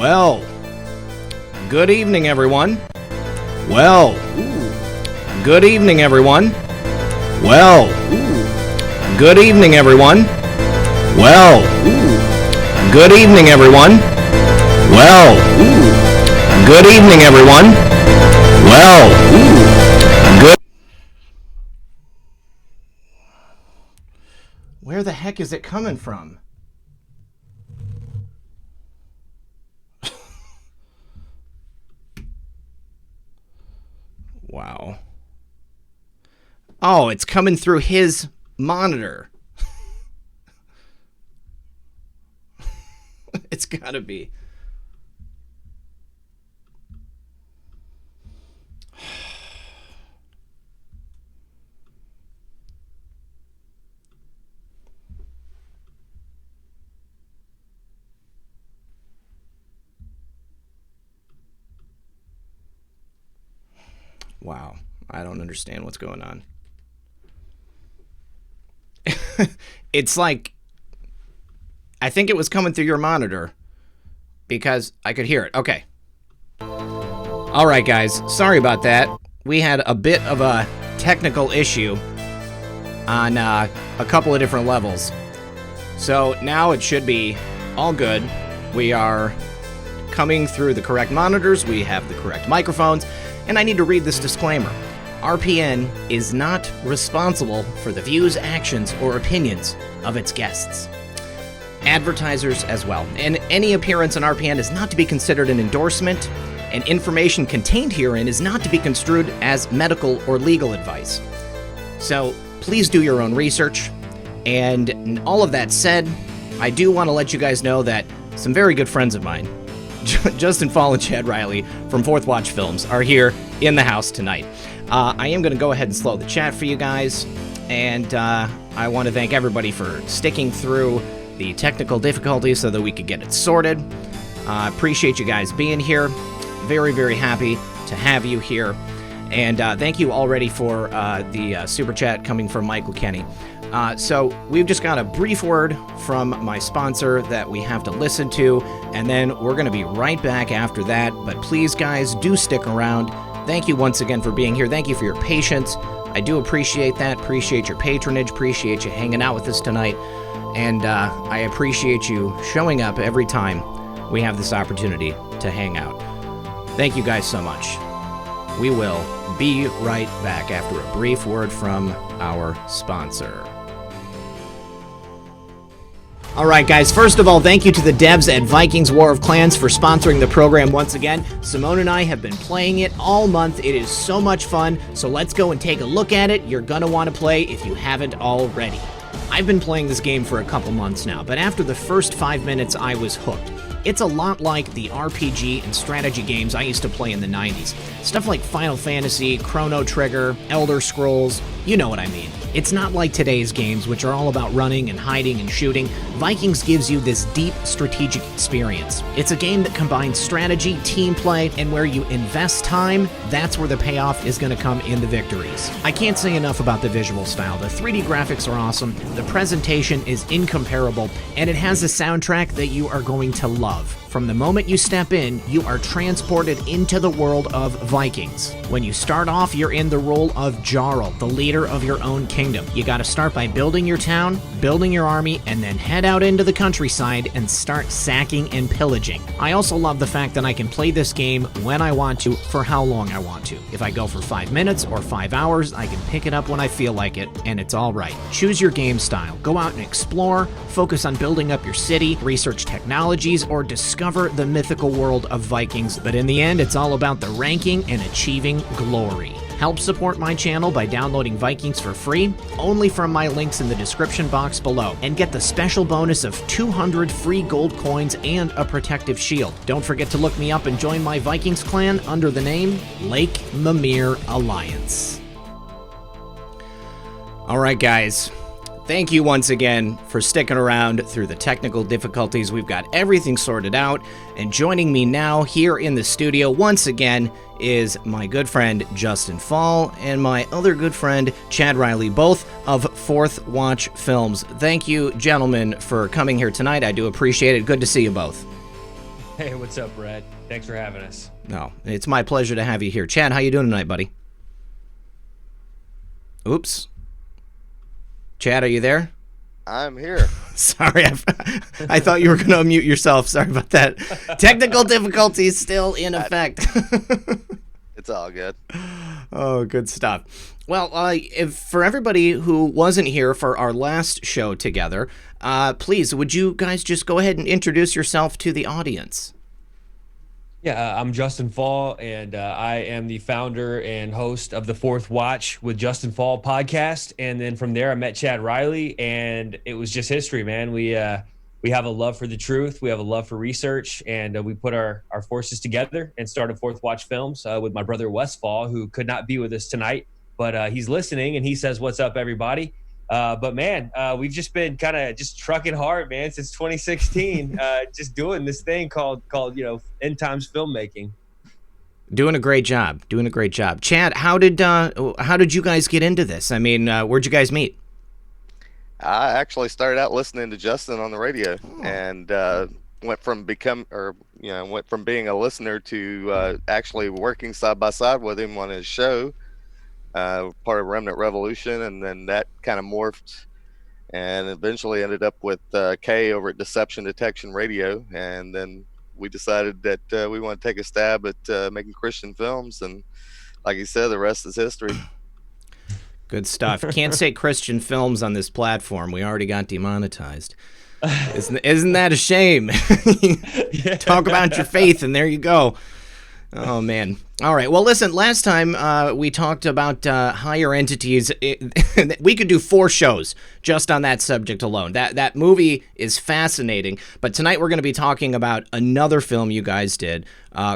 Well, good evening, everyone. Well, good evening, everyone. Well, good evening, everyone. Well, good evening, everyone. Well, good evening, everyone. Well, good. Where the heck is it coming from? Wow. Oh, it's coming through his monitor. It's gotta be. Wow, I don't understand what's going on. It's like, I think it was coming through your monitor because I could hear it. Okay. All right, guys, sorry about that. We had a bit of a technical issue on a couple of different levels. So now it should be all good. We are coming through the correct monitors. We have the correct microphones. And I need to read this disclaimer. RPN is not responsible for the views, actions, or opinions of its guests. Advertisers as well. And any appearance on RPN is not to be considered an endorsement, and information contained herein is not to be construed as medical or legal advice. So please do your own research. And all of that said, I do want to let you guys know that some very good friends of mine, Justin Faull and Chad Riley from Fourth Watch Films, are here in the house tonight. I am going to go ahead and slow the chat for you guys, and I want to thank everybody for sticking through the technical difficulties so that we could get it sorted. Appreciate you guys being here. Very, very happy to have you here. And thank you already for the super chat coming from Michael Kenny. So we've just got a brief word from my sponsor that we have to listen to, and then we're going to be right back after that. But please, guys, do stick around. Thank you once again for being here. Thank you for your patience. I do appreciate that. Appreciate your patronage. Appreciate you hanging out with us tonight. And I appreciate you showing up every time we have this opportunity to hang out. Thank you guys so much. We will be right back after a brief word from our sponsor. All right, guys, first of all, thank you to the devs at Vikings War of Clans for sponsoring the program once again. Simone and I have been playing it all month. It is so much fun, so let's go and take a look at it. You're going to want to play if you haven't already. I've been playing this game for a couple months now, but after the first 5 minutes, I was hooked. It's a lot like the RPG and strategy games I used to play in the 90s. Stuff like Final Fantasy, Chrono Trigger, Elder Scrolls, you know what I mean. It's not like today's games, which are all about running and hiding and shooting. Vikings gives you this deep strategic experience. It's a game that combines strategy, team play, and where you invest time, that's where the payoff is going to come in the victories. I can't say enough about the visual style. The 3D graphics are awesome, the presentation is incomparable, and it has a soundtrack that you are going to love. From the moment you step in, you are transported into the world of Vikings. When you start off, you're in the role of Jarl, the leader of your own kingdom. You gotta start by building your town, building your army, and then head out into the countryside and start sacking and pillaging. I also love the fact that I can play this game when I want to, for how long I want to. If I go for 5 minutes or 5 hours, I can pick it up when I feel like it, and it's all right. Choose your game style. Go out and explore, focus on building up your city, research technologies, or discover the mythical world of Vikings, but in the end, it's all about the ranking and achieving glory. Help support my channel by downloading Vikings for free, only from my links in the description box below, and get the special bonus of 200 free gold coins and a protective shield. Don't forget to look me up and join my Vikings clan under the name Lake Mimir Alliance. Alright guys, thank you once again for sticking around through the technical difficulties. We've got everything sorted out, and joining me now here in the studio once again is my good friend Justin Faull and my other good friend Chad Riley, both of Fourth Watch Films. Thank you, gentlemen, for coming here tonight. I do appreciate it. Good to see you both. Hey, what's up, Brett? Thanks for having us. No, it's my pleasure to have you here. Chad, how you doing tonight, buddy? Oops. Chad, are you there? I'm here. Sorry, I thought you were going to unmute yourself. Sorry about that. Technical difficulties still in effect. It's all good. Oh, good stuff. Well, if for everybody who wasn't here for our last show together, please, would you guys just go ahead and introduce yourself to the audience? Yeah, I'm Justin Faull, and I am the founder and host of the Fourth Watch with Justin Faull podcast. And then from there, I met Chad Riley, and it was just history, man. We have a love for the truth. We have a love for research, and we put our forces together and started Fourth Watch Films with my brother Wes Faull, who could not be with us tonight, but he's listening, and he says, "What's up, everybody?" But man, we've just been kind of just trucking hard, man, since 2016, just doing this thing called end times filmmaking. Doing a great job. Chad, how did you guys get into this? I mean, where'd you guys meet? I actually started out listening to Justin on the radio, and went from being a listener to actually working side by side with him on his show. Part of Remnant Revolution, and then that kind of morphed and eventually ended up with Kay over at Deception Detection Radio, and then we decided that we want to take a stab at making Christian films, and like you said, the rest is history. Good stuff. Can't say Christian films on this platform. We already got demonetized. Isn't that a shame? Talk about your faith, and there you go. Oh, man. All right. Well, listen, last time we talked about higher entities. We could do 4 shows just on that subject alone. That movie is fascinating. But tonight we're going to be talking about another film you guys did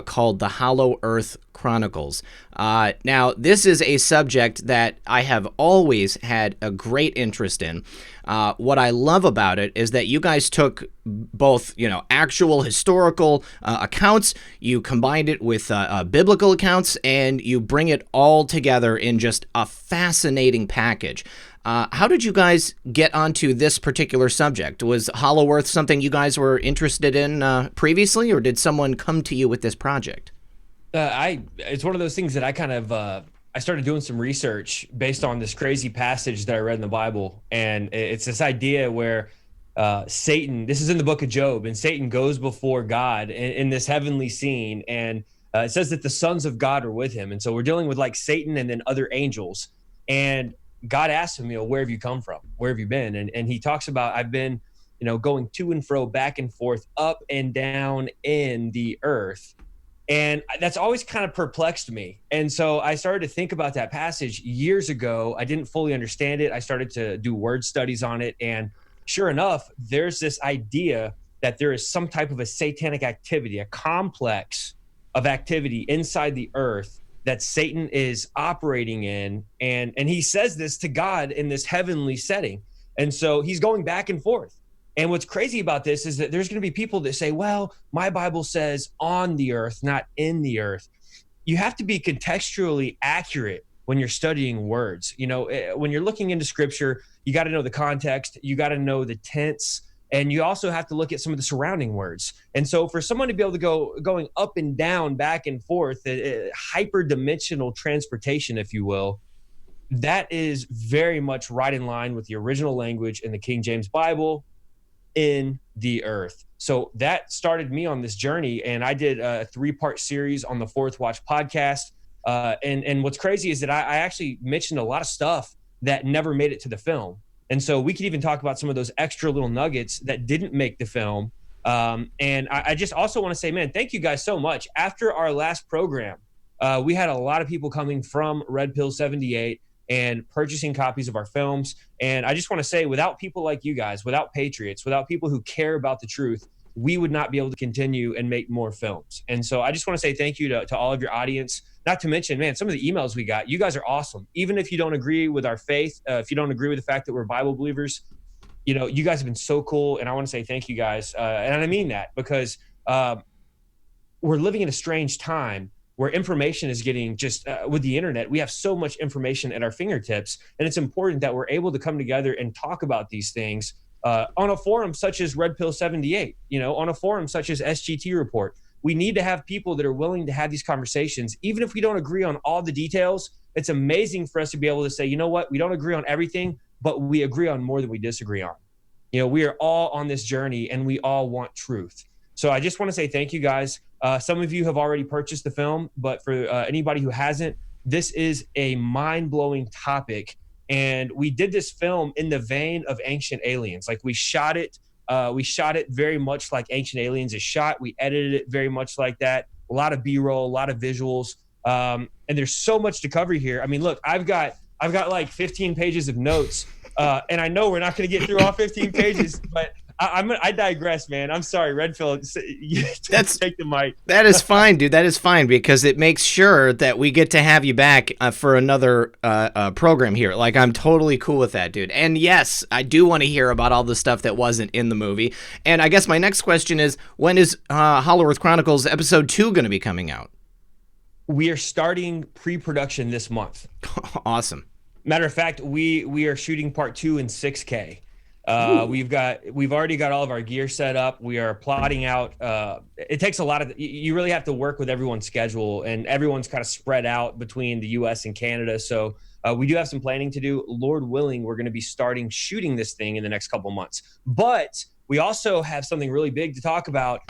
called The Hollow Earth Chronicles. Now, this is a subject that I have always had a great interest in. What I love about it is that you guys took both, actual historical accounts, you combined it with biblical accounts, and you bring it all together in just a fascinating package. How did you guys get onto this particular subject? Was Hollow Earth something you guys were interested in previously, or did someone come to you with this project? It's one of those things that I kind of I started doing some research based on this crazy passage that I read in the Bible, and it's this idea where Satan, this is in the book of Job, and Satan goes before God in this heavenly scene, and it says that the sons of God are with him, and so we're dealing with like Satan and then other angels, and God asks him, where have you come from? Where have you been? And he talks about, I've been, going to and fro, back and forth, up and down in the earth. And that's always kind of perplexed me. And so I started to think about that passage years ago. I didn't fully understand it. I started to do word studies on it. And sure enough, there's this idea that there is some type of a satanic activity, a complex of activity inside the earth that Satan is operating in. And he says this to God in this heavenly setting. And so he's going back and forth. And what's crazy about this is that there's going to be people that say, well, my Bible says on the earth, not in the earth. You have to be contextually accurate when you're studying words. When you're looking into scripture, you got to know the context, you got to know the tense, and you also have to look at some of the surrounding words. And so for someone to be able to going up and down, back and forth, hyperdimensional transportation, if you will, that is very much right in line with the original language in the King James Bible, in the earth. So that started me on this journey, and I did a 3-part series on the Fourth Watch podcast. And what's crazy is that I actually mentioned a lot of stuff that never made it to the film. And so we could even talk about some of those extra little nuggets that didn't make the film. And I just also want to say, man, thank you guys so much. After our last program, we had a lot of people coming from Red Pill 78 and purchasing copies of our films. And I just want to say, without people like you guys, without patriots, without people who care about the truth, we would not be able to continue and make more films. And so I just want to say thank you to all of your audience. Not to mention, man, some of the emails we got, you guys are awesome. Even if you don't agree with our faith, if you don't agree with the fact that we're Bible believers, you guys have been so cool. And I want to say thank you guys. And I mean that because we're living in a strange time where information is getting just with the internet, we have so much information at our fingertips. And it's important that we're able to come together and talk about these things on a forum such as Red Pill 78, on a forum such as SGT Report. We need to have people that are willing to have these conversations, even if we don't agree on all the details. It's amazing for us to be able to say, you know what, we don't agree on everything, but we agree on more than we disagree on. We are all on this journey and we all want truth. So I just want to say thank you guys. Some of you have already purchased the film, but for anybody who hasn't, this is a mind-blowing topic. And we did this film in the vein of Ancient Aliens. Like we shot it very much like Ancient Aliens is shot. We edited it very much like that. A lot of B-roll, a lot of visuals. And there's so much to cover here. I mean, look, I've got like 15 pages of notes. And I know we're not going to get through all 15 pages, but I digress, man. I'm sorry, Redfield. Take the mic. That is fine, dude. That is fine because it makes sure that we get to have you back for another program here. Like, I'm totally cool with that, dude. And yes, I do want to hear about all the stuff that wasn't in the movie. And I guess my next question is, when is Hollow Earth Chronicles Episode 2 going to be coming out? We are starting pre-production this month. Awesome. Matter of fact, we are shooting part 2 in 6K. We've already got all of our gear set up. We are plotting out. It takes a lot of. You really have to work with everyone's schedule, and everyone's kind of spread out between the U.S. and Canada. So we do have some planning to do. Lord willing, we're going to be starting shooting this thing in the next couple of months. But we also have something really big to talk about.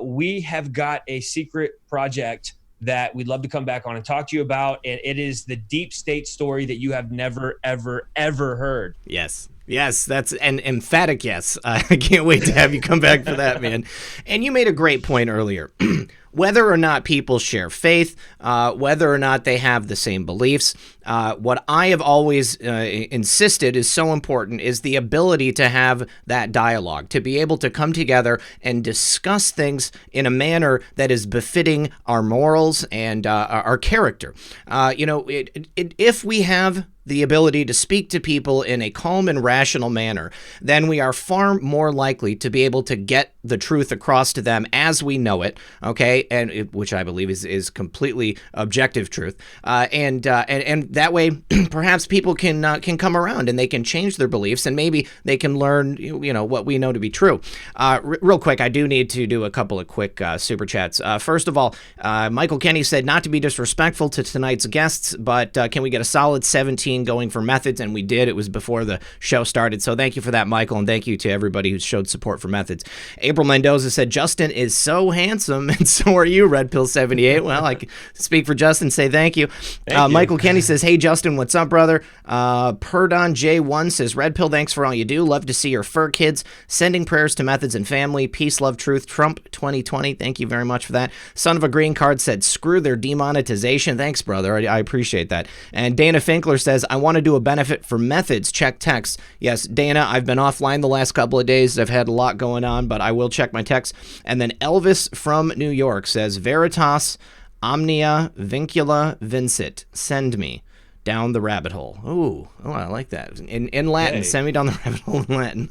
We have got a secret project that we'd love to come back on and talk to you about, and it is the deep state story that you have never, ever, ever heard. Yes, that's an emphatic yes. I can't wait to have you come back for that, man. And you made a great point earlier. Whether or not people share faith, whether or not they have the same beliefs, what I have always insisted is so important is the ability to have that dialogue, to be able to come together and discuss things in a manner that is befitting our morals and our character. If we have the ability to speak to people in a calm and rational manner, then we are far more likely to be able to get the truth across to them as we know it, okay, which I believe is completely objective truth, and that way perhaps people can come around and they can change their beliefs and maybe they can learn what we know to be true. Real quick, I do need to do a couple of quick super chats. First of all, Michael Kenny said not to be disrespectful to tonight's guests, but can we get a solid 17 going for Methods? And we did. It was before the show started, so thank you for that, Michael, and thank you to everybody who showed support for Methods. April Mendoza said Justin is so handsome, and so are you, Red Pill 78. Well, I can speak for Justin, say thank you. Michael Kenny says, hey Justin, what's up, brother? Perdon J1 says, Red Pill, thanks for all you do. Love to see your fur kids. Sending prayers to Methods and family. Peace, love, truth. Trump 2020. Thank you very much for that. Son of a Green Card said, screw their demonetization. Thanks, brother. I appreciate that. And Dana Finkler says, I want to do a benefit for Methods. Check text. Yes, Dana, I've been offline the last couple of days. I've had a lot going on, but I will check my text. And then Elvis from New York says, Veritas Omnia Vincula Vincit. Send me down the rabbit hole. Oh, I like that. In Latin, hey. Send me down the rabbit hole in Latin.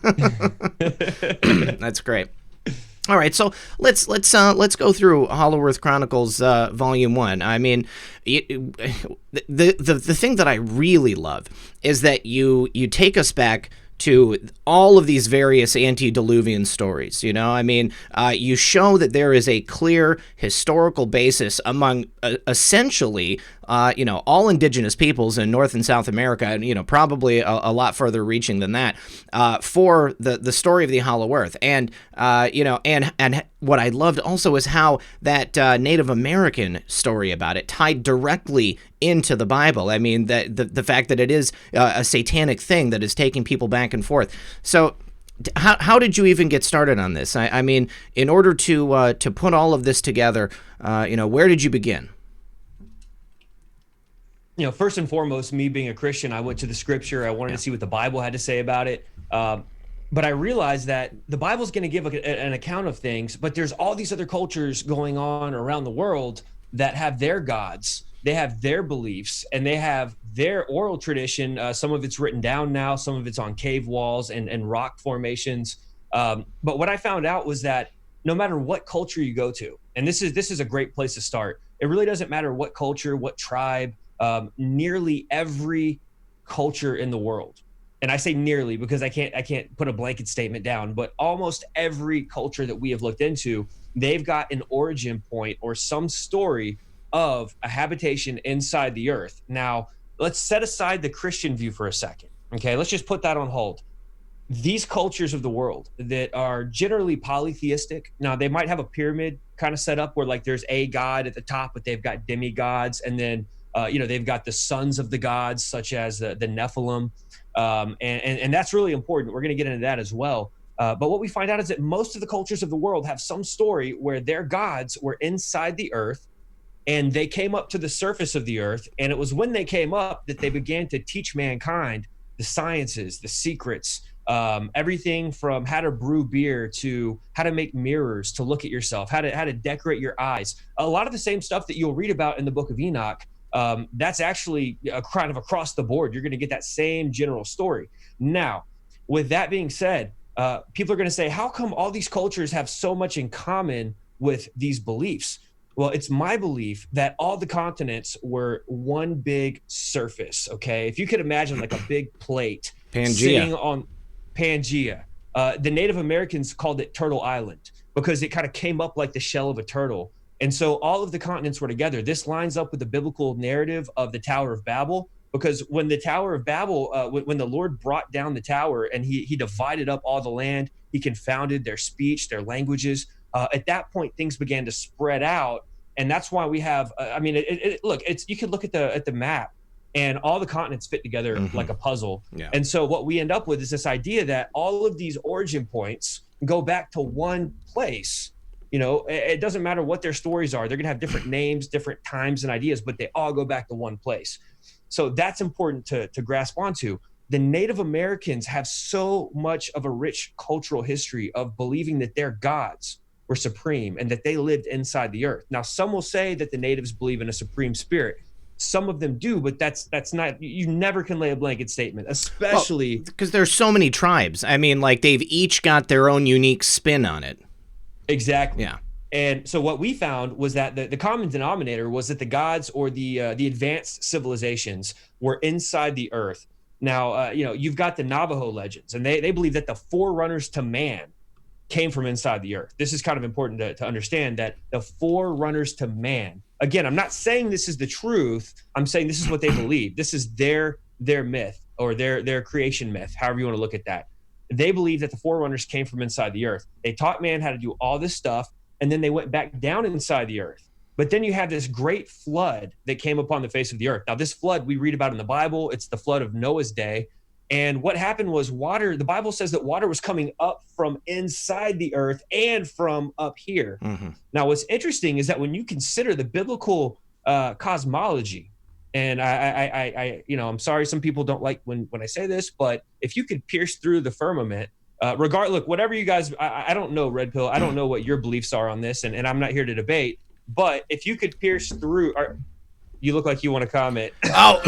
That's great. All right, so let's go through Hollow Earth Chronicles Volume 1. I mean, the thing that I really love is that you take us back to all of these various antediluvian stories. I mean, you show that there is a clear historical basis among essentially all indigenous peoples in North and South America, and probably a lot further reaching than that, for the story of the Hollow Earth. And and what I loved also is how that Native American story about it tied directly into the Bible. I mean, the fact that it is a satanic thing that is taking people back and forth. So how did you even get started on this? I mean, in order to put all of this together, where did you begin? First and foremost, me being a Christian, I went to the scripture. I wanted to see what the Bible had to say about it. But I realized that the Bible's going to give an account of things, but there's all these other cultures going on around the world that have their gods. They have their beliefs, and they have their oral tradition. Some of it's written down now. Some of it's on cave walls and rock formations. But what I found out was that no matter what culture you go to, and this is a great place to start, it really doesn't matter what culture, what tribe, nearly every culture in the world and I say nearly because I can't put a blanket statement down, but almost every culture that we have looked into, they've got an origin point or some story of a habitation inside the earth. Now, let's set aside the Christian view for a second. Okay, let's just put that on hold. These cultures of the world that are generally polytheistic, now they might have a pyramid kind of set up where like there's a god at the top, but they've got demigods, and then they've got the sons of the gods, such as the Nephilim, and that's really important. We're going to get into that as well. But what we find out is that most of the cultures of the world have some story where their gods were inside the earth, and they came up to the surface of the earth, and it was when they came up that they began to teach mankind the sciences, the secrets, everything from how to brew beer to how to make mirrors to look at yourself, how to decorate your eyes. A lot of the same stuff that you'll read about in the book of Enoch, that's actually kind of across the board. You're going to get that same general story. Now, with that being said, people are going to say, how come all these cultures have so much in common with these beliefs? Well, it's my belief that all the continents were one big surface, okay? If you could imagine like a big plate sitting on Pangea. The Native Americans called it Turtle Island because it kind of came up like the shell of a turtle. And so all of the continents were together. This lines up with the biblical narrative of the Tower of Babel, because when the Tower of Babel, when the Lord brought down the tower and he divided up all the land, he confounded their speech, their languages. At that point, things began to spread out. And that's why we have, you could look at the map, and all the continents fit together like a puzzle. Yeah. And so what we end up with is this idea that all of these origin points go back to one place. It doesn't matter what their stories are. They're going to have different names, different times and ideas, but they all go back to one place. So that's important to grasp onto. The Native Americans have so much of a rich cultural history of believing that their gods were supreme and that they lived inside the earth. Now, some will say that the natives believe in a supreme spirit. Some of them do, but that's not, you never can lay a blanket statement, especially because there's so many tribes. I mean, like they've each got their own unique spin on it. Exactly. Yeah. And so what we found was that the common denominator was that the gods or the advanced civilizations were inside the earth. Now, you've got the Navajo legends, and they believe that the forerunners to man came from inside the earth. This is kind of important to understand, that the forerunners to man. Again, I'm not saying this is the truth. I'm saying this is what they believe. This is their myth, or their creation myth, however you want to look at that. They believe that the forerunners came from inside the earth. They taught man how to do all this stuff, and then they went back down inside the earth. But then you have this great flood that came upon the face of the earth. Now, this flood we read about in the Bible. It's the flood of Noah's day. And what happened was water, the Bible says that water was coming up from inside the earth and from up here. Mm-hmm. Now, what's interesting is that when you consider the biblical cosmology, and I'm sorry, some people don't like when I say this, but if you could pierce through the firmament, look, whatever you guys, I don't know, Red Pill, I don't know what your beliefs are on this, and I'm not here to debate, but if you could pierce through, you look like you want to comment. Oh,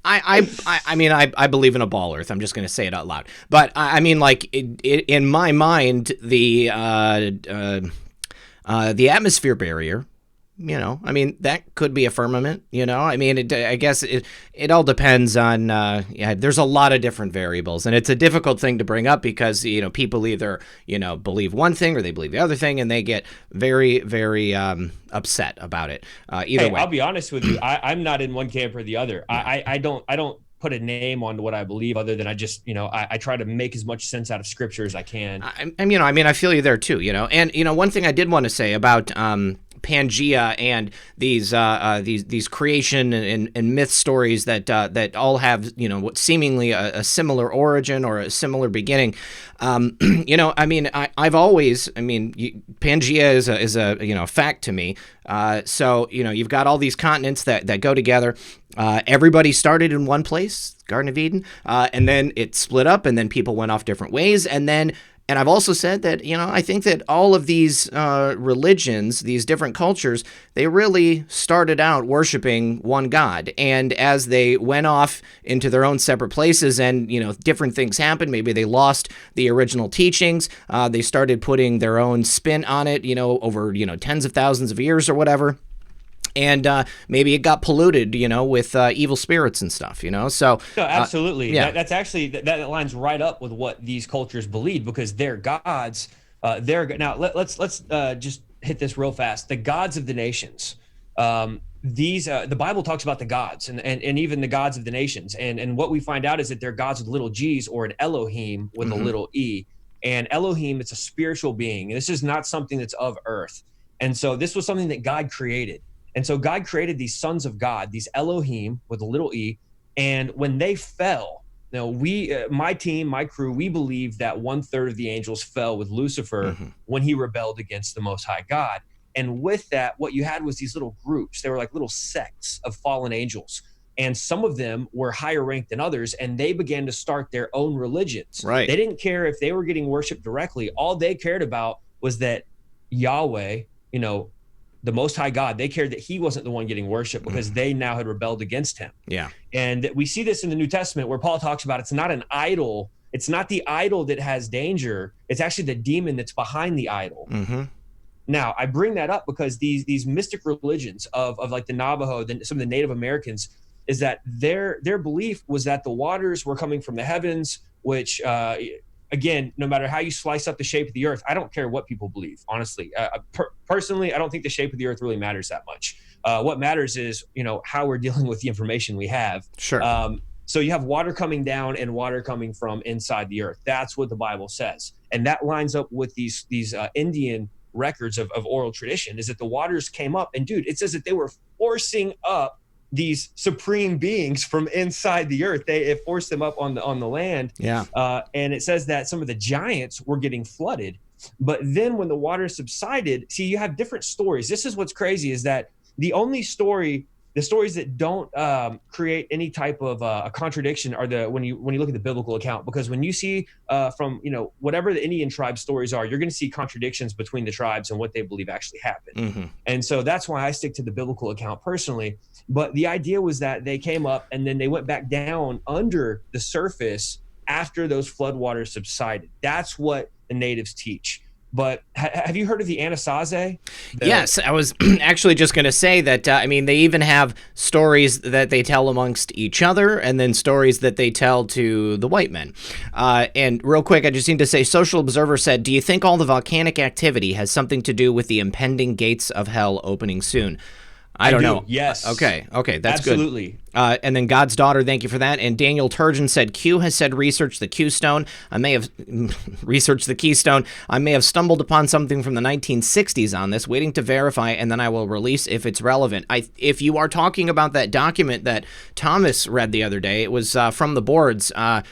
I believe in a ball earth. I'm just going to say it out loud. But in my mind, the atmosphere barrier, that could be a firmament, I guess it all depends on, there's a lot of different variables, and it's a difficult thing to bring up because, people either, believe one thing or they believe the other thing, and they get very, very upset about it. Either way. I'll be honest with you. I'm not in one camp or the other. I don't put a name on what I believe, other than I just, I try to make as much sense out of scripture as I can. I feel you there too, and, one thing I did want to say about, Pangea and these creation and myth stories that all have what seemingly a similar origin or a similar beginning. I've always Pangea is a fact to me. So you've got all these continents that go together. Everybody started in one place, Garden of Eden, and then it split up, and then people went off different ways, and I've also said that, I think that all of these religions, these different cultures, they really started out worshiping one God. And as they went off into their own separate places and, different things happened, maybe they lost the original teachings, they started putting their own spin on it, over, tens of thousands of years or whatever. And maybe it got polluted, with evil spirits and stuff, So No, absolutely. yeah. That's actually that lines right up with what these cultures believe, because their gods, now let's just hit this real fast. The gods of the nations. The Bible talks about the gods and even the gods of the nations. And what we find out is that they're gods with little g's, or an Elohim with a little e. And Elohim, it's a spiritual being. And this is not something that's of earth. And so this was something that God created. And so God created these sons of God, these Elohim with a little e. And when they fell, my team, my crew, we believe that 1/3 of the angels fell with Lucifer when he rebelled against the Most High God. And with that, what you had was these little groups. They were like little sects of fallen angels. And some of them were higher ranked than others, and they began to start their own religions. Right. They didn't care if they were getting worshiped directly. All they cared about was that Yahweh, the Most High God, they cared that he wasn't the one getting worshiped, because they now had rebelled against him. Yeah. And we see this in the New Testament, where Paul talks about it's not an idol. It's not the idol that has danger. It's actually the demon that's behind the idol. Now, I bring that up because these mystic religions of like the Navajo, some of the Native Americans, is that their belief was that the waters were coming from the heavens, which again, no matter how you slice up the shape of the earth, I don't care what people believe, honestly. Personally, I don't think the shape of the earth really matters that much. What matters is, how we're dealing with the information we have. Sure. So you have water coming down and water coming from inside the earth. That's what the Bible says. And that lines up with these Indian records of oral tradition, is that the waters came up. And dude, it says that they were forcing up these supreme beings from inside the earth. It forced them up on the land. Yeah. And it says that some of the giants were getting flooded. But then when the water subsided, see, you have different stories. This is what's crazy, is that the stories that don't create any type of a contradiction are when you look at the biblical account. Because when you see from whatever the Indian tribe stories are, you're going to see contradictions between the tribes and what they believe actually happened. And so that's why I stick to the biblical account personally. But the idea was that they came up and then they went back down under the surface after those floodwaters subsided. That's what the natives teach. But have you heard of the Anasazi? Yes, I was actually just going to say that, they even have stories that they tell amongst each other, and then stories that they tell to the white men. And real quick, I just need to say, Social Observer said, do you think all the volcanic activity has something to do with the impending gates of hell opening soon? I don't know. Yes. Okay, that's absolutely. Good. And then God's Daughter, thank you for that. And Daniel Turgeon said, Q has said research the Keystone. I may have researched the Keystone. I may have stumbled upon something from the 1960s on this, waiting to verify, and then I will release if it's relevant. If you are talking about that document that Thomas read the other day, it was from the boards. I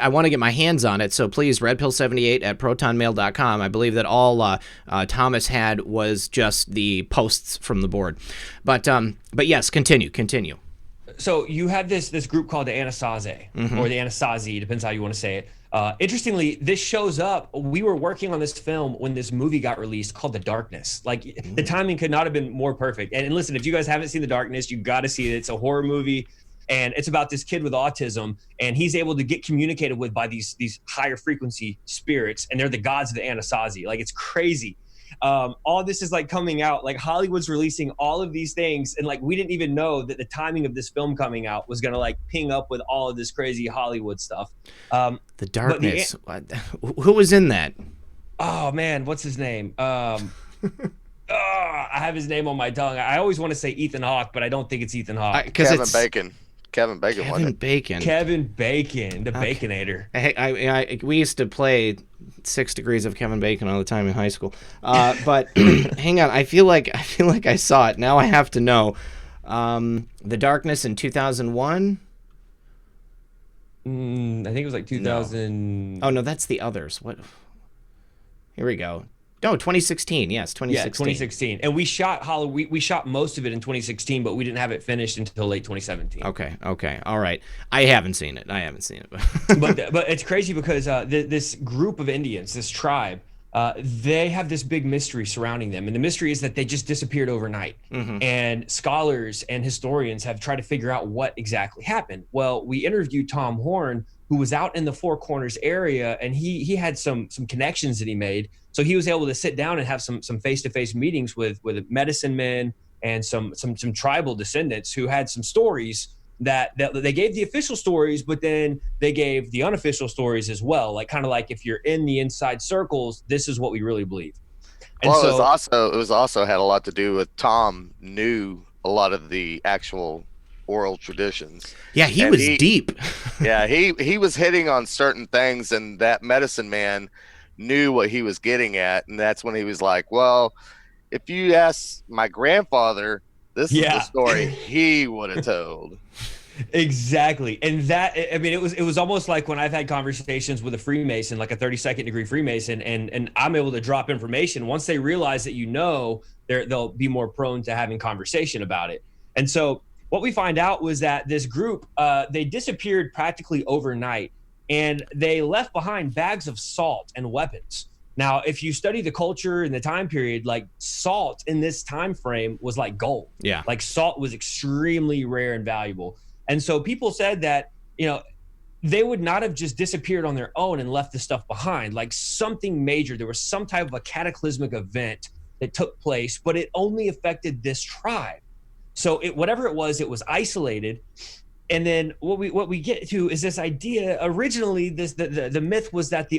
want to get my hands on it, so please, redpill78@protonmail.com. I believe that all Thomas had was just the posts from the board. But yes, continue. So you have this group called the Anasazi, or the Anasazi, depends how you want to say it. Interestingly, this shows up. We were working on this film when this movie got released called The Darkness. Like, the timing could not have been more perfect. And listen, if you guys haven't seen The Darkness, you got to see it. It's a horror movie, and it's about this kid with autism, and he's able to get communicated with by these higher frequency spirits, and they're the gods of the Anasazi. Like, it's crazy. All this is like coming out, like Hollywood's releasing all of these things, and like we didn't even know that the timing of this film coming out was gonna like ping up with all of this crazy Hollywood stuff. The Darkness. Who was in that? Oh man, what's his name? I have his name on my tongue. I always want to say Ethan Hawke, but I don't think it's Ethan Hawke. Kevin Bacon. Kevin Bacon. Kevin Bacon, the Baconator. Hey, we used to play 6 Degrees of Kevin Bacon all the time in high school. But hang on, I feel like I saw it. Now I have to know. The Darkness in 2001. I think it was like 2000. No. Oh no, that's the others. What? Here we go. No, 2016. Yes, 2016. Yeah, 2016. And we shot we shot most of it in 2016, but we didn't have it finished until late 2017. Okay. All right. I haven't seen it. but it's crazy because this group of Indians, this tribe, they have this big mystery surrounding them. And the mystery is that they just disappeared overnight. And scholars and historians have tried to figure out what exactly happened. Well, we interviewed Tom Horn, who was out in the Four Corners area, and he had some connections that he made. So he was able to sit down and have some face-to-face meetings with medicine men and some tribal descendants who had some stories that they gave the official stories, but then they gave the unofficial stories as well. Like kind of like if you're in the inside circles, this is what we really believe. And Well, so it was also had a lot to do with Tom knew a lot of the actual oral traditions. Yeah, he And was deep. Yeah, he was hitting on certain things, and that medicine man knew what he was getting at, and that's when he was like, well, if you ask my grandfather, this is the story he would have told. Exactly. And that, I mean, it was almost like when I've had conversations with a Freemason, like a 32nd degree Freemason, and I'm able to drop information. Once they realize that, they'll be more prone to having conversation about it. And so what we find out was that this group, they disappeared practically overnight, and they left behind bags of salt and weapons. Now, if you study the culture and the time period, like salt in this time frame was like gold. Yeah. Like salt was extremely rare and valuable. And so people said that, they would not have just disappeared on their own and left the stuff behind. Like something major, there was some type of a cataclysmic event that took place, but it only affected this tribe. So whatever it was isolated. And then what we get to is this idea. Originally, the myth was that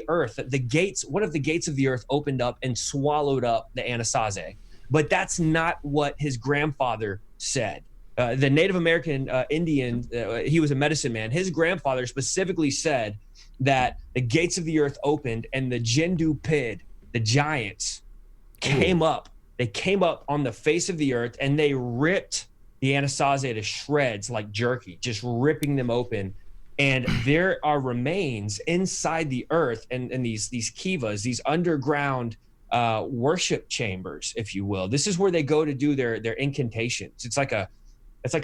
one of the gates of the earth opened up and swallowed up the Anasazi. But that's not what his grandfather said. The Native American Indian, he was a medicine man. His grandfather specifically said that the gates of the earth opened and the Jindu Pid, the giants, came up. They came up on the face of the earth and they ripped the Anasazi to shreds like jerky, just ripping them open. And there are remains inside the earth and these kivas, these underground worship chambers, if you will. This is where they go to do their incantations. It's like a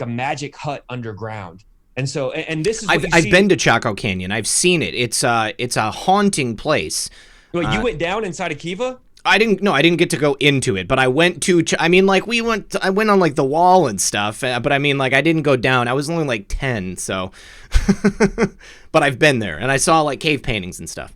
magic hut underground. And so, and this is what I've been to Chaco Canyon. I've seen it. It's a haunting place. Well, you went down inside a kiva? I didn't get to go into it, but I went to, I went on like the wall and stuff, but I mean, like I didn't go down. I was only like 10, so, but I've been there and I saw like cave paintings and stuff.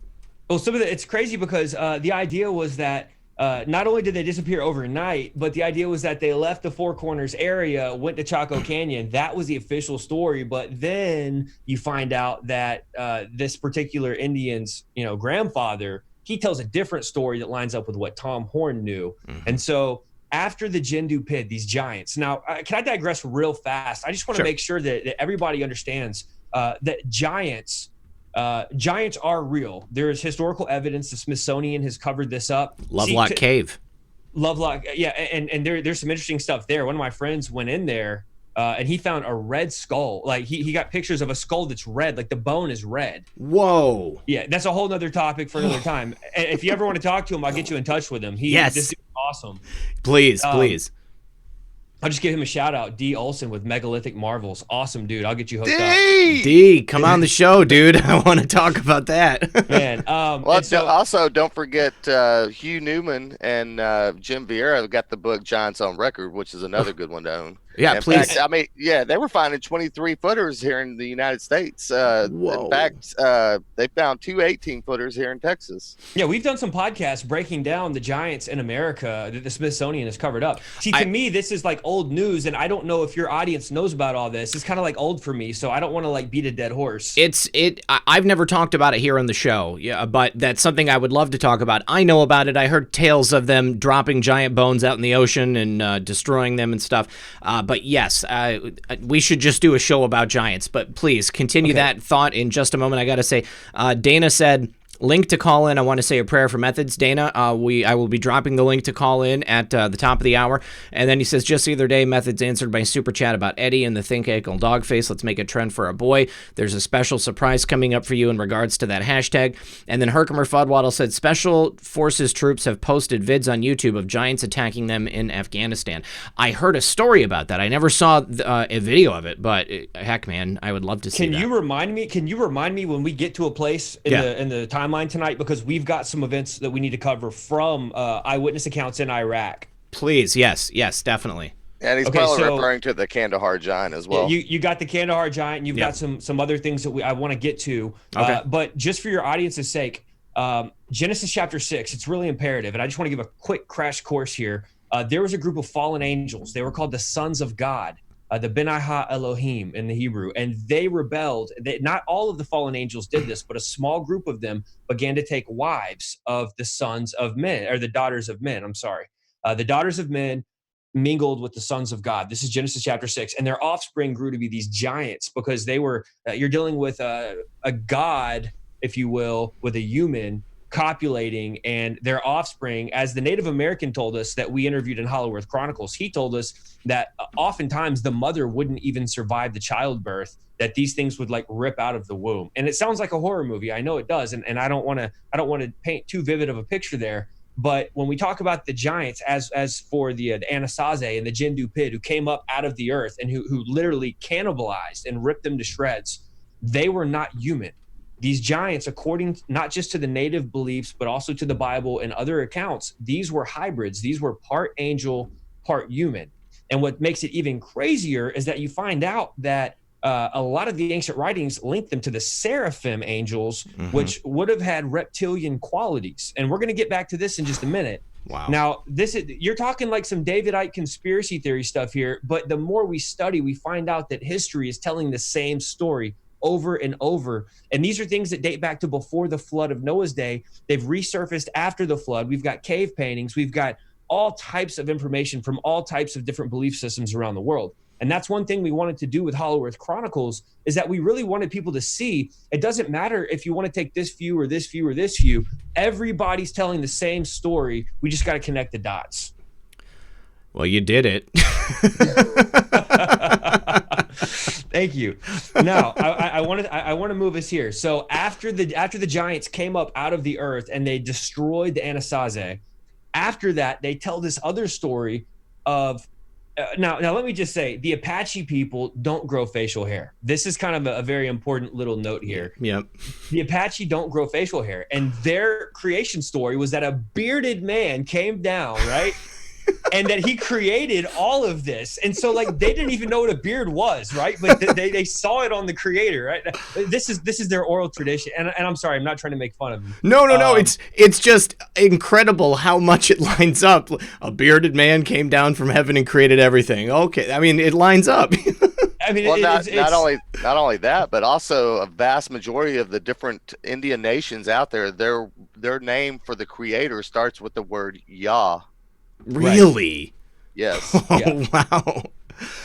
Well, it's crazy because the idea was that not only did they disappear overnight, but the idea was that they left the Four Corners area, went to Chaco Canyon. That was the official story. But then you find out that this particular Indian's, grandfather, he tells a different story that lines up with what Tom Horn knew. Mm-hmm. And so after the Jindu Pid, these giants. Now, can I digress real fast? I just want to make sure that everybody understands that giants are real. There is historical evidence. The Smithsonian has covered this up. Lovelock Cave. Lovelock, yeah, and there's some interesting stuff there. One of my friends went in there, and he found a red skull. Like he got pictures of a skull that's red, like the bone is red. Whoa. Yeah, that's a whole nother topic for another time. And if you ever want to talk to him, I'll get you in touch with him. This dude's awesome. Please. I'll just give him a shout out. D. Olson with Megalithic Marvels. Awesome, dude. I'll get you hooked up. D, come on the show, dude. I want to talk about that. Man. Also, don't forget Hugh Newman and Jim Vieira got the book Giants on Record, which is another good one to own. Yeah, please. Fact, they were finding 23-footers here in the United States. Whoa. In fact, they found 2 18-footers here in Texas. Yeah, we've done some podcasts breaking down the giants in America that the Smithsonian has covered up. See, to me, this is like old news, and I don't know if your audience knows about all this. It's kind of like old for me, so I don't want to like beat a dead horse. I've never talked about it here on the show, but that's something I would love to talk about. I know about it. I heard tales of them dropping giant bones out in the ocean and destroying them and stuff. But yes, we should just do a show about giants. But please continue that thought in just a moment. I got to say, Dana said, link to call in. I want to say a prayer for Methods. Dana, I will be dropping the link to call in at the top of the hour. And then he says, just the other day, Methods answered my super chat about Eddie and the Think Ankle Dog Face. Let's make a trend for a boy. There's a special surprise coming up for you in regards to that hashtag. And then Herkimer Fuddwaddle said, Special Forces troops have posted vids on YouTube of giants attacking them in Afghanistan. I heard a story about that. I never saw a video of it, but heck, man, I would love to see that. Can you remind me when we get to a place in the timeline tonight, because we've got some events that we need to cover from eyewitness accounts in Iraq. Please, yes, definitely. And he's probably referring to the Kandahar giant as well. You got the Kandahar giant, and you've got some other things that I want to get to. Okay. But just for your audience's sake, Genesis chapter 6, it's really imperative, and I just want to give a quick crash course here. there was a group of fallen angels. They were called the sons of God, the Benai Elohim in the Hebrew, and they rebelled. Not all of the fallen angels did this, but a small group of them began to take wives of the sons of men, or the daughters of men. I'm sorry. The daughters of men mingled with the sons of God. This is Genesis chapter 6. And their offspring grew to be these giants because they were, you're dealing with a God, if you will, with a human copulating, and their offspring, as the Native American told us that we interviewed in Hollow Earth Chronicles, he told us that oftentimes the mother wouldn't even survive the childbirth, that these things would like rip out of the womb. And it sounds like a horror movie. I know it does. And I don't want to paint too vivid of a picture there. But when we talk about the giants, as for the Anasazi and the Jindu Pid who came up out of the earth and who literally cannibalized and ripped them to shreds, they were not human. These giants, according not just to the native beliefs, but also to the Bible and other accounts, these were hybrids. These were part angel, part human. And what makes it even crazier is that you find out that a lot of the ancient writings link them to the seraphim angels, which would have had reptilian qualities. And we're going to get back to this in just a minute. Wow. Now, you're talking like some Davidite conspiracy theory stuff here, but the more we study, we find out that history is telling the same story over and over. And these are things that date back to before the flood of Noah's day. They've resurfaced after the flood. We've got cave paintings. We've got all types of information from all types of different belief systems around the world. And that's one thing we wanted to do with Hollow Earth Chronicles, is that we really wanted people to see it doesn't matter if you want to take this view or this view or this view. Everybody's telling the same story. We just got to connect the dots. Well, you did it. Thank you. Now, I want to move us here. So after the giants came up out of the earth and they destroyed the Anasazi, after that they tell this other story of now let me just say, the Apache people don't grow facial hair. This is kind of a very important little note here. Yep. The Apache don't grow facial hair, and their creation story was that a bearded man came down, right? And that he created all of this. And so like they didn't even know what a beard was, right? But they saw it on the creator, right? This is their oral tradition. And I'm sorry, I'm not trying to make fun of them. No. It's just incredible how much it lines up. A bearded man came down from heaven and created everything. Okay. I mean, it lines up. I mean, well, not only that, but also a vast majority of the different Indian nations out there, their name for the creator starts with the word Yah. Really? Right. Yes. Oh, yeah. Wow.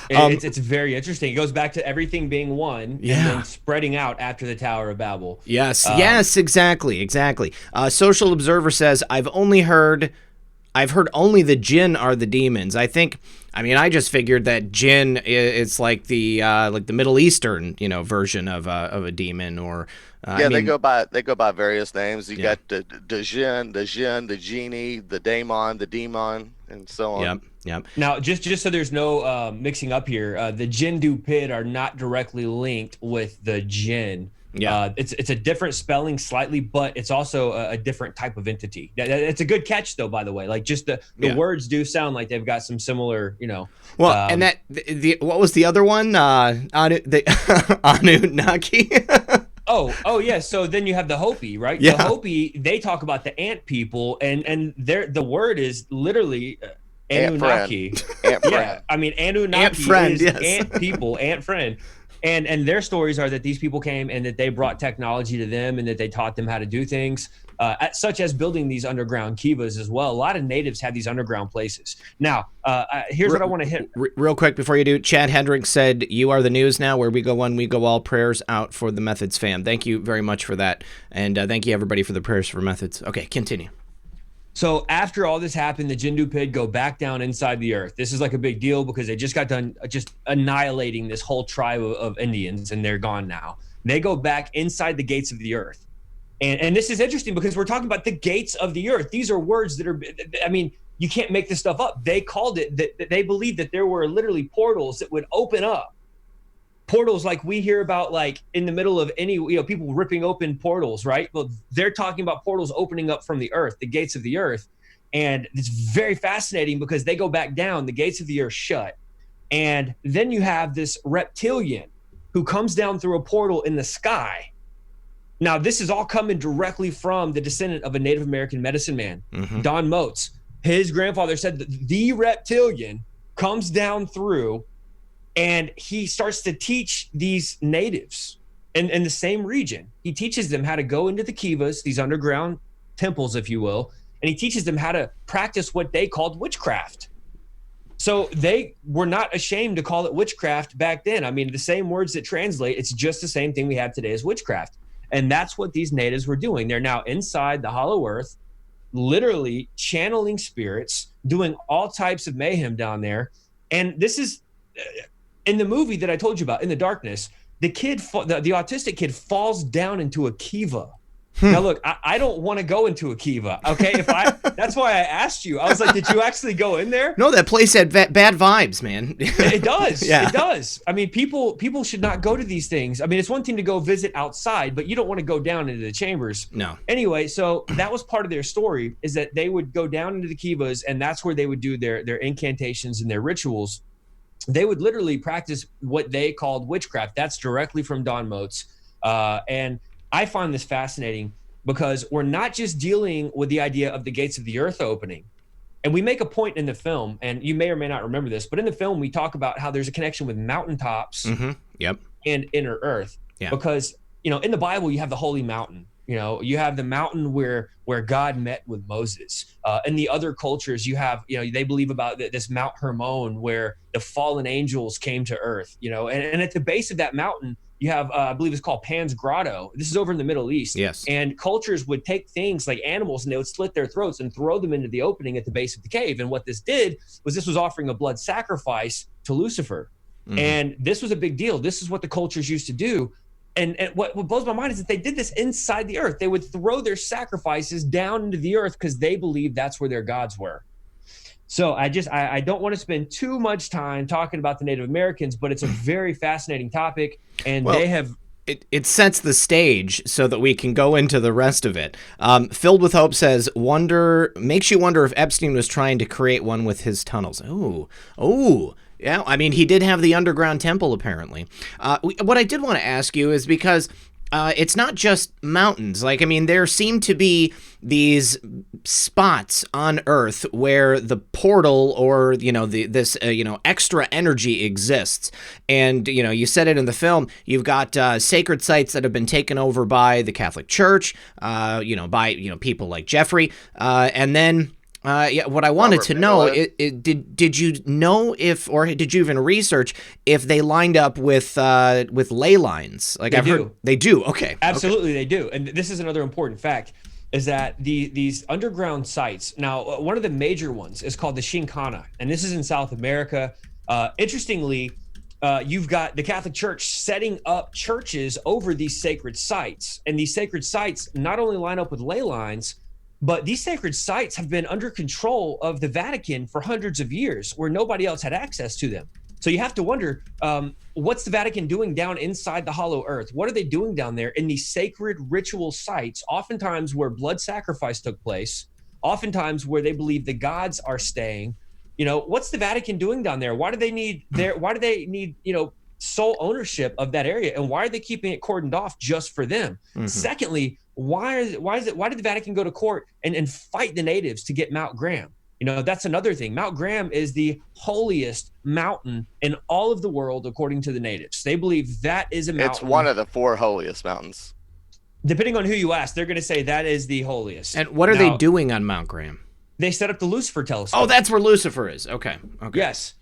It's very interesting. It goes back to everything being one and then spreading out after the Tower of Babel. Yes, exactly. Social Observer says, I've heard only the jinn are the demons. I just figured that jinn it's like the Middle Eastern, version of a demon, or they go by various names. You got the jinn, the genie, the daemon, the demon, and so on. Yep. Now, just so there's no mixing up here, the Jindu Pid are not directly linked with the jinn. Yeah, it's a different spelling slightly, but it's also a different type of entity. It's a good catch, though. By the way, like just the words do sound like they've got some similar, Well, and that what was the other one? Anunnaki. Oh yeah. So then you have the Hopi, right? Yeah. The Hopi, they talk about the ant people, and the word is literally Anunnaki. Ant friend. Yeah, I mean Anunnaki ant friend, is ant people, ant friend. And their stories are that these people came and that they brought technology to them and that they taught them how to do things, such as building these underground kivas as well. A lot of natives have these underground places. Now, here's what I want to hit. Real quick before you do, Chad Hendricks said, "You are the news now. Where we go one, we go all. Prayers out for the Methods fam." Thank you very much for that. And thank you, everybody, for the prayers for Methods. Okay, continue. So after all this happened, the Jindu Pid go back down inside the earth. This is like a big deal because they just got done just annihilating this whole tribe of Indians, and they're gone now. They go back inside the gates of the earth. And this is interesting because we're talking about the gates of the earth. These are words that are, I mean, you can't make this stuff up. They called it, that they believed that there were literally portals that would open up. Portals like we hear about, like in the middle of any, people ripping open portals, right? Well, they're talking about portals opening up from the earth, the gates of the earth. And it's very fascinating because they go back down, the gates of the earth shut. And then you have this reptilian who comes down through a portal in the sky. Now, this is all coming directly from the descendant of a Native American medicine man, Don Moats. His grandfather said that the reptilian comes down through and he starts to teach these natives in the same region. He teaches them how to go into the kivas, these underground temples, if you will, and he teaches them how to practice what they called witchcraft. So they were not ashamed to call it witchcraft back then. I mean, the same words that translate, it's just the same thing we have today as witchcraft. And that's what these natives were doing. They're now inside the hollow earth, literally channeling spirits, doing all types of mayhem down there. And this is in the movie that I told you about, In the Darkness, the autistic kid falls down into a kiva. Now, look, I don't want to go into a kiva. Okay, that's why I asked you. I was like, did you actually go in there? No, that place had bad vibes, man. It does. Yeah. It does. I mean, people should not go to these things. I mean, it's one thing to go visit outside, but you don't want to go down into the chambers. No. Anyway, so that was part of their story, is that they would go down into the kivas, and that's where they would do their incantations and their rituals. They would literally practice what they called witchcraft. That's directly from Don Moats. And I find this fascinating because we're not just dealing with the idea of the gates of the earth opening. And we make a point in the film, and you may or may not remember this, but in the film, we talk about how there's a connection with mountaintops and inner earth. Yeah. Because, in the Bible, you have the holy mountain. You have the mountain where God met with Moses. In the other cultures, you have, they believe about this Mount Hermon where the fallen angels came to earth, and at the base of that mountain, you have, I believe it's called Pan's Grotto. This is over in the Middle East. Yes. And cultures would take things like animals and they would slit their throats and throw them into the opening at the base of the cave. And what this did was this was offering a blood sacrifice to Lucifer. Mm-hmm. And this was a big deal. This is what the cultures used to do. And what blows my mind is that they did this inside the earth. They would throw their sacrifices down into the earth because they believed that's where their gods were. So I don't want to spend too much time talking about the Native Americans, but it's a very fascinating topic, and they have. It sets the stage so that we can go into the rest of it. Filled with Hope says, makes you wonder if Epstein was trying to create one with his tunnels. Oh. Yeah, I mean, he did have the underground temple, apparently. What I did want to ask you is because it's not just mountains. Like, I mean, there seem to be these spots on Earth where the portal or, this extra energy exists. And, you said it in the film, you've got sacred sites that have been taken over by the Catholic Church, by people like Jeffrey. And then... what I wanted to know, did you know or did you even research if they lined up with ley lines? Like I've heard they do. Okay. Absolutely, they do. And this is another important fact, is that these underground sites, now one of the major ones is called the Shinkana, and this is in South America. Interestingly, you've got the Catholic Church setting up churches over these sacred sites. And these sacred sites not only line up with ley lines, but these sacred sites have been under control of the Vatican for hundreds of years, where nobody else had access to them. So you have to wonder, what's the Vatican doing down inside the hollow earth? What are they doing down there in these sacred ritual sites, oftentimes where blood sacrifice took place, oftentimes where they believe the gods are staying? What's the Vatican doing down there? Why do they need sole ownership of that area? And why are they keeping it cordoned off just for them? Mm-hmm. Secondly, why did the Vatican go to court and fight the natives to get Mount Graham? That's another thing. Mount Graham is the holiest mountain in all of the world, according to the natives. They believe that is a mountain. It's one of the 4 holiest mountains. Depending on who you ask, they're going to say that is the holiest. And what are they doing on Mount Graham? They set up the Lucifer telescope. Oh, that's where Lucifer is. Okay. Yes.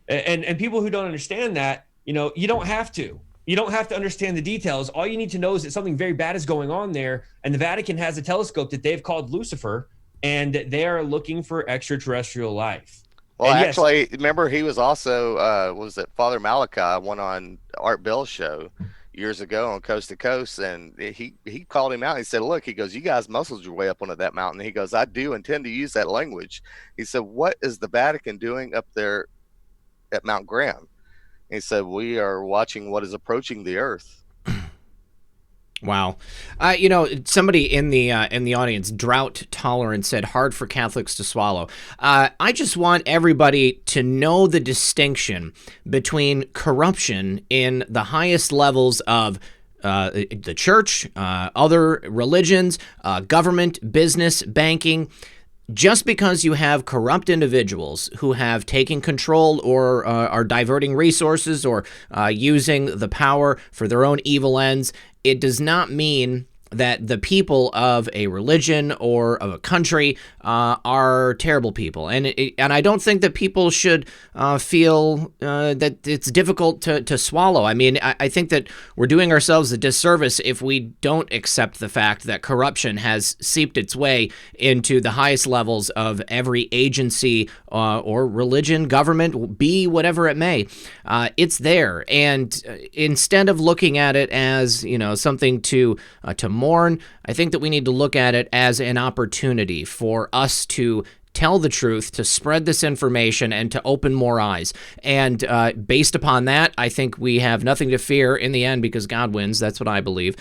And people who don't understand that, you don't have to. You don't have to understand the details. All you need to know is that something very bad is going on there, and the Vatican has a telescope that they've called Lucifer, and they are looking for extraterrestrial life. Well, and actually, remember he was also, was it Father Malachi, went on Art Bell's show years ago on Coast to Coast, and he called him out. He said, look, he goes, you guys muscled your way up onto that mountain. He goes, I do intend to use that language. He said, what is the Vatican doing up there at Mount Graham? He said, we are watching what is approaching the earth. Wow. Somebody in the audience, Drought Tolerant, said hard for Catholics to swallow. I just want everybody to know the distinction between corruption in the highest levels of the church, other religions, government, business, banking. just because you have corrupt individuals who have taken control or are diverting resources or using the power for their own evil ends, it does not mean that the people of a religion or of a country are terrible people. And I don't think that people should feel that it's difficult to swallow. I mean, I think that we're doing ourselves a disservice if we don't accept the fact that corruption has seeped its way into the highest levels of every agency or religion, government, be whatever it may. It's there. And instead of looking at it as, something to mourn, I think that we need to look at it as an opportunity for us to tell the truth, to spread this information, and to open more eyes. And based upon that, I think we have nothing to fear in the end because God wins. That's what I believe.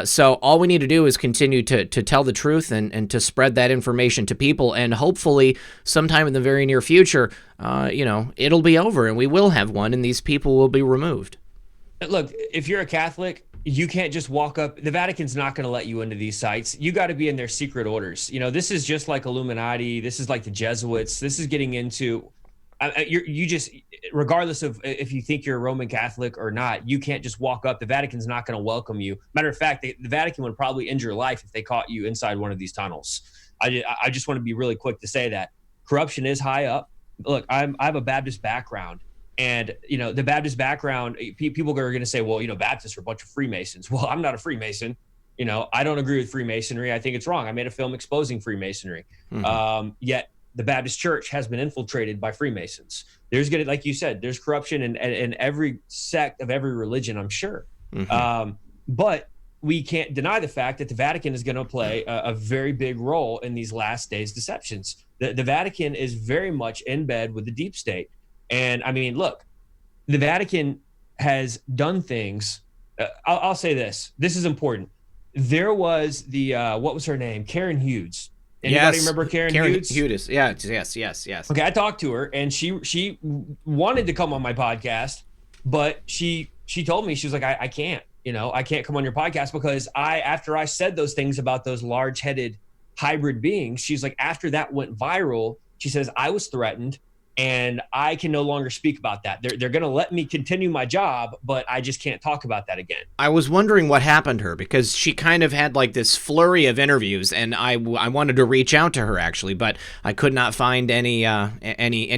So all we need to do is continue to tell the truth and to spread that information to people. And hopefully sometime in the very near future, it'll be over and we will have one and these people will be removed. Look, if you're a Catholic, you can't just walk up. The Vatican's not going to let you into these sites. You got to be in their secret orders. This is just like Illuminati. This is like the Jesuits. This is getting into, you just, regardless of if you think you're a Roman Catholic or not, you can't just walk up. The Vatican's not going to welcome you. Matter of fact, the Vatican would probably end your life if they caught you inside one of these tunnels. I just want to be really quick to say that corruption is high up. Look, I have a Baptist background. And, the Baptist background, people are going to say, well, Baptists are a bunch of Freemasons. Well, I'm not a Freemason. I don't agree with Freemasonry. I think it's wrong. I made a film exposing Freemasonry. Yet the Baptist church has been infiltrated by Freemasons. There's going to, like you said, there's corruption in every sect of every religion, I'm sure. But we can't deny the fact that the Vatican is going to play a very big role in these last days deceptions. The Vatican is very much in bed with the deep state. And I mean, look, the Vatican has done things. I'll say this. This is important. There was the, what was her name? Karen Hughes. Anybody remember Karen Hughes? Hughes. Yeah, yes. Okay, I talked to her, and she wanted to come on my podcast, but she told me, she was like, I can't. I can't come on your podcast because after I said those things about those large-headed hybrid beings, she's like, after that went viral, she says, I was threatened. And I can no longer speak about that. They're going to let me continue my job, but I just can't talk about that again. I was wondering what happened to her because she kind of had like this flurry of interviews, and I wanted to reach out to her actually, but I could not find any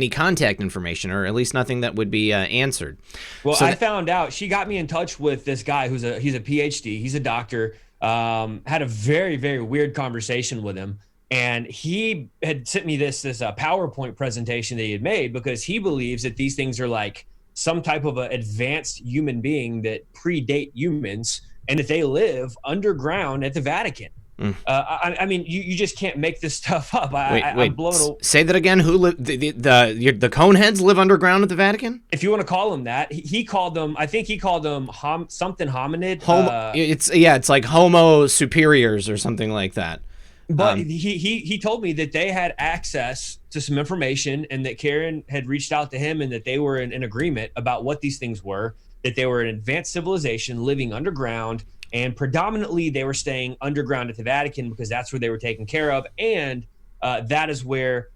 contact information, or at least nothing that would be answered. Well, so I found out she got me in touch with this guy he's a PhD, he's a doctor. Had a very, very weird conversation with him. And he had sent me this PowerPoint presentation that he had made because he believes that these things are like some type of an advanced human being that predate humans and that they live underground at the Vatican. I mean, you just can't make this stuff up. I'm blown away. Say that again. Who live? The Coneheads live underground at the Vatican? If you want to call them that, he called them. I think he called them something hominid. It's like Homo superiors or something like that. But he told me that they had access to some information and that Karen had reached out to him and that they were in agreement about what these things were, that they were an advanced civilization living underground, and predominantly they were staying underground at the Vatican because that's where they were taken care of. And that is where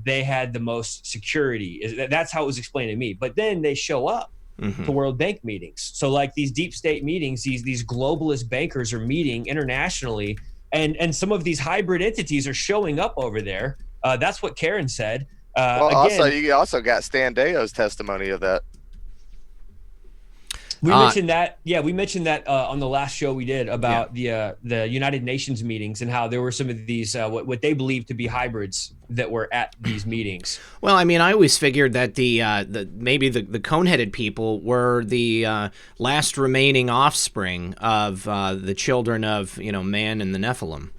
they had the most security. That's how it was explained to me. But then they show up to World Bank meetings. So like these deep state meetings, these globalist bankers are meeting internationally. And some of these hybrid entities are showing up over there. That's what Karen said. You also got Stan Deo's testimony of that. We mentioned that. Yeah, we mentioned that on the last show we did about the United Nations meetings and how there were some of these what they believe to be hybrids that were at these meetings. Well, I mean, I always figured that maybe the cone-headed people were the last remaining offspring of the children of man and the Nephilim.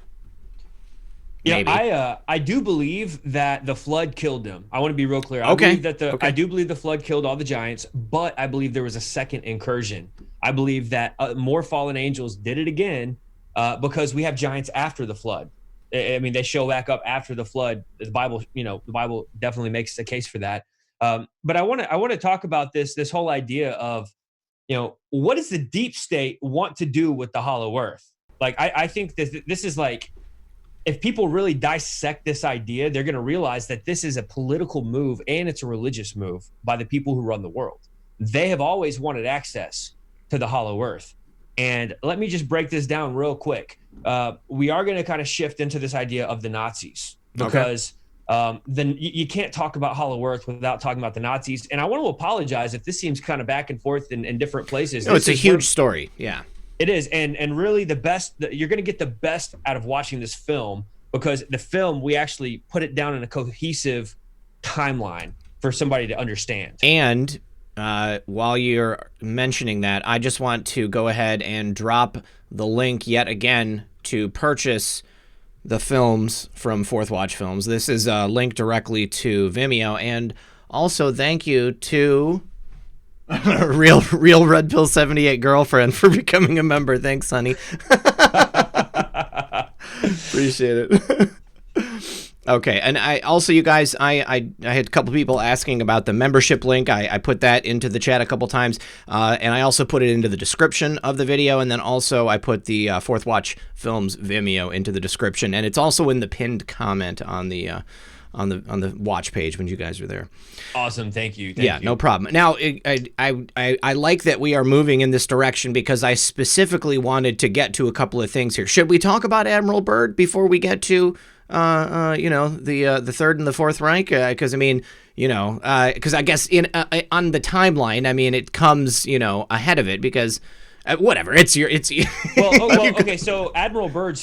Yeah, I do believe that the flood killed them. I want to be real clear. I do believe the flood killed all the giants, but I believe there was a second incursion. I believe that more fallen angels did it again because we have giants after the flood. I mean, they show back up after the flood. The Bible definitely makes the case for that. But I want to talk about this whole idea of, what does the deep state want to do with the hollow earth? Like, I think that this is like, if people really dissect this idea, they're going to realize that this is a political move and it's a religious move by the people who run the world. They have always wanted access to the hollow earth. And let me just break this down real quick. We are going to kind of shift into this idea of the Nazis, because then you can't talk about hollow earth without talking about the Nazis. And I want to apologize if this seems kind of back and forth in different places. No, it's a huge story. Yeah. It is, and really you're going to get the best out of watching this film, because the film, we actually put it down in a cohesive timeline for somebody to understand. And while you're mentioning that, I just want to go ahead and drop the link yet again to purchase the films from Fourth Watch Films. This is a link directly to Vimeo, and also thank you to real Red Pill 78 girlfriend for becoming a member. Thanks, honey. Appreciate it. Okay, and I also, you guys, I had a couple people asking about the membership link. I put that into the chat a couple times, and I also put it into the description of the video, and then also I put the Fourth Watch Films Vimeo into the description, and it's also in the pinned comment on the watch page when you guys are there. Awesome, thank you. Thank you. No problem. Now, I like that we are moving in this direction, because I specifically wanted to get to a couple of things here. Should we talk about Admiral Byrd before we get to the Third and the Fourth Reich? Because I mean, because I guess on the timeline, I mean, it comes ahead of it, because. Whatever. It's okay. So Admiral Byrd's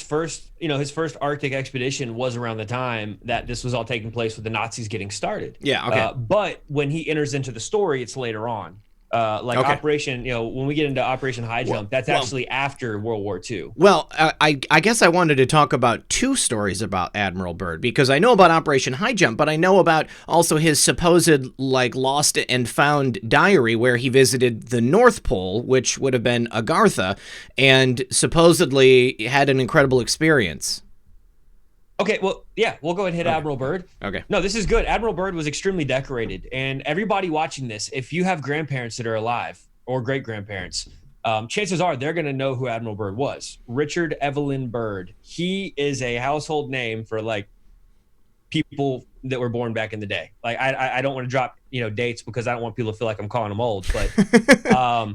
his first Arctic expedition was around the time that this was all taking place with the Nazis getting started. Yeah. Okay. But when he enters into the story, it's later on. Operation, when we get into Operation High Jump, that's actually after World War II. Well, I guess I wanted to talk about two stories about Admiral Byrd, because I know about Operation High Jump, but I know about also his supposed lost and found diary where he visited the North Pole, which would have been Agartha, and supposedly had an incredible experience. Okay, well, yeah, we'll go ahead and hit Admiral Byrd. Okay. No, this is good. Admiral Byrd was extremely decorated, and everybody watching this, if you have grandparents that are alive or great-grandparents, chances are they're going to know who Admiral Byrd was. Richard Evelyn Byrd. He is a household name for, people that were born back in the day. I don't want to drop dates, because I don't want people to feel like I'm calling him old, but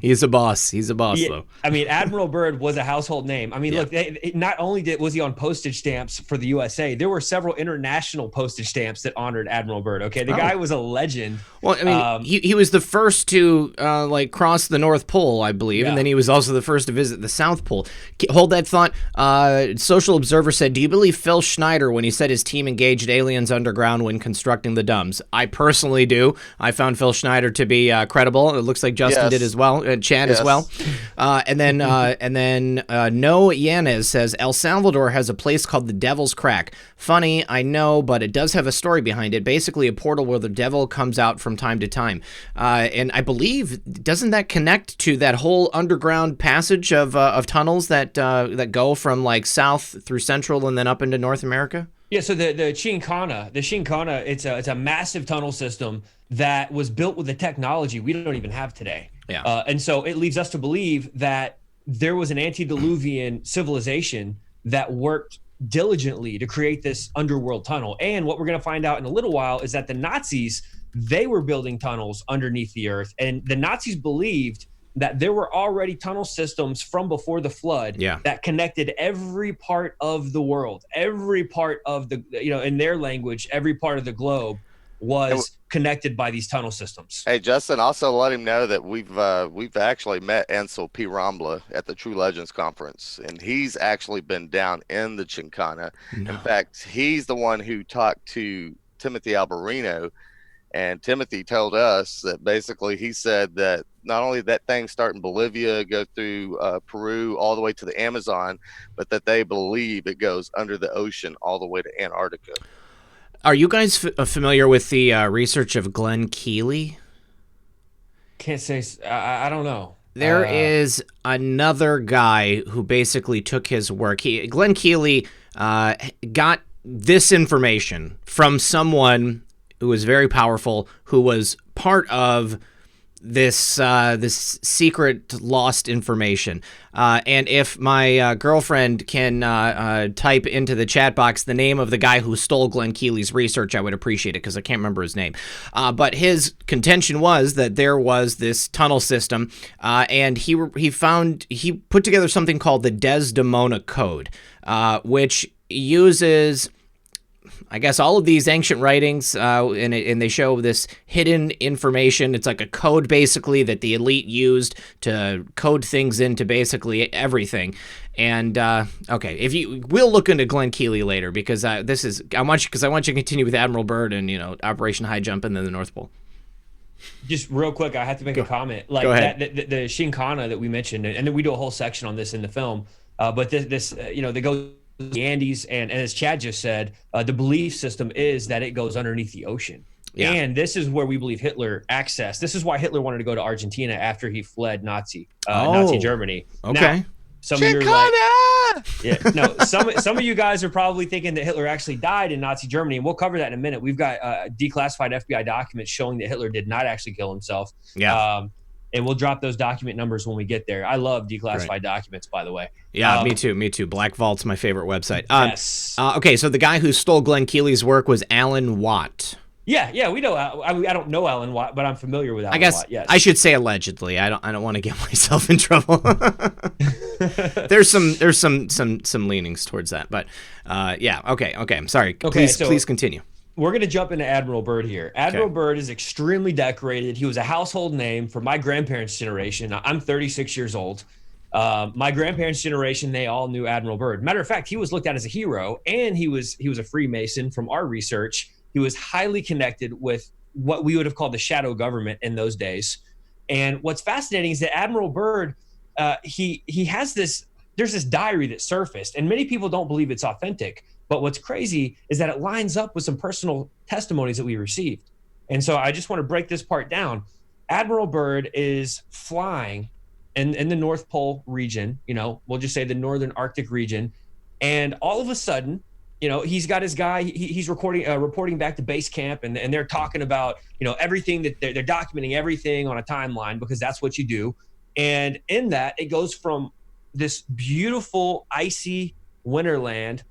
he's a boss though. I mean, Admiral Byrd was a household name. I mean, look, not only was he on postage stamps for the USA, there were several international postage stamps that honored Admiral Byrd. Okay, the guy was a legend. Well, I mean, he was the first to cross the North Pole, I believe, and then he was also the first to visit the South Pole. Hold that thought. Social Observer said, "Do you believe Phil Schneider when he said his team engaged aliens underground when constructing the DUMBs?" I personally do. I found Phil Schneider to be credible. It looks like Justin did as well, Chad as well. And then No Yanez says, El Salvador has a place called the Devil's Crack. Funny, I know, but it does have a story behind it. Basically a portal where the devil comes out from time to time. And I believe, doesn't that connect to that whole underground passage of tunnels that go from south through central and then up into North America? Yeah, so the Chincana, it's a massive tunnel system that was built with the technology we don't even have today. Yeah. And so it leads us to believe that there was an antediluvian civilization that worked diligently to create this underworld tunnel. And what we're going to find out in a little while is that the Nazis, they were building tunnels underneath the earth. And the Nazis believed that there were already tunnel systems from before the flood that connected every part of the world, every part of the, in their language, every part of the globe was connected by these tunnel systems. Hey, Justin, also let him know that we've actually met Ansel P. Rambla at the True Legends Conference, and he's actually been down in the Chincana. No. In fact, he's the one who talked to Timothy Alberino, and Timothy told us that basically he said that not only that thing start in Bolivia, go through Peru all the way to the Amazon, but that they believe it goes under the ocean all the way to Antarctica. Are you guys familiar with the research of Glenn Keely? Can't say. I don't know. There is another guy who basically took his work. Glenn Keely got this information from someone who was very powerful, who was part of this secret lost information. And if my girlfriend can type into the chat box the name of the guy who stole Glenn Keely's research, I would appreciate it, because I can't remember his name. But his contention was that there was this tunnel system, and he put together something called the Desdemona Code, which uses, I guess, all of these ancient writings, and they show this hidden information. It's like a code, basically, that the elite used to code things into basically everything. And okay, we'll look into Glenn Keely later, because I want you to continue with Admiral Byrd and Operation High Jump and then the North Pole. Just real quick, I have to make a comment. Like the Shinkana that we mentioned, and then we do a whole section on this in the film. But this they go the Andes, and as Chad just said, the belief system is that it goes underneath the ocean. Yeah. And this is where we believe Hitler accessed. This is why Hitler wanted to go to Argentina after he fled Nazi Germany. Okay. Now, some of you are like, some of you guys are probably thinking that Hitler actually died in Nazi Germany, and we'll cover that in a minute. We've got declassified FBI documents showing that Hitler did not actually kill himself. Yeah. And we'll drop those document numbers when we get there. I love declassified documents, by the way. Yeah, me too. Black Vault's my favorite website. Yes. Okay, so the guy who stole Glenn Keely's work was Alan Watt. Yeah, we know. I don't know Alan Watt, but I'm familiar with Alan Watt. Yes. I should say allegedly. I don't want to get myself in trouble. There's some leanings towards that, but yeah. Okay. I'm sorry. Please continue. We're going to jump into Admiral Byrd here. Admiral Byrd is extremely decorated. He was a household name for my grandparents' generation. I'm 36 years old. My grandparents' generation, they all knew Admiral Byrd. Matter of fact, he was looked at as a hero, and he was a Freemason. From our research, he was highly connected with what we would have called the shadow government in those days. And what's fascinating is that Admiral Byrd, he has this. There's this diary that surfaced, and many people don't believe it's authentic. But what's crazy is that it lines up with some personal testimonies that we received. And so I just want to break this part down. Admiral Byrd is flying in the North Pole region, we'll just say the Northern Arctic region. And all of a sudden, he's got his guy, he's reporting back to base camp, and they're talking about, everything that they're documenting everything on a timeline, because that's what you do. And in that, it goes from this beautiful, icy winterland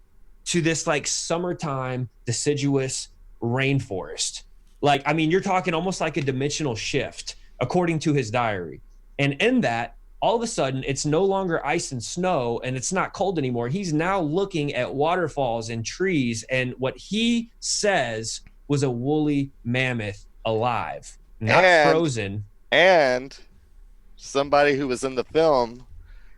to this like summertime deciduous rainforest. Like, I mean, you're talking almost like a dimensional shift according to his diary. And in that, all of a sudden, it's no longer ice and snow, and it's not cold anymore. He's now looking at waterfalls and trees, and what he says was a woolly mammoth alive, not frozen. And somebody who was in the film,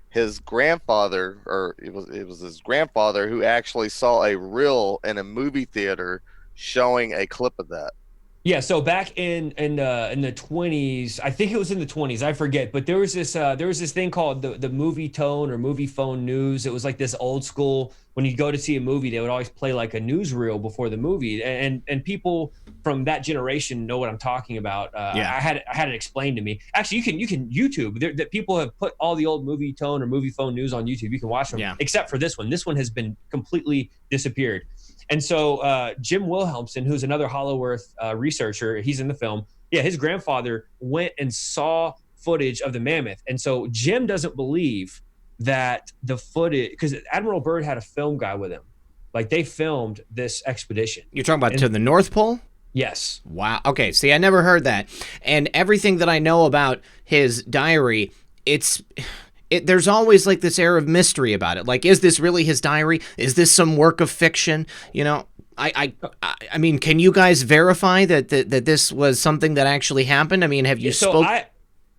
his grandfather, or it was his grandfather, who actually saw a reel in a movie theater showing a clip of that. Yeah, so back in the 20s, I think it was in the 20s, I forget, but there was this thing called the movie tone or movie phone news. It was like this old school, when you go to see a movie, they would always play like a newsreel before the movie, and people from that generation know what I'm talking about. I had it explained to me. Actually, you can YouTube. That people have put all the old movie tone or movie phone news on YouTube. You can watch them, except for this one. This one has been completely disappeared. And so Jim Wilhelmsen, who's another Hollow Earth researcher, he's in the film. Yeah, his grandfather went and saw footage of the mammoth. And so Jim doesn't believe that the footage, because Admiral Byrd had a film guy with him. Like, they filmed this expedition. You're talking about to the North Pole? Yes. Wow. Okay, see, I never heard that. And everything that I know about his diary, there's always like this air of mystery about it. Like, is this really his diary? Is this some work of fiction? I mean, can you guys verify that this was something that actually happened? I mean, have you spoken?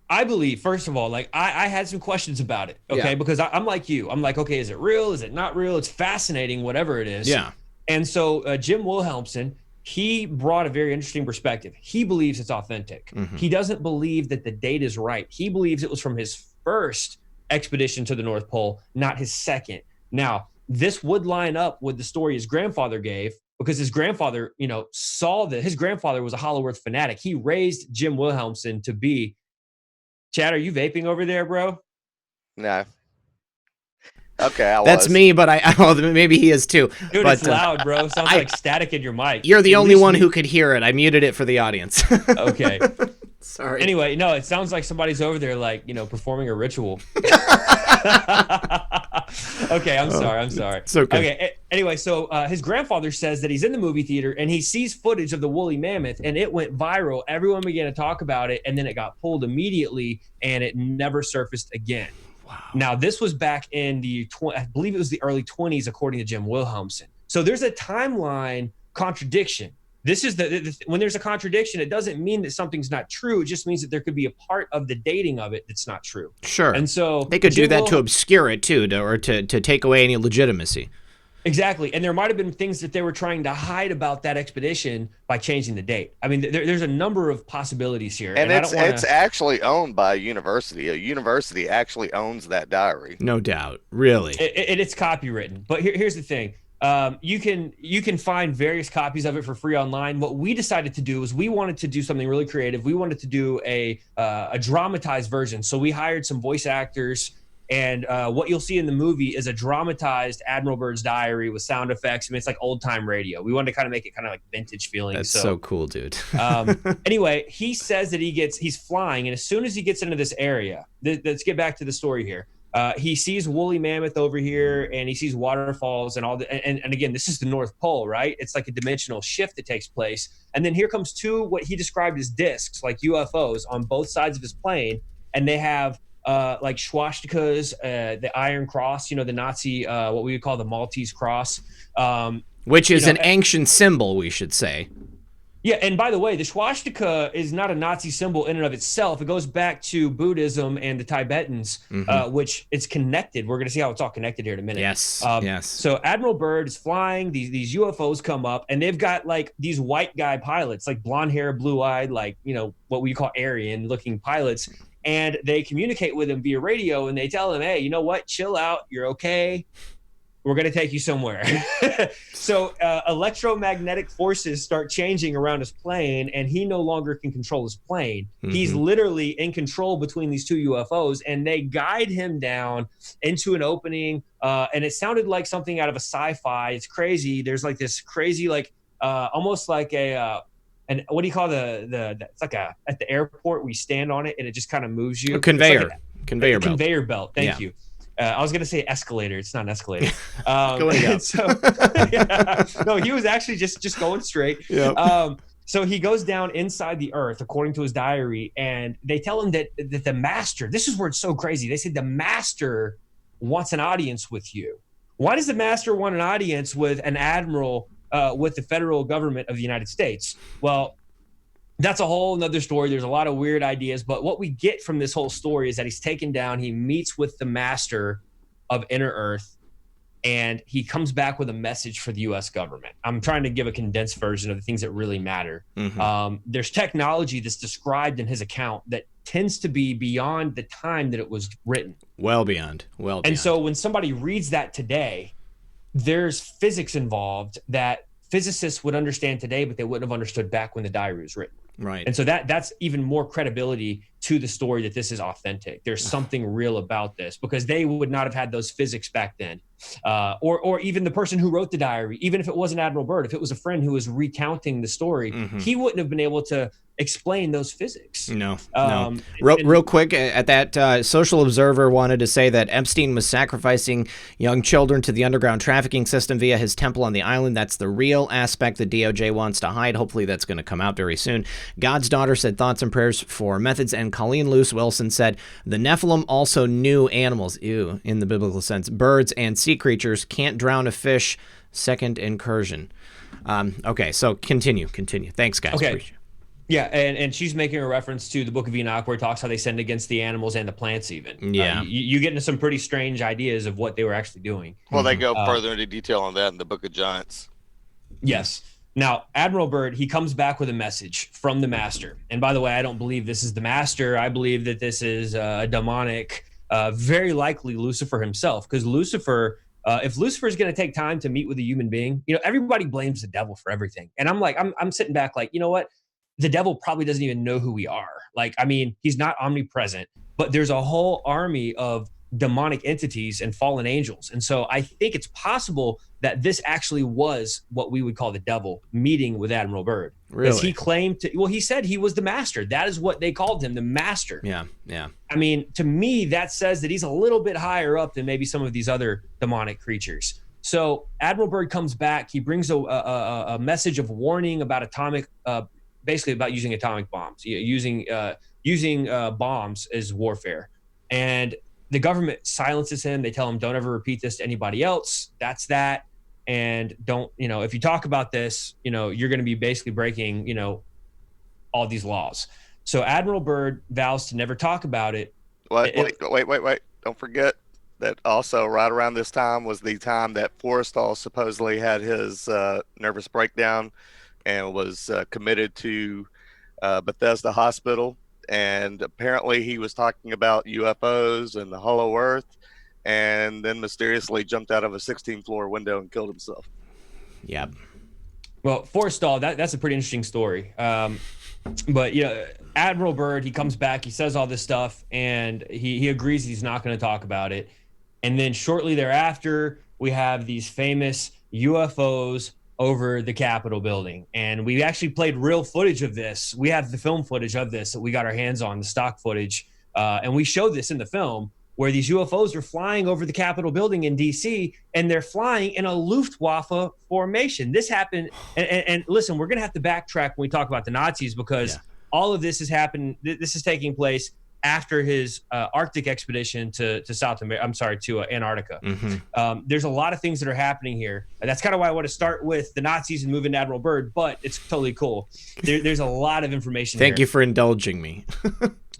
I believe, first of all, like I had some questions about it, okay? Because I'm like you. I'm like, okay, is it real? Is it not real? It's fascinating, whatever it is. Yeah. And so Jim Wilhelmsen, he brought a very interesting perspective. He believes it's authentic. Mm-hmm. He doesn't believe that the date is right. He believes it was from his first expedition to the North Pole, not his second. Now, this would line up with the story his grandfather gave, because his grandfather, saw that his grandfather was a Hollow Earth fanatic. He raised Jim Wilhelmsen to be. Chad, are you vaping over there, bro? No. Okay, that's me, but maybe he is too. Dude, it's loud, bro. Sounds like static in your mic. You're the only one who could hear it. I muted it for the audience. Okay. Sorry. Anyway, no, it sounds like somebody's over there, like, performing a ritual. Okay, I'm sorry. It's okay. Okay, anyway, so his grandfather says that he's in the movie theater and he sees footage of the woolly mammoth, and it went viral. Everyone began to talk about it, and then it got pulled immediately, and it never surfaced again. Wow. Now, this was back in I believe it was the early 20s, according to Jim Wilhelmsen. So there's a timeline contradiction. This is when there's a contradiction, it doesn't mean that something's not true. It just means that there could be a part of the dating of it that's not true. Sure. And so they could do that to obscure it too, or to take away any legitimacy. Exactly. And there might have been things that they were trying to hide about that expedition by changing the date. I mean, there's a number of possibilities here. And it's actually owned by a university. A university actually owns that diary. No doubt. Really. It's copywritten. But here's the thing. You can find various copies of it for free online. What we decided to do is we wanted to do something really creative. We wanted to do a dramatized version. So we hired some voice actors, and what you'll see in the movie is a dramatized Admiral Byrd's diary with sound effects. I mean, it's like old time radio. We wanted to kind of make it kind of like vintage feeling. That's so cool, dude. Anyway, he says that he's flying, and as soon as he gets into this area, let's get back to the story here. He sees woolly mammoth over here, and he sees waterfalls and all that. And again, this is the North Pole, right? It's like a dimensional shift that takes place. And then here comes two, what he described as discs, like UFOs, on both sides of his plane. And they have like swastikas, the Iron Cross, the Nazi, what we would call the Maltese cross. Which is an ancient symbol, we should say. Yeah, and by the way, the swastika is not a Nazi symbol in and of itself. It goes back to Buddhism and the Tibetans, which it's connected. We're going to see how it's all connected here in a minute. Yes, yes. So Admiral Byrd is flying. These UFOs come up, and they've got like these white guy pilots, like blonde hair, blue-eyed, like, what we call Aryan-looking pilots. And they communicate with him via radio, and they tell him, hey, you know what? Chill out. You're okay. We're going to take you somewhere. So electromagnetic forces start changing around his plane, and he no longer can control his plane. He's literally in control between these two UFOs, and they guide him down into an opening. And it sounded like something out of a sci-fi. It's crazy. There's like this crazy, like almost like and what do you call it's like at the airport, we stand on it and it just kind of moves you. A conveyor. Like conveyor belt. Conveyor belt. Thank you. I was going to say escalator. It's not an escalator. Going up. So, no, he was actually just going straight. Yep. So he goes down inside the earth, according to his diary, and they tell him that the master, this is where it's so crazy. They said the master wants an audience with you. Why does the master want an audience with an admiral with the federal government of the United States? Well, that's a whole nother story. There's a lot of weird ideas, but what we get from this whole story is that he's taken down, he meets with the master of Inner Earth, and he comes back with a message for the U.S. government. I'm trying to give a condensed version of the things that really matter. There's technology that's described in his account that tends to be beyond the time that it was written. Well beyond. And so when somebody reads that today, there's physics involved that physicists would understand today, but they wouldn't have understood back when the diary was written. Right. And so that's even more credibility to the story that this is authentic. There's something real about this, because they would not have had those physics back then. Or even the person who wrote the diary, even if it wasn't Admiral Byrd, if it was a friend who was recounting the story, he wouldn't have been able to explain those physics. No. Real quick, at that, Social Observer wanted to say that Epstein was sacrificing young children to the underground trafficking system via his temple on the island. That's the real aspect the DOJ wants to hide. Hopefully that's going to come out very soon. God's Daughter said thoughts and prayers for Methods, and Colleen Luce Wilson said the Nephilim also knew animals, in the biblical sense, birds and sea creatures. Can't drown a fish. Second incursion. Okay, so continue. Thanks, guys. Okay. Yeah, and she's making a reference to the Book of Enoch, where it talks how they sinned against the animals and the plants even. Yeah. You get into some pretty strange ideas of what they were actually doing. Well, they go further into detail on that in the Book of Giants. Yes. Now, Admiral Byrd, he comes back with a message from the master. And by the way, I don't believe this is the master. I believe that this is a demonic, very likely Lucifer himself, because Lucifer... if Lucifer is going to take time to meet with a human being, everybody blames the devil for everything. And I'm sitting back like, you know what? The devil probably doesn't even know who we are. Like, I mean, he's not omnipresent, but there's a whole army of demonic entities and fallen angels. And so I think it's possible that this actually was what we would call the devil meeting with Admiral Byrd. Really? He claimed to, well, he said he was the master. That is what they called him, the master. Yeah, yeah. I mean, to me, that says that he's a little bit higher up than maybe some of these other demonic creatures. So Admiral Byrd comes back. He brings a message of warning about basically about using atomic bombs, using bombs as warfare. And the government silences him. They tell him, don't ever repeat this to anybody else. That's that. And don't, if you talk about this, you're going to be basically breaking, all these laws. So Admiral Byrd vows to never talk about it. Wait. Don't forget that also right around this time was the time that Forrestal supposedly had his nervous breakdown and was committed to Bethesda Hospital. And apparently he was talking about UFOs and the hollow earth, and then mysteriously jumped out of a 16th floor window and killed himself. Yep. Well, Forrestal, that's a pretty interesting story. But Admiral Byrd, he comes back, he says all this stuff, and he agrees he's not going to talk about it. And then shortly thereafter, we have these famous UFOs over the Capitol building. And we actually played real footage of this. We have the film footage of this that we got our hands on, the stock footage. And we showed this in the film where these UFOs are flying over the Capitol building in DC, and they're flying in a Luftwaffe formation. This happened. And listen, we're going to have to backtrack when we talk about the Nazis, because all of this has happened. This is taking place after his Arctic expedition to Antarctica. Mm-hmm. There's a lot of things that are happening here. And that's kind of why I want to start with the Nazis and move into Admiral Byrd, but it's totally cool. There's a lot of information Thank here. you for indulging me.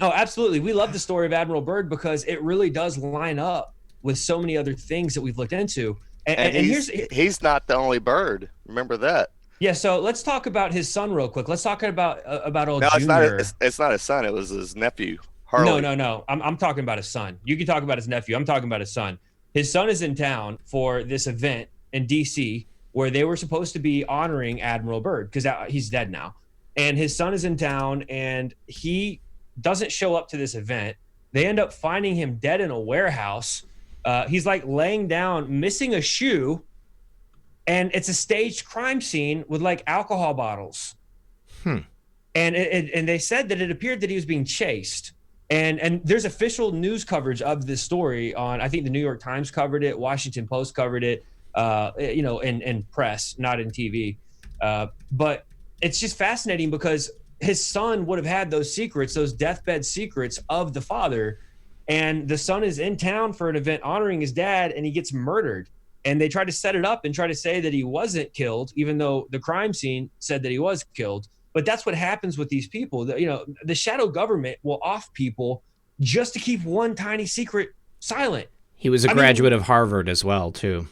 Oh, absolutely. We love the story of Admiral Byrd because it really does line up with so many other things that we've looked into. And he's not the only Byrd. Remember that. Yeah, so let's talk about his son real quick. Let's talk about old No, Junior. it's not his son. It was his nephew. Harley. No. I'm talking about his son. You can talk about his nephew. I'm talking about his son. His son is in town for this event in DC where they were supposed to be honoring Admiral Byrd because he's dead now. And his son is in town and he doesn't show up to this event. They end up finding him dead in a warehouse. He's like laying down, missing a shoe. And it's a staged crime scene with like alcohol bottles. And they said that it appeared that he was being chased. And there's official news coverage of this story on, I think the New York Times covered it, Washington Post covered it, in press, not in TV. But it's just fascinating because his son would have had those secrets, those deathbed secrets of the father. And the son is in town for an event honoring his dad, and he gets murdered. And they try to set it up and try to say that he wasn't killed, even though the crime scene said that he was killed. But that's what happens with these people. The shadow government will off people just to keep one tiny secret silent. He was a graduate of Harvard as well, too.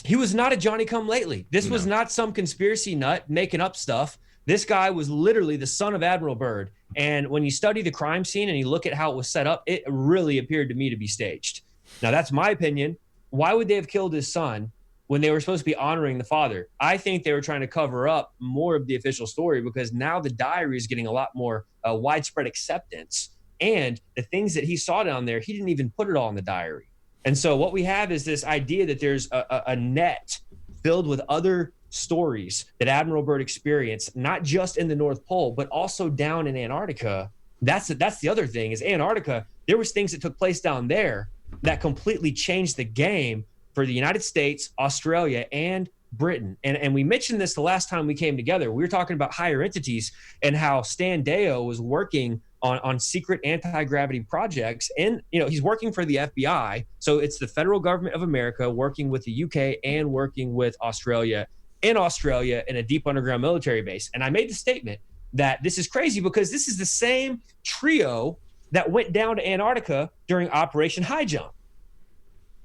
He was not a Johnny-come-lately. This was not some conspiracy nut making up stuff. This guy was literally the son of Admiral Byrd. And when you study the crime scene and you look at how it was set up, it really appeared to me to be staged. Now, that's my opinion. Why would they have killed his son when they were supposed to be honoring the father? I think they were trying to cover up more of the official story because now the diary is getting a lot more widespread acceptance. And the things that he saw down there, he didn't even put it all in the diary. And so what we have is this idea that there's a net filled with other stories that Admiral Byrd experienced, not just in the North Pole, but also down in Antarctica. That's the other thing is Antarctica, there was things that took place down there that completely changed the game for the United States, Australia, and Britain. And we mentioned this the last time we came together. We were talking about higher entities and how Stan Deyo was working on secret anti-gravity projects. And, he's working for the FBI. So it's the federal government of America working with the UK and working with Australia in a deep underground military base. And I made the statement that this is crazy because this is the same trio that went down to Antarctica during Operation High Jump.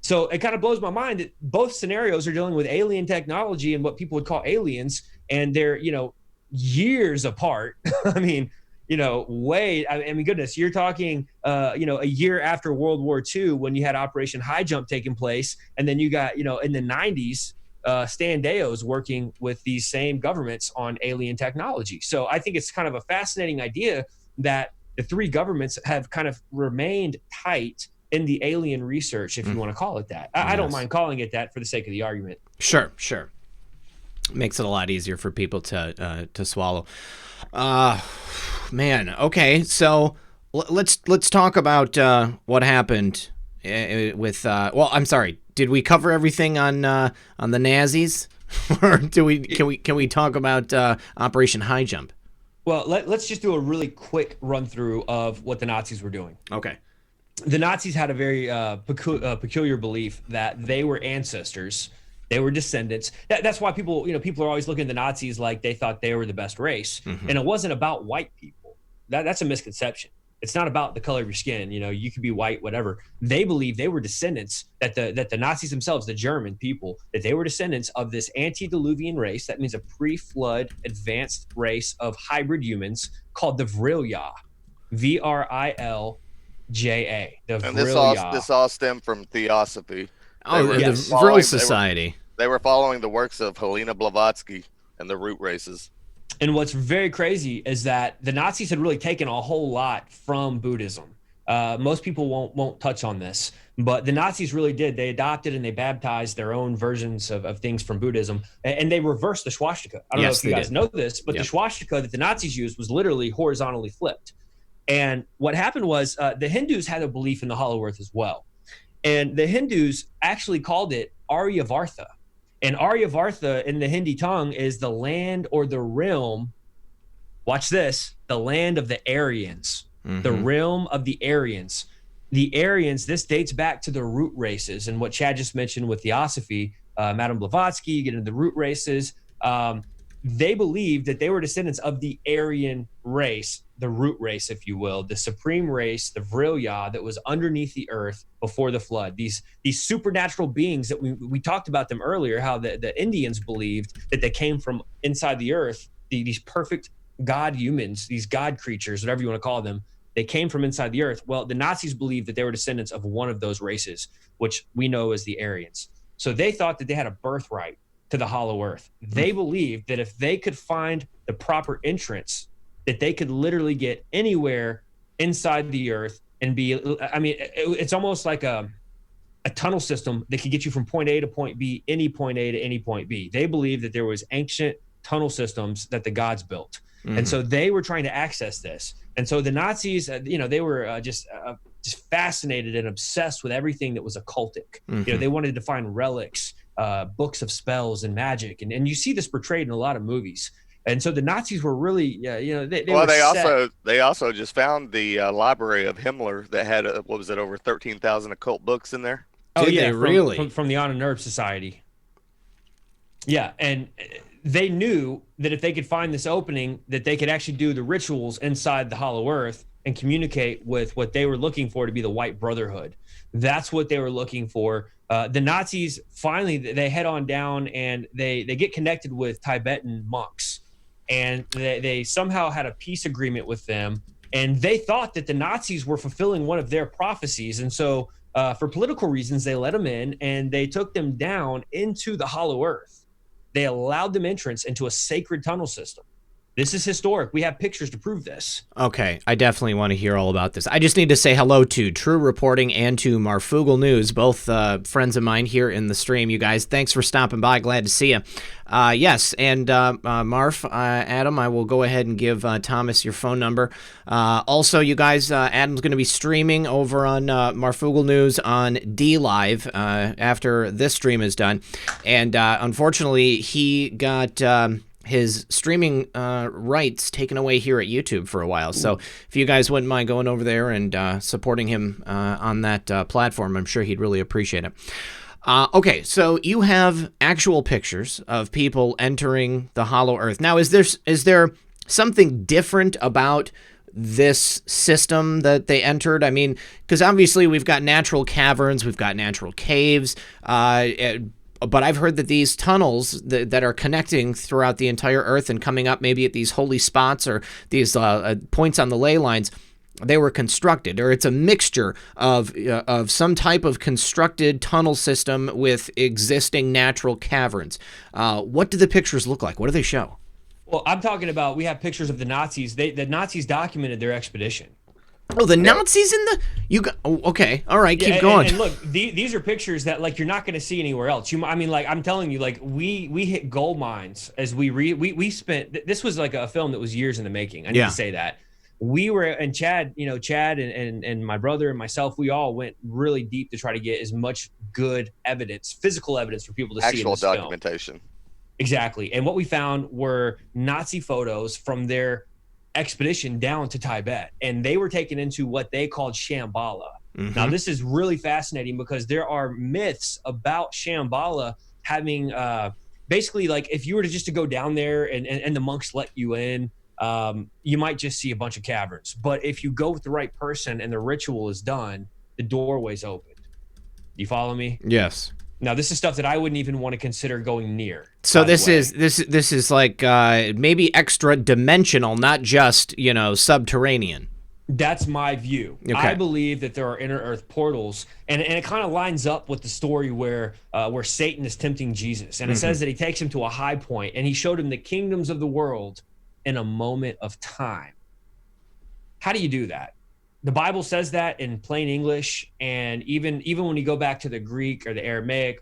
So it kind of blows my mind that both scenarios are dealing with alien technology and what people would call aliens, and they're, years apart. Goodness, you're talking, a year after World War II when you had Operation High Jump taking place, and then you got, in the 90s, Stan Deyo's working with these same governments on alien technology. So I think it's kind of a fascinating idea that the three governments have kind of remained tight in the alien research, if you want to call it that. I don't mind calling it that for the sake of the argument. Sure. Makes it a lot easier for people to swallow. Man, okay, so let's talk about what happened with. Well, I'm sorry. Did we cover everything on the Nazis, or can we talk about Operation High Jump? Well, let's just do a really quick run through of what the Nazis were doing. Okay. The Nazis had a very peculiar belief that they were ancestors. They were descendants. That's why people are always looking at the Nazis like they thought they were the best race. And it wasn't about white people. That's a misconception. It's not about the color of your skin. You could be white, whatever. They believed they were descendants, that the Nazis themselves, the German people, that they were descendants of this antediluvian race. That means a pre-flood advanced race of hybrid humans called the Vrilja, Vrilja. The And Vrilja. this all stemmed from Theosophy. Oh, the Vril Society. They were following the works of Helena Blavatsky and the root races. And what's very crazy is that the Nazis had really taken a whole lot from Buddhism. Most people won't touch on this, but the Nazis really did. They adopted and they baptized their own versions of things from Buddhism, and they reversed the swastika. I don't know if you guys know this, but the swastika that the Nazis used was literally horizontally flipped. And what happened was the Hindus had a belief in the hollow earth as well. And the Hindus actually called it Aryavartha. And Aryavartha in the Hindi tongue is the land or the realm. Watch this, the land of the Aryans, the realm of the Aryans. The Aryans, this dates back to the root races and what Chad just mentioned with Theosophy, Madame Blavatsky, you get into the root races. They believed that they were descendants of the Aryan race, the root race, if you will, the supreme race, the Vrilja that was underneath the earth before the flood. These supernatural beings that we talked about them earlier, how the Indians believed that they came from inside the earth, these perfect God humans, these God creatures, whatever you want to call them, they came from inside the earth. Well, the Nazis believed that they were descendants of one of those races, which we know as the Aryans. So they thought that they had a birthright to the hollow earth. They believed that if they could find the proper entrance, that they could literally get anywhere inside the earth and it's almost like a tunnel system that could get you from point A to point B, any point A to any point B. They believed that there was ancient tunnel systems that the gods built. And so they were trying to access this. And so the Nazis, they were just fascinated and obsessed with everything that was occultic. They wanted to find relics, books of spells and magic, and you see this portrayed in a lot of movies. And so the Nazis were really, they also just found the library of Himmler that had over 13,000 occult books in there. Oh Did yeah, they really? From the Honor Nerve Society. Yeah, and they knew that if they could find this opening, that they could actually do the rituals inside the hollow earth and communicate with what they were looking for to be the White Brotherhood. That's what they were looking for. The Nazis, finally, they head on down and they get connected with Tibetan monks. And they somehow had a peace agreement with them. And they thought that the Nazis were fulfilling one of their prophecies. And so for political reasons, they let them in and they took them down into the hollow earth. They allowed them entrance into a sacred tunnel system. This is historic. We have pictures to prove this. Okay, I definitely want to hear all about this. I just need to say hello to True Reporting and to Marfugal News, both friends of mine here in the stream. You guys, thanks for stopping by. Glad to see you. Yes, and Marf, Adam, I will go ahead and give Thomas your phone number. Also, you guys, Adam's going to be streaming over on Marfugal News on D-Live after this stream is done. And unfortunately, he got his streaming rights taken away here at YouTube for a while. So if you guys wouldn't mind going over there and supporting him on that platform, I'm sure he'd really appreciate it. Okay, so you have actual pictures of people entering the Hollow Earth. Now, is there something different about this system that they entered? I mean, because obviously we've got natural caverns, we've got natural caves, but I've heard that these tunnels that are connecting throughout the entire Earth and coming up maybe at these holy spots or these points on the ley lines, they were constructed, or it's a mixture of some type of constructed tunnel system with existing natural caverns. What do the pictures look like? What do they show? Well, I'm talking about, we have pictures of the Nazis. The Nazis documented their expedition. Oh, the Nazis in the okay, all right, keep going. And look, these are pictures that like you're not going to see anywhere else. I mean, like I'm telling you, like we hit gold mines as we spent. This was like a film that was years in the making. I need to say that. We were, and Chad, Chad and my brother and myself, we all went really deep to try to get as much good evidence, physical evidence for people to see in this documentation. Film. Exactly. And what we found were Nazi photos from their expedition down to Tibet, and they were taken into what they called Shambhala. Mm-hmm. Now, this is really fascinating because there are myths about Shambhala having basically, like, if you were to go down there and the monks let you in, you might just see a bunch of caverns. But if you go with the right person and the ritual is done, the doorway's opened. You follow me? Yes. Now, this is stuff that I wouldn't even want to consider going near. So this is like maybe extra dimensional, not just, subterranean. That's my view. Okay. I believe that there are inner earth portals, and it kind of lines up with the story where Satan is tempting Jesus. And it says that he takes him to a high point, and he showed him the kingdoms of the world in a moment of time. How do you do that? The Bible says that in plain English, and even when you go back to the Greek or the Aramaic,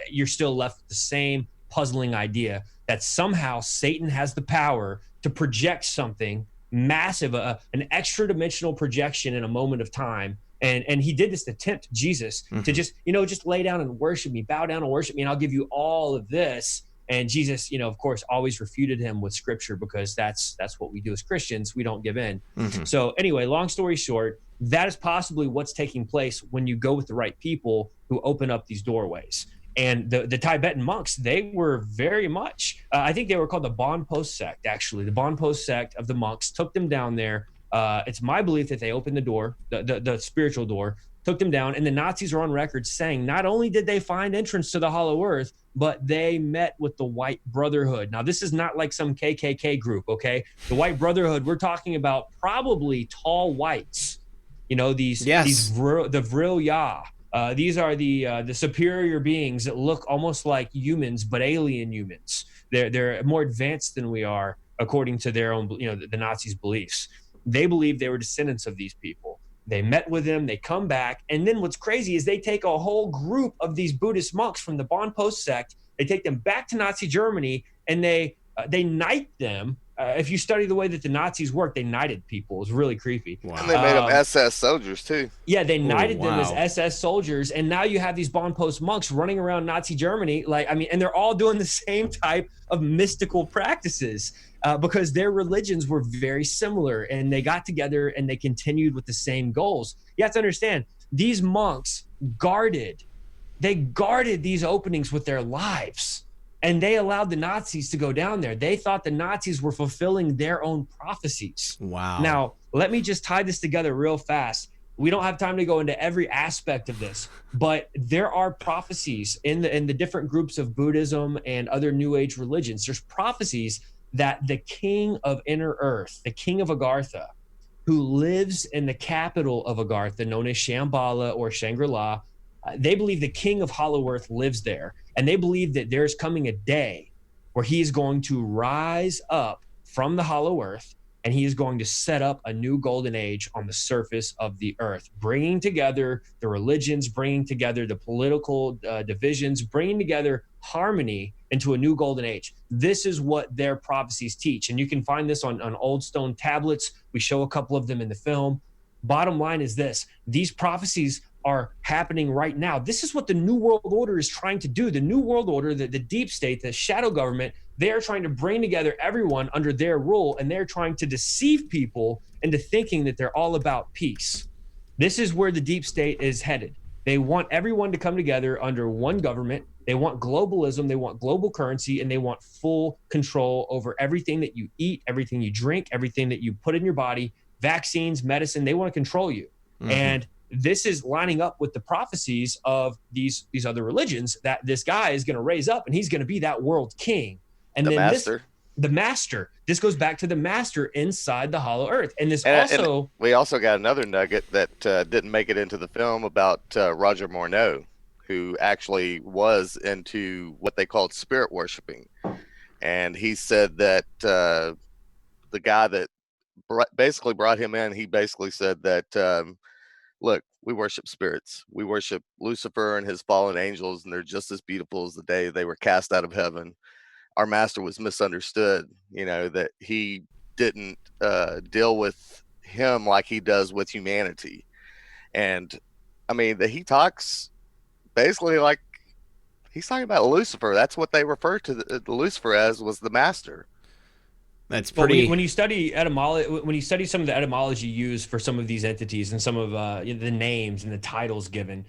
you're still left with the same puzzling idea that somehow Satan has the power to project something massive, an extra dimensional projection in a moment of time. And he did this to tempt Jesus to just lay down and worship me, bow down and worship me, and I'll give you all of this. And Jesus, of course, always refuted him with scripture, because that's what we do as Christians. We don't give in. So anyway, long story short, that is possibly what's taking place when you go with the right people who open up these doorways. And the Tibetan monks, they were very much, I think they were called the Bonpo sect, actually. The Bonpo sect of the monks took them down there. It's my belief that they opened the door, the spiritual door, took them down, and the Nazis are on record saying not only did they find entrance to the Hollow Earth, but they met with the White Brotherhood. Now, this is not like some KKK group, okay? The White Brotherhood, we're talking about probably tall whites, the Vril Ya. These are the superior beings that look almost like humans, but alien humans. They're more advanced than we are, according to their own, the Nazis' beliefs. They believe they were descendants of these people. They met with them, they come back, and then what's crazy is they take a whole group of these Buddhist monks from the Bonpo sect, they take them back to Nazi Germany, and they knight them. If you study the way that the Nazis worked, they knighted people. It was really creepy. Wow. And they made them SS soldiers too. Yeah, they knighted them as SS soldiers, and now you have these Bonpo monks running around Nazi Germany, and they're all doing the same type of mystical practices. Because their religions were very similar, and they got together and they continued with the same goals. You have to understand, these monks guarded these openings with their lives, and they allowed the Nazis to go down there. They thought the Nazis were fulfilling their own prophecies. Wow. Now, let me just tie this together real fast. We don't have time to go into every aspect of this, but there are prophecies in the different groups of Buddhism and other New Age religions. There's prophecies that the king of inner earth, the king of Agartha, who lives in the capital of Agartha, known as Shambhala or Shangri-La, they believe the king of Hollow Earth lives there. And they believe that there's coming a day where he is going to rise up from the Hollow Earth, and he is going to set up a new golden age on the surface of the earth, bringing together the religions, bringing together the political divisions, bringing together harmony into a new golden age. This is what their prophecies teach. And you can find this on old stone tablets. We show a couple of them in the film. Bottom line is this: these prophecies are happening right now. This is what the New World Order is trying to do. The New World Order, the deep state, the shadow government, they're trying to bring together everyone under their rule, and they're trying to deceive people into thinking that they're all about peace. This is where the deep state is headed. They want everyone to come together under one government. They want globalism, they want global currency, and they want full control over everything that you eat, everything you drink, everything that you put in your body, vaccines, medicine. They want to control you. And this is lining up with the prophecies of these other religions, that this guy is going to raise up and he's going to be that world king. And the then master. The master. This goes back to the master inside the Hollow Earth. And this and we also got another nugget that didn't make it into the film about Roger Morneau, who actually was into what they called spirit worshiping. And he said that the guy that basically brought him in, he basically said that, look, we worship spirits. We worship Lucifer and his fallen angels, and they're just as beautiful as the day they were cast out of heaven. Our master was misunderstood, that he didn't deal with him like he does with humanity. And I mean, that he talks basically like he's talking about Lucifer. That's what they refer to the Lucifer as, was the master. That's pretty. When you study etymology, when you study some of the etymology used for some of these entities and some of the names and the titles given,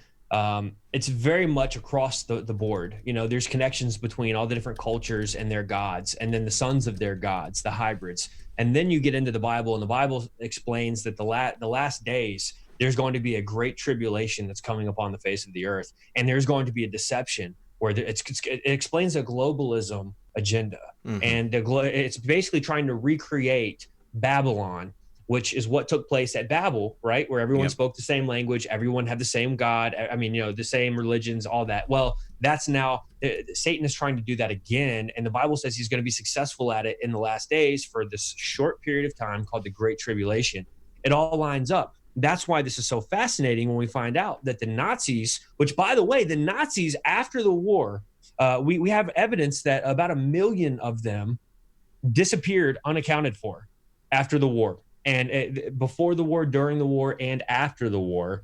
it's very much across the board. There's connections between all the different cultures and their gods, and then the sons of their gods, the hybrids. And then you get into the Bible, and the Bible explains that the last days, there's going to be a great tribulation that's coming upon the face of the earth, and there's going to be a deception where it explains a globalism agenda. Mm-hmm. And it's basically trying to recreate Babylon, which is what took place at Babel, right? Where everyone spoke the same language, everyone had the same God. I mean, the same religions, all that. Well, that's now, Satan is trying to do that again. And the Bible says he's going to be successful at it in the last days for this short period of time called the Great Tribulation. It all lines up. That's why this is so fascinating when we find out that the Nazis, which, by the way, the Nazis after the war, we have evidence that about 1 million of them disappeared unaccounted for after the war. And before the war, during the war, and after the war,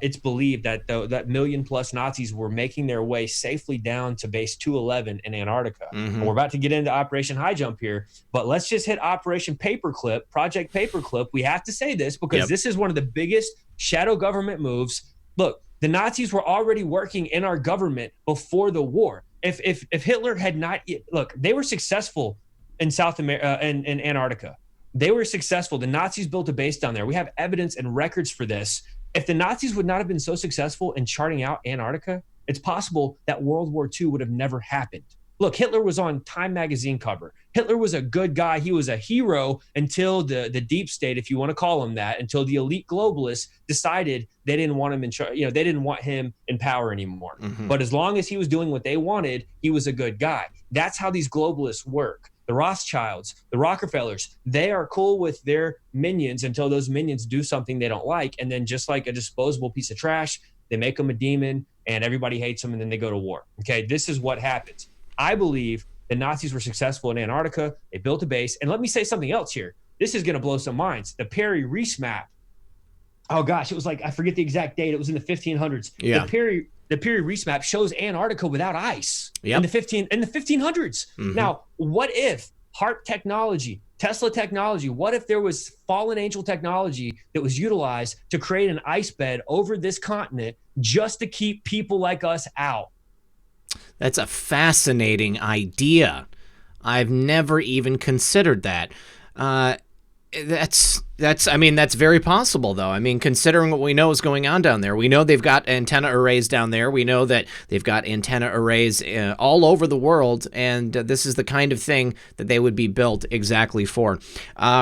it's believed that that 1 million plus Nazis were making their way safely down to base 211 in Antarctica. Mm-hmm. And we're about to get into Operation High Jump here, but let's just hit Operation Paperclip, Project Paperclip. We have to say this because this is one of the biggest shadow government moves. Look, the Nazis were already working in our government before the war. If Hitler had not, look, they were successful in South America, in Antarctica. They were successful. The Nazis built a base down there. We have evidence and records for this. If the Nazis would not have been so successful in charting out Antarctica, it's possible that World War II would have never happened. Look, Hitler was on Time magazine cover. Hitler was a good guy. He was a hero until the deep state, if you want to call him that, until the elite globalists decided they didn't want him in charge. They didn't want him in power anymore. Mm-hmm. But as long as he was doing what they wanted, he was a good guy. That's how these globalists work. The Rothschilds, the Rockefellers, they are cool with their minions until those minions do something they don't like. And then just like a disposable piece of trash, they make them a demon and everybody hates them and then they go to war. Okay, this is what happens. I believe the Nazis were successful in Antarctica. They built a base. And let me say something else here. This is going to blow some minds. The Perry-Reese map. Oh gosh, it was like, I forget the exact date. It was in the 1500s. Yeah. The Perry-Reese map shows Antarctica without ice in the 1500s. Mm-hmm. Now, what if HARP technology, Tesla technology, what if there was fallen angel technology that was utilized to create an ice bed over this continent just to keep people like us out? That's a fascinating idea. I've never even considered that. That's very possible, though. I mean, considering what we know is going on down there, we know they've got antenna arrays down there. We know that they've got antenna arrays all over the world, and this is the kind of thing that they would be built exactly for.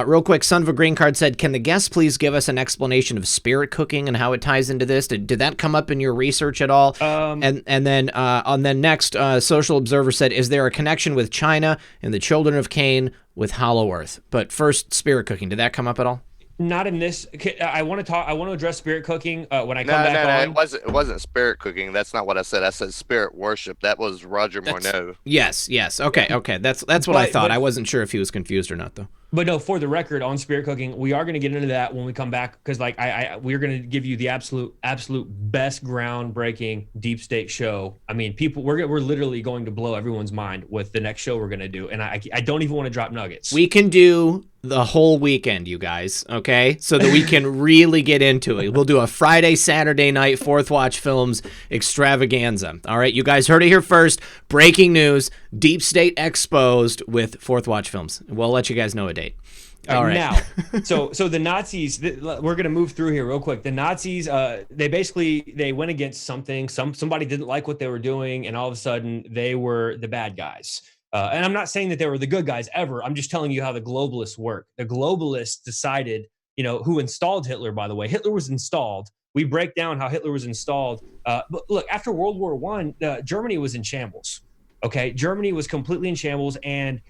Real quick, Son of a Green Card said, can the guest please give us an explanation of spirit cooking and how it ties into this? Did that come up in your research at all? And then next, Social Observer said, is there a connection with China and the children of Cain with Hollow Earth? But first, spirit cooking. Did that come up at all? Not in this. I want to address spirit cooking when I come back on. It wasn't spirit cooking. That's not what I said. I said spirit worship. That was Roger Morneau. Yes. Okay. That's what I thought. I wasn't sure if he was confused or not, though. But no, for the record, on spirit cooking, we are going to get into that when we come back because, like, we're going to give you the absolute best groundbreaking deep state show. I mean, we're literally going to blow everyone's mind with the next show we're going to do, and I don't even want to drop nuggets. We can do the whole weekend, you guys, okay? So that we can really get into it. We'll do a Friday, Saturday night Fourth Watch Films extravaganza. All right, you guys heard it here first. Breaking news: Deep State exposed with Fourth Watch Films. We'll let you guys know a date. All right. Now, so the Nazis, we're going to move through here real quick. The Nazis, they went against something. Somebody didn't like what they were doing, and all of a sudden they were the bad guys. And I'm not saying that they were the good guys ever. I'm just telling you how the globalists work. The globalists decided, who installed Hitler, by the way. Hitler was installed. We break down how Hitler was installed. But look, after World War I, Germany was in shambles. Okay, Germany was completely in shambles, and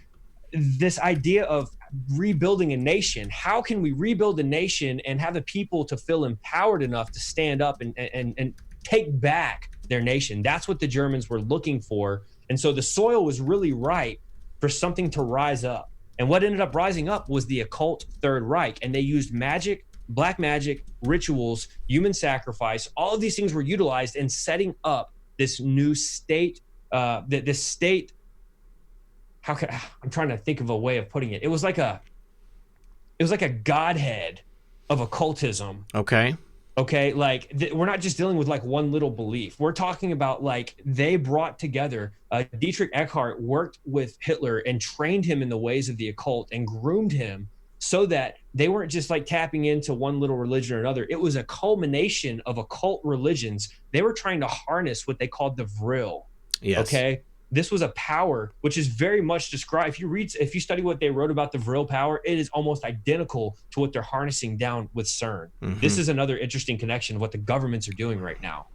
this idea of rebuilding a nation. How can we rebuild a nation and have the people to feel empowered enough to stand up and take back their nation? That's what the Germans were looking for. And so the soil was really ripe for something to rise up. And what ended up rising up was the occult Third Reich. And they used magic, black magic, rituals, human sacrifice. All of these things were utilized in setting up this new state, this state. I'm trying to think of a way of putting it. It was like a godhead of occultism. Okay. Like we're not just dealing with like one little belief. We're talking about like they brought together, Dietrich Eckhart worked with Hitler and trained him in the ways of the occult and groomed him so that they weren't just like tapping into one little religion or another. It was a culmination of occult religions. They were trying to harness what they called the Vril. Yes. Okay. This was a power which is very much described. If you study what they wrote about the Vril power, it is almost identical to what they're harnessing down with CERN. Mm-hmm. This is another interesting connection of what the governments are doing right now.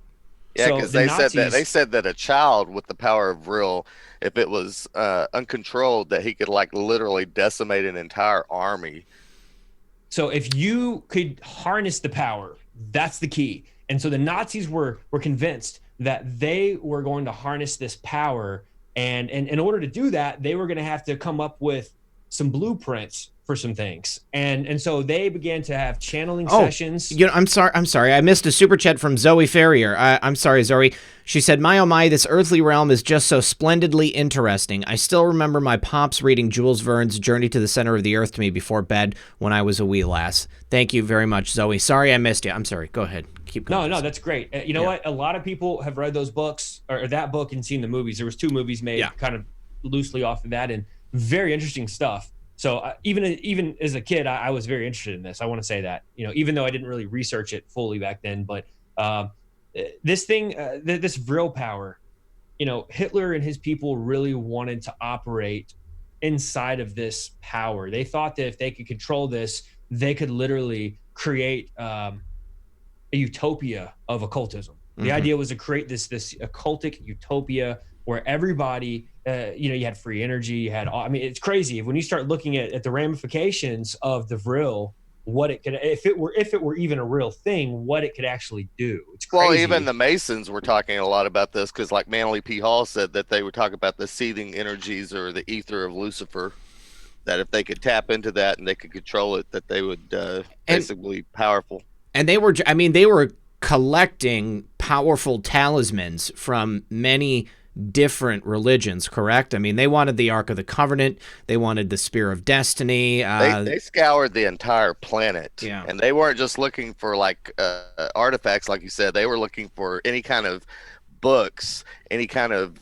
Yeah, because they said that a child with the power of Vril, if it was uncontrolled, that he could like literally decimate an entire army. So if you could harness the power, that's the key. And so the Nazis were convinced that they were going to harness this power. And in order to do that, they were going to have to come up with some blueprints for some things. And so they began to have channeling sessions. I'm sorry. I missed a super chat from Zoe Ferrier. I'm sorry, Zoe. She said, my oh my, this earthly realm is just so splendidly interesting. I still remember my pops reading Jules Verne's Journey to the Center of the Earth to me before bed when I was a wee lass. Thank you very much, Zoe. Sorry I missed you. I'm sorry. Go ahead. Keep going. No, that's great. You know what? A lot of people have read those books or that book and seen the movies. There was 2 movies made kind of loosely off of that, and very interesting stuff. So even as a kid, I was very interested in this. I want to say that, even though I didn't really research it fully back then, but this thing, this Vril power, Hitler and his people really wanted to operate inside of this power. They thought that if they could control this, they could literally create a utopia of occultism. The idea was to create this occultic utopia where everybody, you had free energy, it's crazy. When you start looking at the ramifications of the Vril, what it could, if it were even a real thing, what it could actually do. It's crazy. Well, even the Masons were talking a lot about this because like Manly P. Hall said that they would talk about the seething energies or the ether of Lucifer, that if they could tap into that and they could control it, that they would basically be powerful. And they were collecting powerful talismans from many different religions, correct? I mean, they wanted the Ark of the Covenant. They wanted the Spear of Destiny. They scoured the entire planet. Yeah. And they weren't just looking for like artifacts, like you said. They were looking for any kind of books, any kind of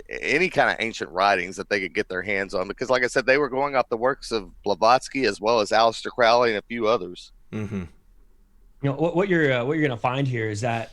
ancient writings that they could get their hands on. Because like I said, they were going off the works of Blavatsky as well as Aleister Crowley and a few others. Mm-hmm. What you're going to find here is that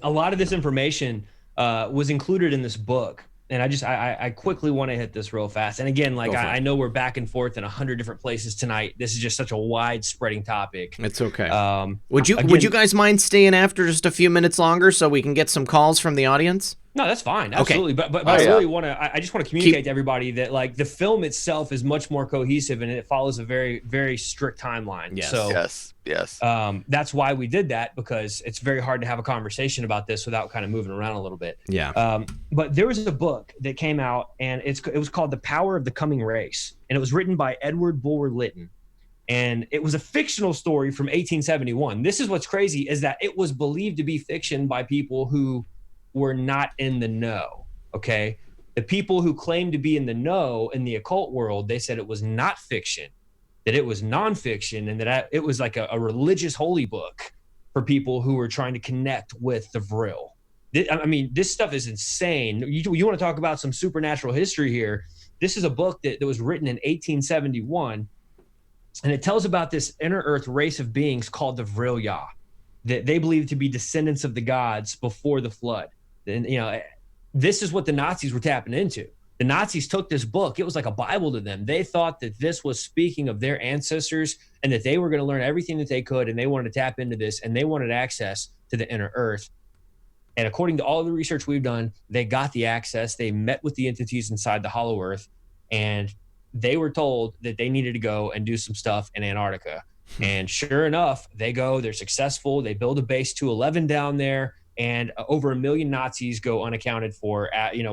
a lot of this information was included in this book. And I quickly want to hit this real fast. And again, like I know we're back and forth in 100 different places tonight. This is just such a wide spreading topic. It's okay. Would you guys mind staying after just a few minutes longer so we can get some calls from the audience? No, that's fine. Absolutely. Okay. But I really want to, I just want to communicate to everybody that like the film itself is much more cohesive and it follows a very, very strict timeline. Yes. So yes. That's why we did that, because it's very hard to have a conversation about this without kind of moving around a little bit. Yeah. But there was a book that came out and it was called The Power of the Coming Race. And it was written by Edward Bulwer Lytton. And it was a fictional story from 1871. This is what's crazy, is that it was believed to be fiction by people who were not in the know. Okay. The people who claimed to be in the know in the occult world, they said it was not fiction, that it was nonfiction, and that it was like a religious holy book for people who were trying to connect with the Vril. I mean, this stuff is insane. You want to talk about some supernatural history here. This is a book that was written in 1871, and it tells about this inner earth race of beings called the Vrilya, that they believe to be descendants of the gods before the flood. And, this is what the Nazis were tapping into. The Nazis took this book. It was like a Bible to them. They thought that this was speaking of their ancestors and that they were going to learn everything that they could, and they wanted to tap into this, and they wanted access to the inner earth. And according to all of the research we've done, they got the access. They met with the entities inside the hollow earth, and they were told that they needed to go and do some stuff in Antarctica. And sure enough, they go, they're successful. They build a base 211 down there, and over 1 million Nazis go unaccounted for,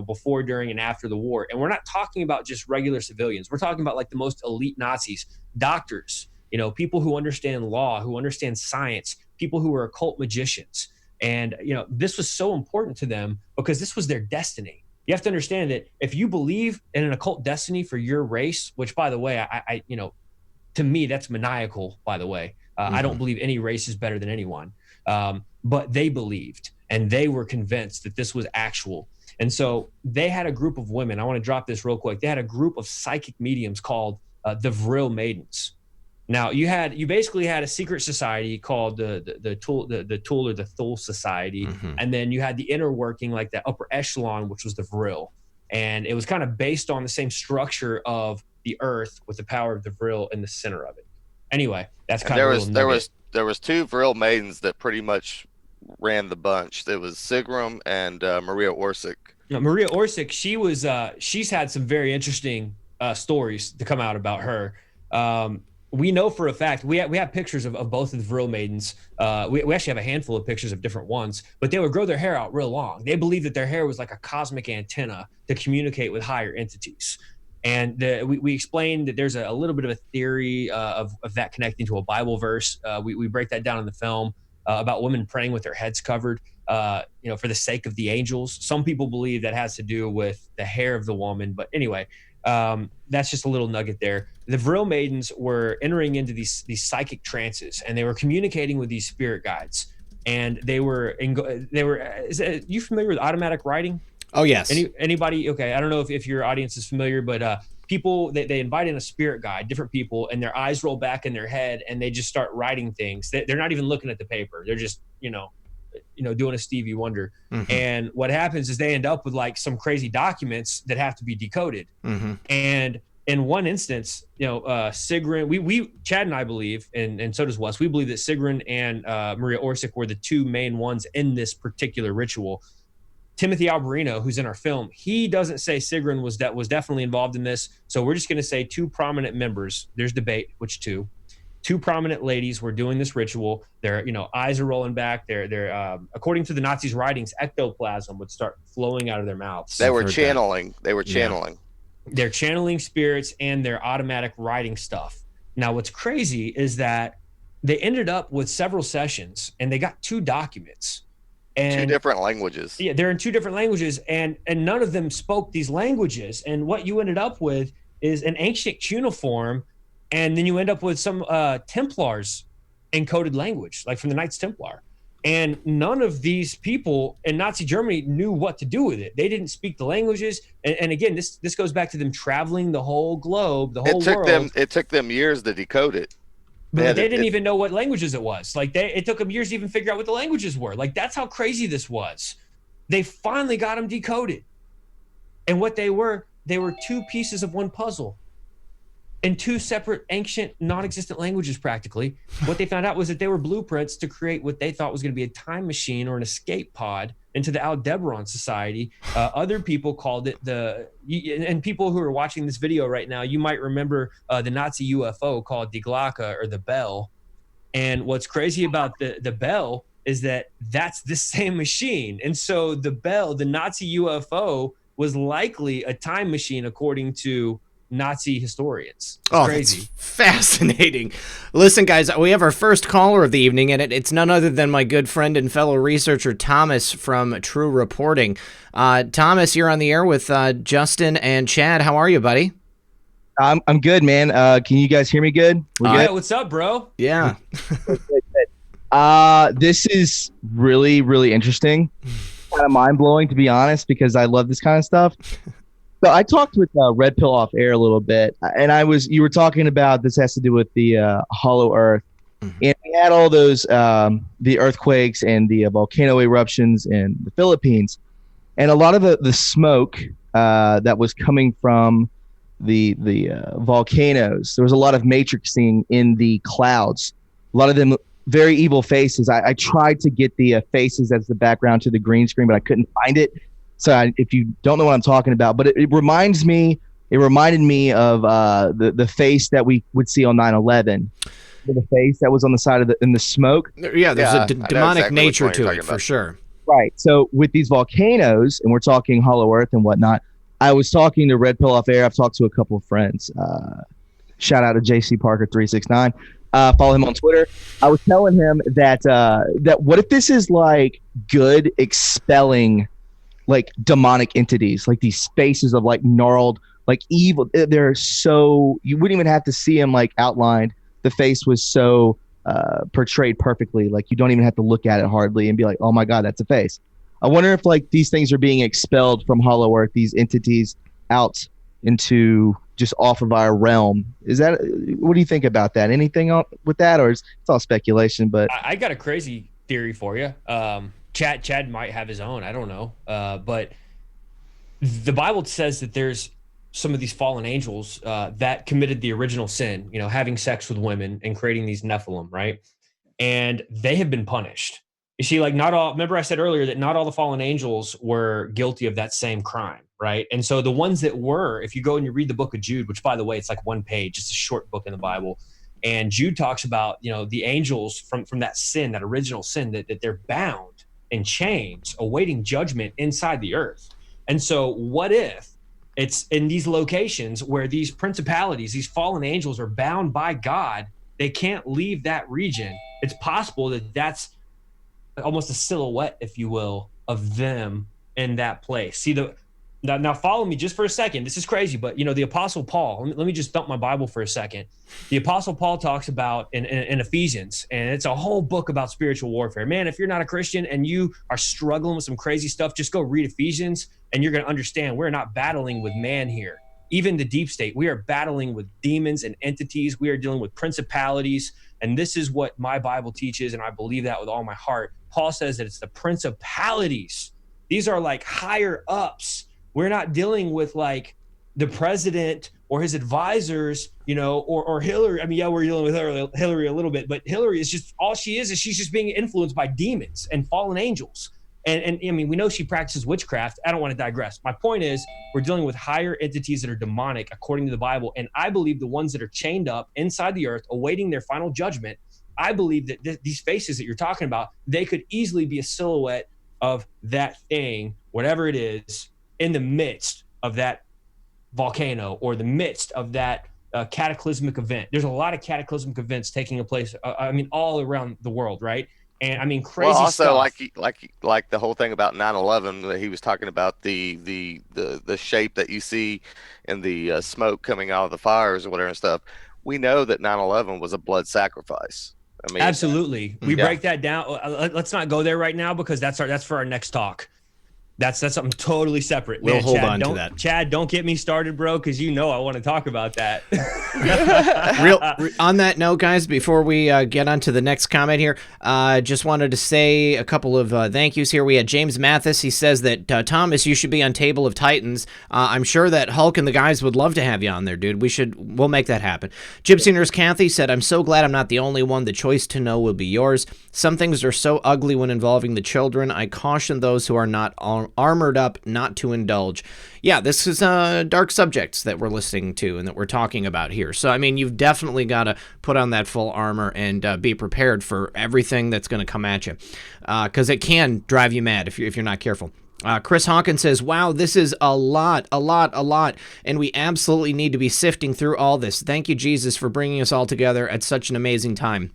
before, during, and after the war. And we're not talking about just regular civilians. We're talking about like the most elite Nazis, doctors, people who understand law, who understand science, people who are occult magicians. And, this was so important to them because this was their destiny. You have to understand that if you believe in an occult destiny for your race, which, by the way, I to me, that's maniacal, by the way. I don't believe any race is better than anyone. But they believed, and they were convinced that this was actual. And so they had a group of women. I want to drop this real quick. They had a group of psychic mediums called the Vril Maidens. Now, you basically had a secret society called the Tool or the Thule Society, and then you had the inner working, like the upper echelon, which was the Vril. And it was kind of based on the same structure of the Earth, with the power of the Vril in the center of it. Anyway, that's kind of there was two Vril maidens that pretty much ran the bunch. There was Sigrun and Maria Orsic. Maria Orsic, she's had some very interesting stories to come out about her. We know for a fact, we have pictures of both of the Vril maidens. We actually have a handful of pictures of different ones, but they would grow their hair out real long. They believed that their hair was like a cosmic antenna to communicate with higher entities. And we explained that there's a little bit of a theory of that connecting to a Bible verse. We break that down in the film about women praying with their heads covered, for the sake of the angels. Some people believe that has to do with the hair of the woman. But anyway, that's just a little nugget there. The Vril maidens were entering into these psychic trances, and they were communicating with these spirit guides. And they were you familiar with automatic writing? Oh, yes. Anybody? Okay. I don't know if your audience is familiar, but people, they invite in a spirit guide, different people, and their eyes roll back in their head, and they just start writing things. They're not even looking at the paper. They're just, doing a Stevie Wonder. And what happens is they end up with like some crazy documents that have to be decoded. And in one instance, Sigrun, Chad and I believe, and so does Wes, we believe that Sigrun and Maria Orsic were the two main ones in this particular ritual. Timothy Alberino, who's in our film, he doesn't say Sigrun was definitely involved in this. So we're just going to say two prominent members. There's debate which two. Two prominent ladies were doing this ritual. Their eyes are rolling back. They're according to the Nazis' writings, ectoplasm would start flowing out of their mouths. They were channeling. Yeah. They're channeling spirits, and they're automatic writing stuff. Now, what's crazy is that they ended up with several sessions, and they got 2 documents. And 2 different languages. Yeah, they're in 2 different languages, and none of them spoke these languages. And what you ended up with is an ancient cuneiform, and then you end up with some Templars encoded language, like from the Knights Templar. And none of these people in Nazi Germany knew what to do with it. They didn't speak the languages. And again, this goes back to them traveling the whole globe, the whole world. It took them years to decode it. But they didn't even know what languages it was. Like it took them years to even figure out what the languages were. Like that's how crazy this was. They finally got them decoded. And what they were 2 pieces of one puzzle in 2 separate ancient non-existent languages practically. What they found out was that they were blueprints to create what they thought was going to be a time machine or an escape pod into the Aldebaran Society. Other people called it and people who are watching this video right now, you might remember the Nazi UFO called Die Glocke, or the bell. And what's crazy about the bell is that that's the same machine. And so the bell, the Nazi UFO, was likely a time machine according to Nazi historians. It's crazy. That's fascinating. Listen, guys, we have our first caller of the evening, and it's none other than my good friend and fellow researcher Thomas from True Reporting. Thomas, you're on the air with Justin and Chad. How are you, buddy? I'm good, man. Can you guys hear me good? Yeah, what's up, bro? Yeah. This is really, really interesting. Kind of mind-blowing, to be honest, because I love this kind of stuff. So I talked with Red Pill off air a little bit, and you were talking about this has to do with the hollow earth. And we had all those, the earthquakes and the volcano eruptions in the Philippines. And a lot of the smoke that was coming from the volcanoes, there was a lot of matrixing in the clouds. A lot of them very evil faces. I tried to get the faces as the background to the green screen, but I couldn't find it. So if you don't know what I'm talking about, but it reminds me It reminded me of the face that we would see on 9/11. The face that was on the side of in the smoke. Yeah, there's a demonic exactly nature to it, for sure. Right. So with these volcanoes, and we're talking hollow earth and whatnot, I was talking to Red Pill Off Air. I've talked to a couple of friends. Shout out to JC Parker 369. Follow him on Twitter. I was telling him that that what if this is like good expelling like demonic entities, like these faces of like gnarled, like evil. They're so, you wouldn't even have to see them like outlined. The face was so portrayed perfectly. Like you don't even have to look at it hardly and be like, oh my God, that's a face. I wonder if like these things are being expelled from Hollow Earth, these entities out into just off of our realm. Is that, what do you think about that? Anything with that, or it's all speculation? But I got a crazy theory for you. Chad might have his own. I don't know. But the Bible says that there's some of these fallen angels that committed the original sin, having sex with women and creating these Nephilim, right? And they have been punished. You see, like not all, remember I said earlier that not all the fallen angels were guilty of that same crime, right? And so the ones that were, if you go and you read the book of Jude, which by the way, it's like one page, it's a short book in the Bible. And Jude talks about, the angels from that sin, that original sin, that they're bound in chains, awaiting judgment inside the earth. And so what if it's in these locations where these principalities, these fallen angels are bound by God, they can't leave that region. It's possible that that's almost a silhouette, if you will, of them in that place. See, now follow me just for a second. This is crazy, but the Apostle Paul, let me just dump my Bible for a second. The Apostle Paul talks about in Ephesians, and it's a whole book about spiritual warfare. Man, if you're not a Christian and you are struggling with some crazy stuff, just go read Ephesians and you're going to understand we're not battling with man here. Even the deep state, we are battling with demons and entities. We are dealing with principalities. And this is what my Bible teaches, and I believe that with all my heart. Paul says that it's the principalities. These are like higher ups. We're not dealing with like the president or his advisors, or Hillary. I mean, yeah, we're dealing with Hillary a little bit, but Hillary is just, all she is she's just being influenced by demons and fallen angels. And I mean, we know she practices witchcraft. I don't want to digress. My point is, we're dealing with higher entities that are demonic according to the Bible. And I believe the ones that are chained up inside the earth, awaiting their final judgment, I believe that these faces that you're talking about, they could easily be a silhouette of that thing, whatever it is, in the midst of that volcano or the midst of that cataclysmic event. There's a lot of cataclysmic events taking place, all around the world, right? And I mean, crazy also, stuff. like the whole thing about 9/11 that he was talking about, the shape that you see in the smoke coming out of the fires or whatever and stuff. We know that 9/11 was a blood sacrifice. I mean, absolutely. We break that down. Let's not go there right now because that's for our next talk. That's something totally separate. We'll hold Chad, on to that. Chad, don't get me started, bro, because I want to talk about that. On that note, guys, before we get on to the next comment here, just wanted to say a couple of thank yous here. We had James Mathis. He says that, Thomas, you should be on Table of Titans. I'm sure that Hulk and the guys would love to have you on there, dude. We'll make that happen. Gypsy Nurse Kathy said, I'm so glad I'm not the only one. The choice to know will be yours. Some things are so ugly when involving the children. I caution those who are not armored up not to indulge. Yeah, this is dark subjects that we're listening to and that we're talking about here. So, I mean, you've definitely got to put on that full armor and be prepared for everything that's going to come at you, because it can drive you mad if you're not careful. Chris Hawkins says, wow, this is a lot, and we absolutely need to be sifting through all this. Thank you, Jesus, for bringing us all together at such an amazing time.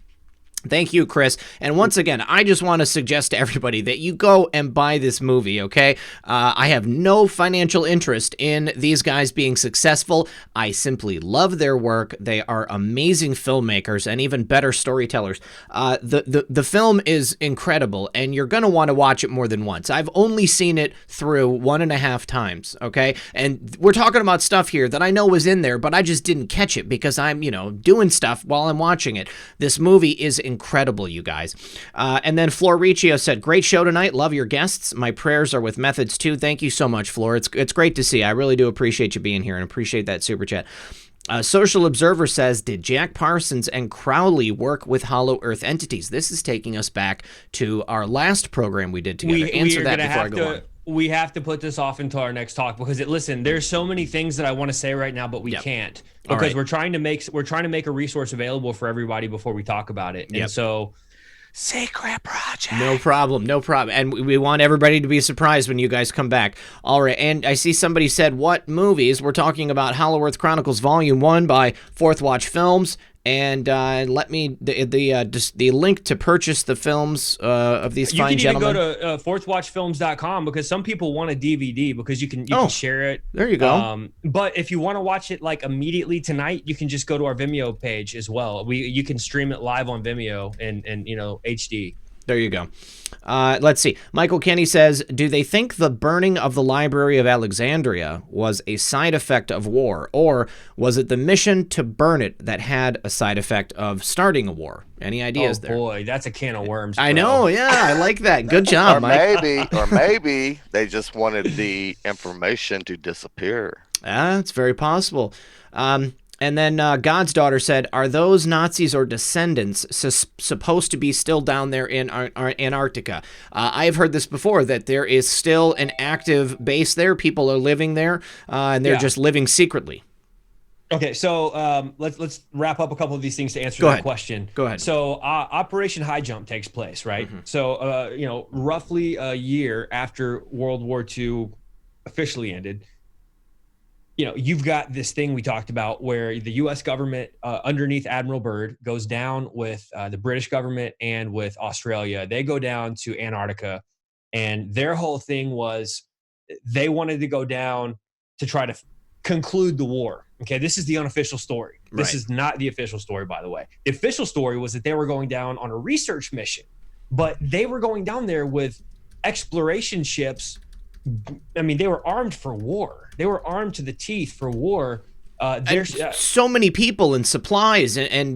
Thank you, Chris. And once again, I just want to suggest to everybody that you go and buy this movie, okay? I have no financial interest in these guys being successful. I simply love their work. They are amazing filmmakers and even better storytellers. The film is incredible, and you're going to want to watch it more than once. I've only seen it through 1.5 times, okay? And we're talking about stuff here that I know was in there, but I just didn't catch it because I'm, doing stuff while I'm watching it. This movie is incredible, you guys. And then Floricio said, great show tonight. Love your guests. My prayers are with Methods too. Thank you so much, Flor. It's great to see. I really do appreciate you being here and appreciate that super chat. Social Observer says, did Jack Parsons and Crowley work with Hollow Earth entities? This is taking us back to our last program we did together. Answer that before I go on. we have to put this off until our next talk because listen, there's so many things that I want to say right now, but we can't because we're trying to make a resource available for everybody before we talk about it. And so secret project. No problem. And we want everybody to be surprised when you guys come back. All right. And I see somebody said, what movies? We're talking about Hollow Earth Chronicles Volume 1 by Fourth Watch Films. And let me the link to purchase the films of these fine gentlemen. You can even go to fourthwatchfilms.com because some people want a DVD because you can share it. There you go. But if you want to watch it like immediately tonight, you can just go to our Vimeo page as well. You can stream it live on Vimeo and HD. There you go. Let's see. Michael Kenny says, do they think the burning of the Library of Alexandria was a side effect of war, or was it the mission to burn it that had a side effect of starting a war? Any ideas there? Oh, boy, that's a can of worms, bro. I know, yeah, I like that. Good job, Mike. Or maybe they just wanted the information to disappear. It's very possible. And then God's Daughter said, are those Nazis or descendants supposed to be still down there in Antarctica? I've heard this before, that there is still an active base there. People are living there, and they're just living secretly. Okay, so let's wrap up a couple of these things to answer that question. Go ahead. So Operation High Jump takes place, right? Mm-hmm. So, roughly a year after World War II officially ended, you've got this thing we talked about where the U.S. government, underneath Admiral Byrd, goes down with the British government and with Australia. They go down to Antarctica, and their whole thing was they wanted to go down to try to conclude the war. Okay, this is the unofficial story. This is not the official story, by the way. The official story was that they were going down on a research mission, but they were going down there with exploration ships. I mean, they were armed for war. They were armed to the teeth for war. There's so many people and supplies and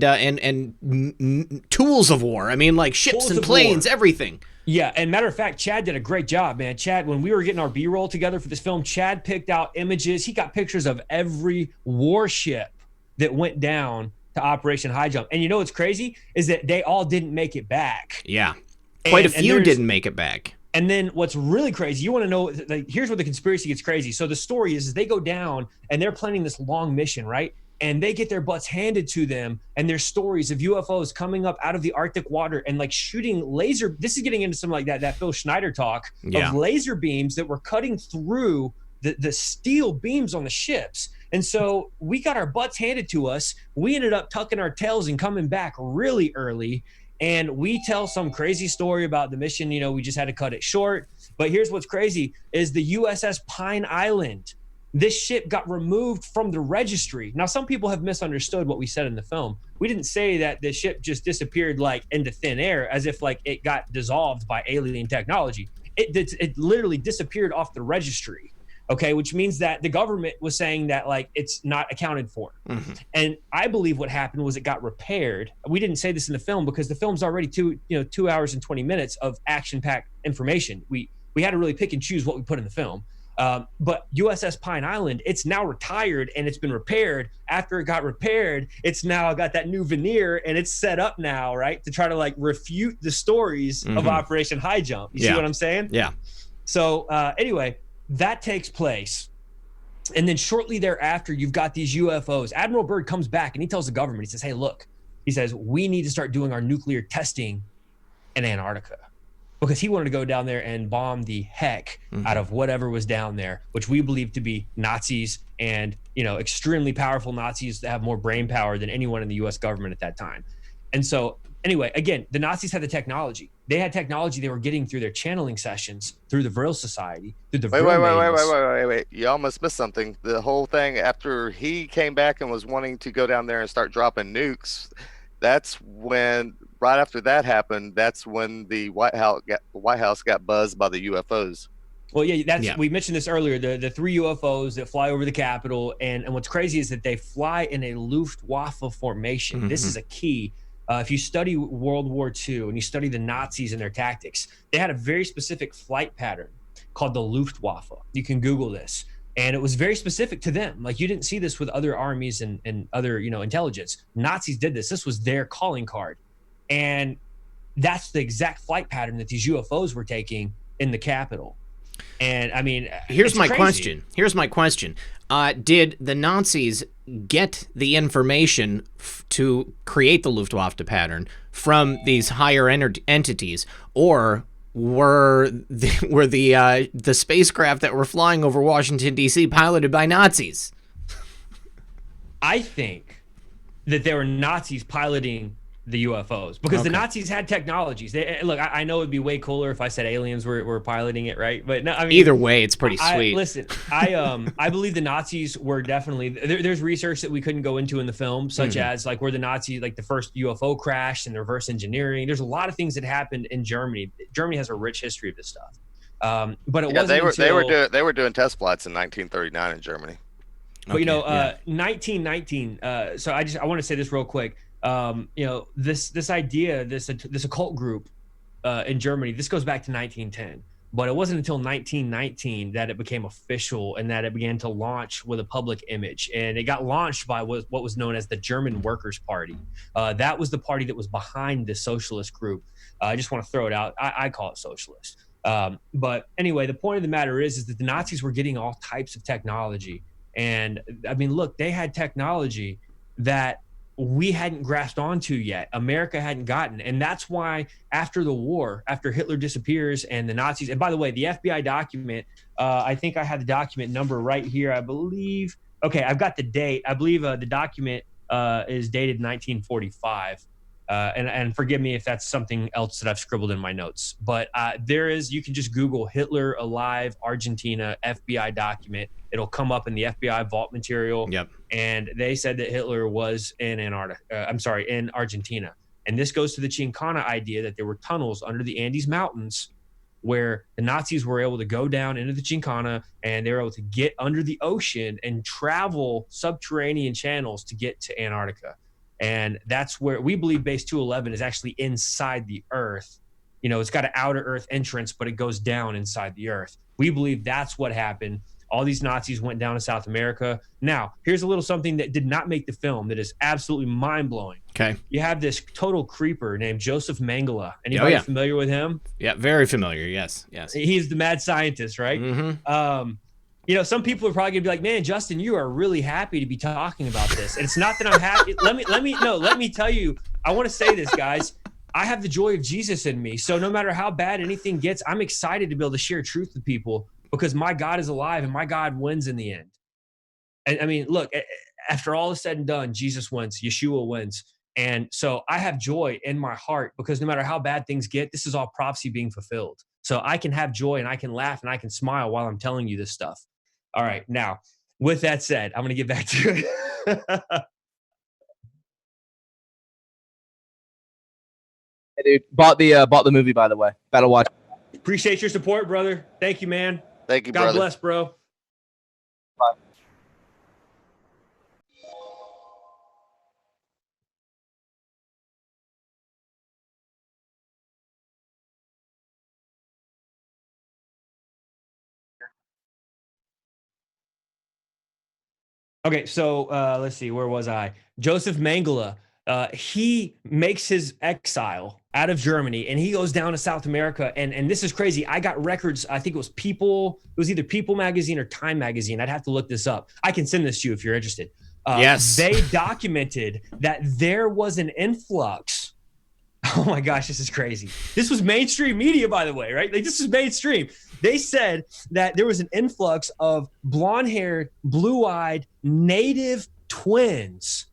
tools of war. I mean, like ships and planes, everything. Yeah, and matter of fact, Chad did a great job, man. Chad, when we were getting our B-roll together for this film, Chad picked out images. He got pictures of every warship that went down to Operation High Jump. And you know what's crazy is that they all didn't make it back. Yeah, quite a few didn't make it back. And then what's really crazy, you want to know, like, here's where the conspiracy gets crazy. So the story is they go down and they're planning this long mission, right? And they get their butts handed to them, and there's stories of UFOs coming up out of the Arctic water and like shooting laser. This is getting into some like that Phil Schneider talk of laser beams that were cutting through the steel beams on the ships. And so we got our butts handed to us. We ended up tucking our tails and coming back really early. And we tell some crazy story about the mission. We just had to cut it short. But here's what's crazy is the USS Pine Island. This ship got removed from the registry. Now, some people have misunderstood what we said in the film. We didn't say that the ship just disappeared like into thin air as if like it got dissolved by alien technology. It literally disappeared off the registry. Okay, which means that the government was saying that like it's not accounted for. Mm-hmm. And I believe what happened was it got repaired. We didn't say this in the film because the film's already 2 hours and 20 minutes of action-packed information. We had to really pick and choose what we put in the film. But USS Pine Island, it's now retired and it's been repaired. After it got repaired, it's now got that new veneer and it's set up now, right, to try to like refute the stories of Operation High Jump. You see what I'm saying? Yeah. So anyway, that takes place. And then shortly thereafter, you've got these UFOs. Admiral Byrd comes back and he tells the government, he says, hey, look, he says, we need to start doing our nuclear testing in Antarctica, because he wanted to go down there and bomb the heck out of whatever was down there, which we believe to be Nazis and, extremely powerful Nazis that have more brain power than anyone in the US government at that time. And so anyway, again, the Nazis had the technology. They had technology they were getting through their channeling sessions, through the Vril Society, through the Wait. You almost missed something. The whole thing after he came back and was wanting to go down there and start dropping nukes, that's when, right after that happened, that's when the White House got buzzed by the UFOs. Well, we mentioned this earlier, the 3 UFOs that fly over the Capitol. And what's crazy is that they fly in a Luftwaffe formation. This is a key. If you study World War II and you study the Nazis and their tactics, they had a very specific flight pattern called the Luftwaffe. You can Google this. And it was very specific to them. Like, you didn't see this with other armies and other, intelligence. Nazis did this. This was their calling card. And that's the exact flight pattern that these UFOs were taking in the Capitol. And I mean, here's it's my crazy. question. Here's my question. Did the Nazis get the information to create the Luftwaffe pattern from these higher entities, or were the spacecraft that were flying over Washington D.C. piloted by Nazis? I think that there were Nazis piloting the UFOs because the Nazis had technologies. Look, I know it'd be way cooler if I said aliens were piloting it, right? But no, I mean, either way, it's pretty sweet. Listen, I believe the Nazis were definitely there's research that we couldn't go into in the film, such as like where the Nazis, like the first UFO crashed and the reverse engineering. There's a lot of things that happened in Germany. Germany has a rich history of this stuff. But it wasn't they were doing test flights in 1939 in Germany. But 1919. So I want to say this real quick. This idea, this occult group in Germany, this goes back to 1910, but it wasn't until 1919 that it became official and that it began to launch with a public image. And it got launched by what was known as the German Workers' Party. That was the party that was behind the socialist group. I just want to throw it out. I call it socialist. But anyway, the point of the matter is that the Nazis were getting all types of technology. And I mean, look, they had technology that we hadn't grasped onto yet. America hadn't gotten. And that's why after the war, after Hitler disappears and the Nazis, and by the way, the FBI document, I think I had the document number right here, I believe. Okay, I've got the date. I believe the document is dated 1945. And forgive me if that's something else that I've scribbled in my notes. But you can just Google Hitler alive Argentina FBI document. It'll come up in the FBI vault material. Yep. And they said that Hitler was in in Argentina. And this goes to the Chincana idea that there were tunnels under the Andes Mountains where the Nazis were able to go down into the Chincana and they were able to get under the ocean and travel subterranean channels to get to Antarctica. And that's where we believe base 211 is actually inside the earth. It's got an outer earth entrance, but it goes down inside the earth. We believe that's what happened. All these Nazis went down to South America. Now, here's a little something that did not make the film that is absolutely mind-blowing. Okay. You have this total creeper named Joseph Mengele. Anybody familiar with him? Yeah, very familiar. Yes. He's the mad scientist, right? Mm-hmm. Some people are probably gonna be like, "Man, Justin, you are really happy to be talking about this." And it's not that I'm happy. Let me tell you. I want to say this, guys. I have the joy of Jesus in me. So no matter how bad anything gets, I'm excited to be able to share truth with people because my God is alive and my God wins in the end. And I mean, look, after all is said and done, Jesus wins. Yeshua wins. And so I have joy in my heart because no matter how bad things get, this is all prophecy being fulfilled. So I can have joy and I can laugh and I can smile while I'm telling you this stuff. All right. Now, with that said, I'm going to get back to it. Hey, dude, bought the movie, by the way. Battle Watch. Appreciate your support, brother. Thank you, man. Thank you, God brother. bless, bro. Bye. Okay, so let's see. Where was I? Joseph Mengele. He makes his exile out of Germany and he goes down to South America. And this is crazy. I got records. I think it was People. It was either People magazine or Time magazine. I'd have to look this up. I can send this to you if you're interested. Yes. They documented that there was an influx. Oh my gosh, this is crazy. This was mainstream media, by the way, right? Like this is mainstream. They said that there was an influx of blonde-haired, blue-eyed, native twins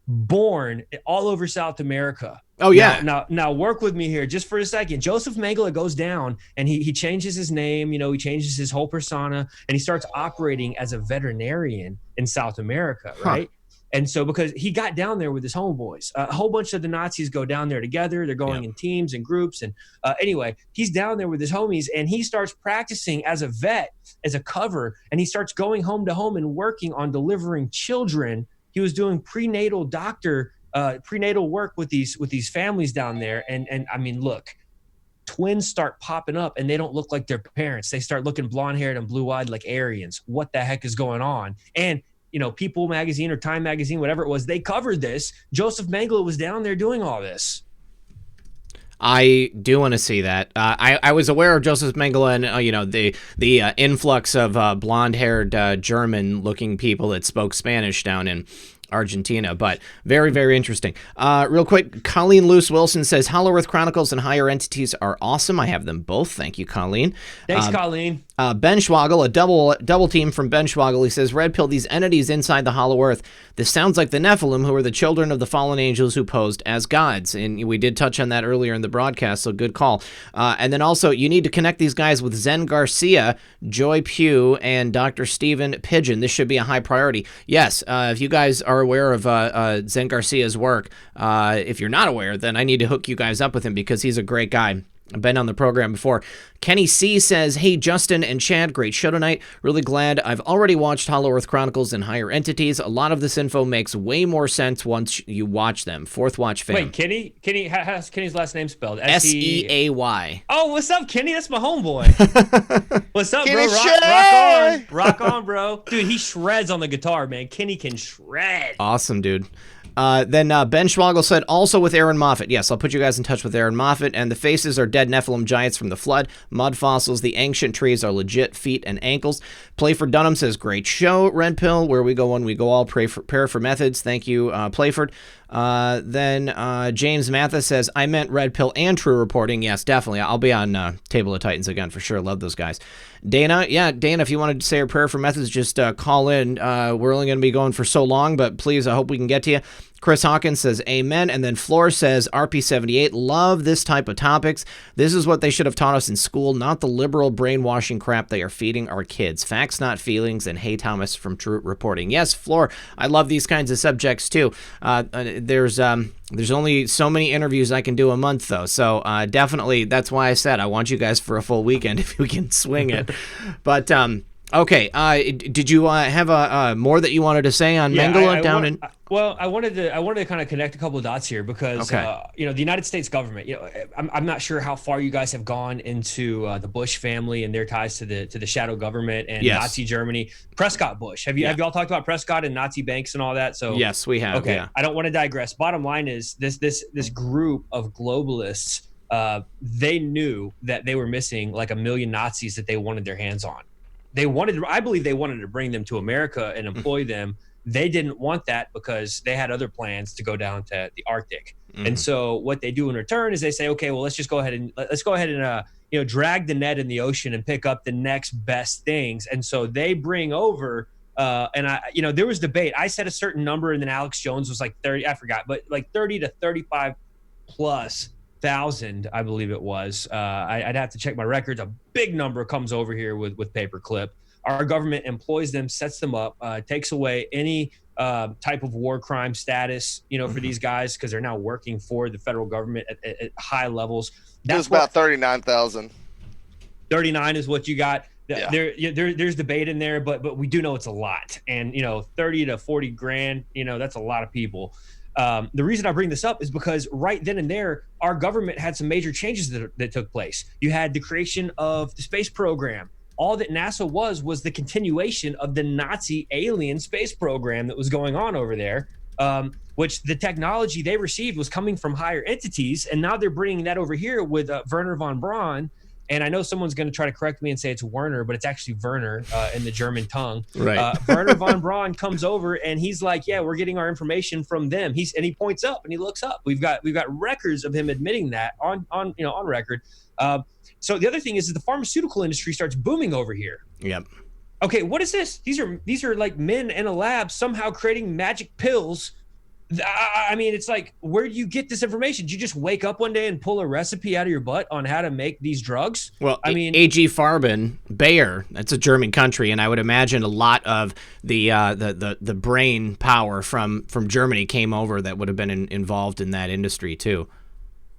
born all over South America. Oh, yeah. Now work with me here just for a second. Joseph Mengele goes down and he changes his name, he changes his whole persona, and he starts operating as a veterinarian in South America, right? And so because he got down there with his homeboys, a whole bunch of the Nazis go down there together. They're going in teams and groups. And anyway, he's down there with his homies and he starts practicing as a vet, as a cover. And he starts going home to home and working on delivering children. He was doing prenatal work with these families down there. And I mean, look, twins start popping up and they don't look like their parents. They start looking blonde haired and blue eyed like Aryans. What the heck is going on? And People magazine or Time magazine, whatever it was, they covered this. Joseph Mengele was down there doing all this. I do want to see that. I was aware of Joseph Mengele and the influx of blonde-haired German-looking people that spoke Spanish down in Argentina, but very, very interesting. Real quick, Colleen Luce Wilson says Hollow Earth Chronicles and Higher Entities are awesome. I have them both. Thank you, Colleen. Thanks, Colleen. Ben Schwagel, a double team from Ben Schwagel. He says, Red Pill, these entities inside the Hollow Earth. This sounds like the Nephilim, who are the children of the fallen angels who posed as gods. And we did touch on that earlier in the broadcast, so good call. And then also, you need to connect these guys with Zen Garcia, Joy Pugh, and Dr. Stephen Pigeon. This should be a high priority. Yes, if you guys are aware of Zen Garcia's work, if you're not aware, then I need to hook you guys up with him because he's a great guy. I've been on the program before. Kenny C says, hey, Justin and Chad, great show tonight. Really glad I've already watched Hollow Earth Chronicles and Higher Entities. A lot of this info makes way more sense once you watch them. Fourth watch fan. Wait, Kenny, how's Kenny's last name spelled? S-E-A-Y. Oh, what's up, Kenny? That's my homeboy. What's up, Kenny, bro? Rock on, bro. Dude, he shreds on the guitar, man. Kenny can shred. Awesome, dude. Then Ben Schwagel said, also with Aaron Moffat. Yes, I'll put you guys in touch with Aaron Moffat. And the faces are dead Nephilim giants from the flood. Mud fossils. The ancient trees are legit feet and ankles. Playford Dunham says, great show, Red Pill. Where we go one, we go all. Prayer for methods. Thank you, Playford. Then James Mathis says, I meant Red Pill and True Reporting. Yes, definitely. I'll be on Table of Titans again for sure. Love those guys. Dana, if you wanted to say a prayer for methods, just call in. We're only going to be going for so long, but please, I hope we can get to you. Chris Hawkins says, amen. And then Floor says, RP78, love this type of topics. This is what they should have taught us in school, not the liberal brainwashing crap they are feeding our kids. Facts, not feelings. And hey, Thomas from True Reporting. Yes, Floor, I love these kinds of subjects too. There's only so many interviews I can do a month, though. So definitely, that's why I said I want you guys for a full weekend if we can swing it. But okay, did you have more that you wanted to say on Mengele Well, I wanted to kind of connect a couple of dots here because the United States government. I'm not sure how far you guys have gone into the Bush family and their ties to the shadow government and Nazi Germany. Prescott Bush. Have you all talked about Prescott and Nazi banks and all that? So yes, we have. Okay, yeah. I don't want to digress. Bottom line is this group of globalists. They knew that they were missing like 1 million Nazis that they wanted their hands on. I believe they wanted to bring them to America and employ them. They didn't want that because they had other plans to go down to the Arctic. Mm-hmm. And so what they do in return is they say, okay, well, let's go ahead and drag the net in the ocean and pick up the next best things. And so they bring over, there was debate. I said a certain number and then Alex Jones was like 30, I forgot, but like 30 to 35 plus thousand, I believe it was. I'd have to check my records. A big number comes over here with paperclip. Our government employs them, sets them up, takes away any type of war crime status, for these guys because they're now working for the federal government at high levels. That's about 39,000. 39 is what you got. Yeah. There's debate in there, but we do know it's a lot. And 30 to 40 grand, that's a lot of people. The reason I bring this up is because right then and there, our government had some major changes that took place. You had the creation of the space program. All that NASA was the continuation of the Nazi alien space program that was going on over there, which the technology they received was coming from higher entities. And now they're bringing that over here with Werner von Braun. And I know someone's going to try to correct me and say it's Werner, but it's actually Werner in the German tongue. Right. Werner von Braun comes over and he's like, yeah, we're getting our information from them. He points up and he looks up. We've got records of him admitting that on record. So the other thing is the pharmaceutical industry starts booming over here. Yep. Okay, what is this? These are like men in a lab somehow creating magic pills. I mean, it's like, where do you get this information? Did you just wake up one day and pull a recipe out of your butt on how to make these drugs? Well, I mean, A.G. Farben, Bayer, that's a German country, and I would imagine a lot of the brain power from Germany came over that would have been involved in that industry too.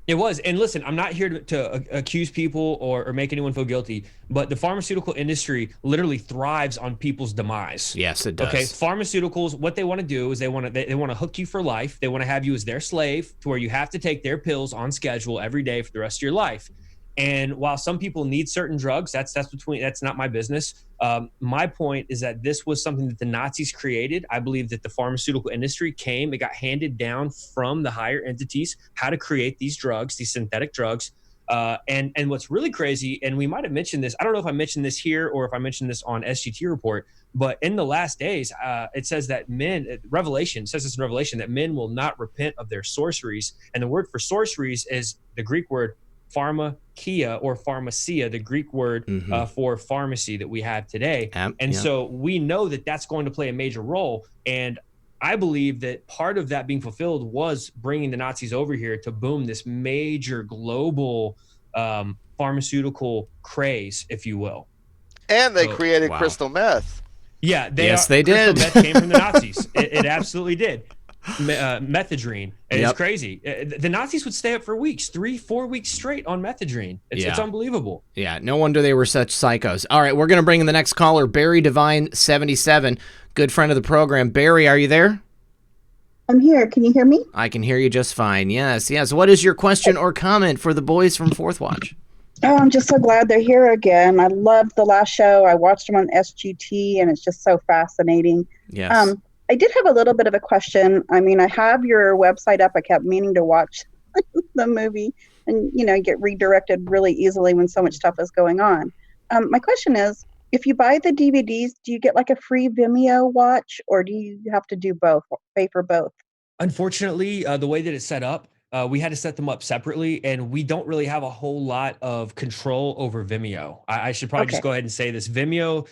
It was. And listen, I'm not here to accuse people or make anyone feel guilty, but the pharmaceutical industry literally thrives on people's demise. Yes, it does. Okay, pharmaceuticals, what they want to do is they want to hook you for life. They want to have you as their slave to where you have to take their pills on schedule every day for the rest of your life. And while some people need certain drugs, that's not my business. My point is that this was something that the Nazis created. I believe that the pharmaceutical industry it got handed down from the higher entities how to create these drugs, these synthetic drugs. And what's really crazy, and we might have mentioned this, I don't know if I mentioned this here or if I mentioned this on SGT report, but in the last days, it says that Revelation says this in Revelation, that men will not repent of their sorceries. And the word for sorceries is the Greek word pharmakia or pharmacia, the Greek word for pharmacy that we have today. So we know that that's going to play a major role. And I believe that part of that being fulfilled was bringing the Nazis over here to boom this major global pharmaceutical craze, if you will. And they created crystal meth. Yeah, they did. Crystal meth came from the Nazis. It absolutely did. Methadone. It's crazy. The Nazis would stay up for weeks, 3-4 weeks straight on methadone. It's unbelievable. Yeah, no wonder they were such psychos. All right, we're going to bring in the next caller, Barry Divine 77, good friend of the program. Barry, are you there? I'm here. Can you hear me? I can hear you just fine. Yes. What is your question or comment for the boys from Fourth Watch? Oh, I'm just so glad they're here again. I loved the last show. I watched them on SGT, and it's just so fascinating. Yes. I did have a little bit of a question. I mean, I have your website up. I kept meaning to watch the movie and, get redirected really easily when so much stuff is going on. My question is, if you buy the DVDs, do you get like a free Vimeo watch, or do you have to do both, pay for both? Unfortunately, the way that it's set up, we had to set them up separately, and we don't really have a whole lot of control over Vimeo. I should probably just go ahead and say this. Vimeo,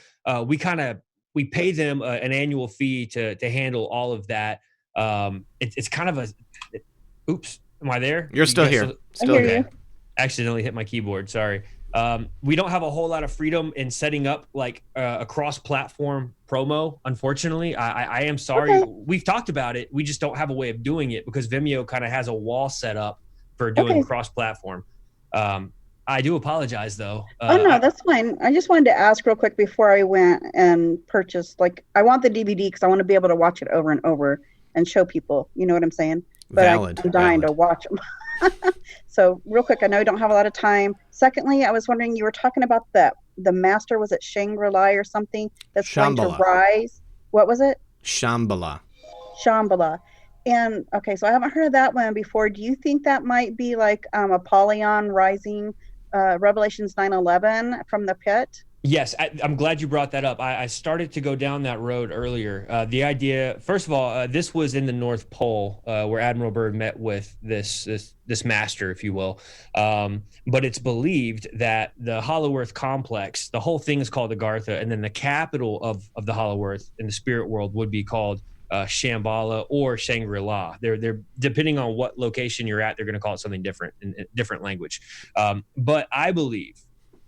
we pay them an annual fee to handle all of that. It's kind of oops, am I there? You're still here. Still okay. Accidentally hit my keyboard. Sorry. We don't have a whole lot of freedom in setting up like a cross-platform promo. Unfortunately, I am sorry. Okay. We've talked about it. We just don't have a way of doing it because Vimeo kind of has a wall set up for doing cross-platform. I do apologize though. No, that's fine. I just wanted to ask real quick before I went and purchased, I want the DVD because I want to be able to watch it over and over and show people, you know what I'm saying? But I'm dying to watch them. So real quick, I know we don't have a lot of time. Secondly, I was wondering, you were talking about the master, was it Shangri-La or something that's going to rise? What was it? Shambhala. And okay, so I haven't heard of that one before. Do you think that might be like Apollyon rising, Revelations 9:11 from the pit? Yes, I'm glad you brought that up. I started to go down that road earlier. The idea, first of all, this was in the North Pole where Admiral Byrd met with this master, if you will. But it's believed that the Hollow Earth complex, the whole thing is called Agartha, and then the capital of the Hollow Earth in the spirit world would be called Shambhala or Shangri-La. They're depending on what location you're at, they're going to call it something different in different language. But I believe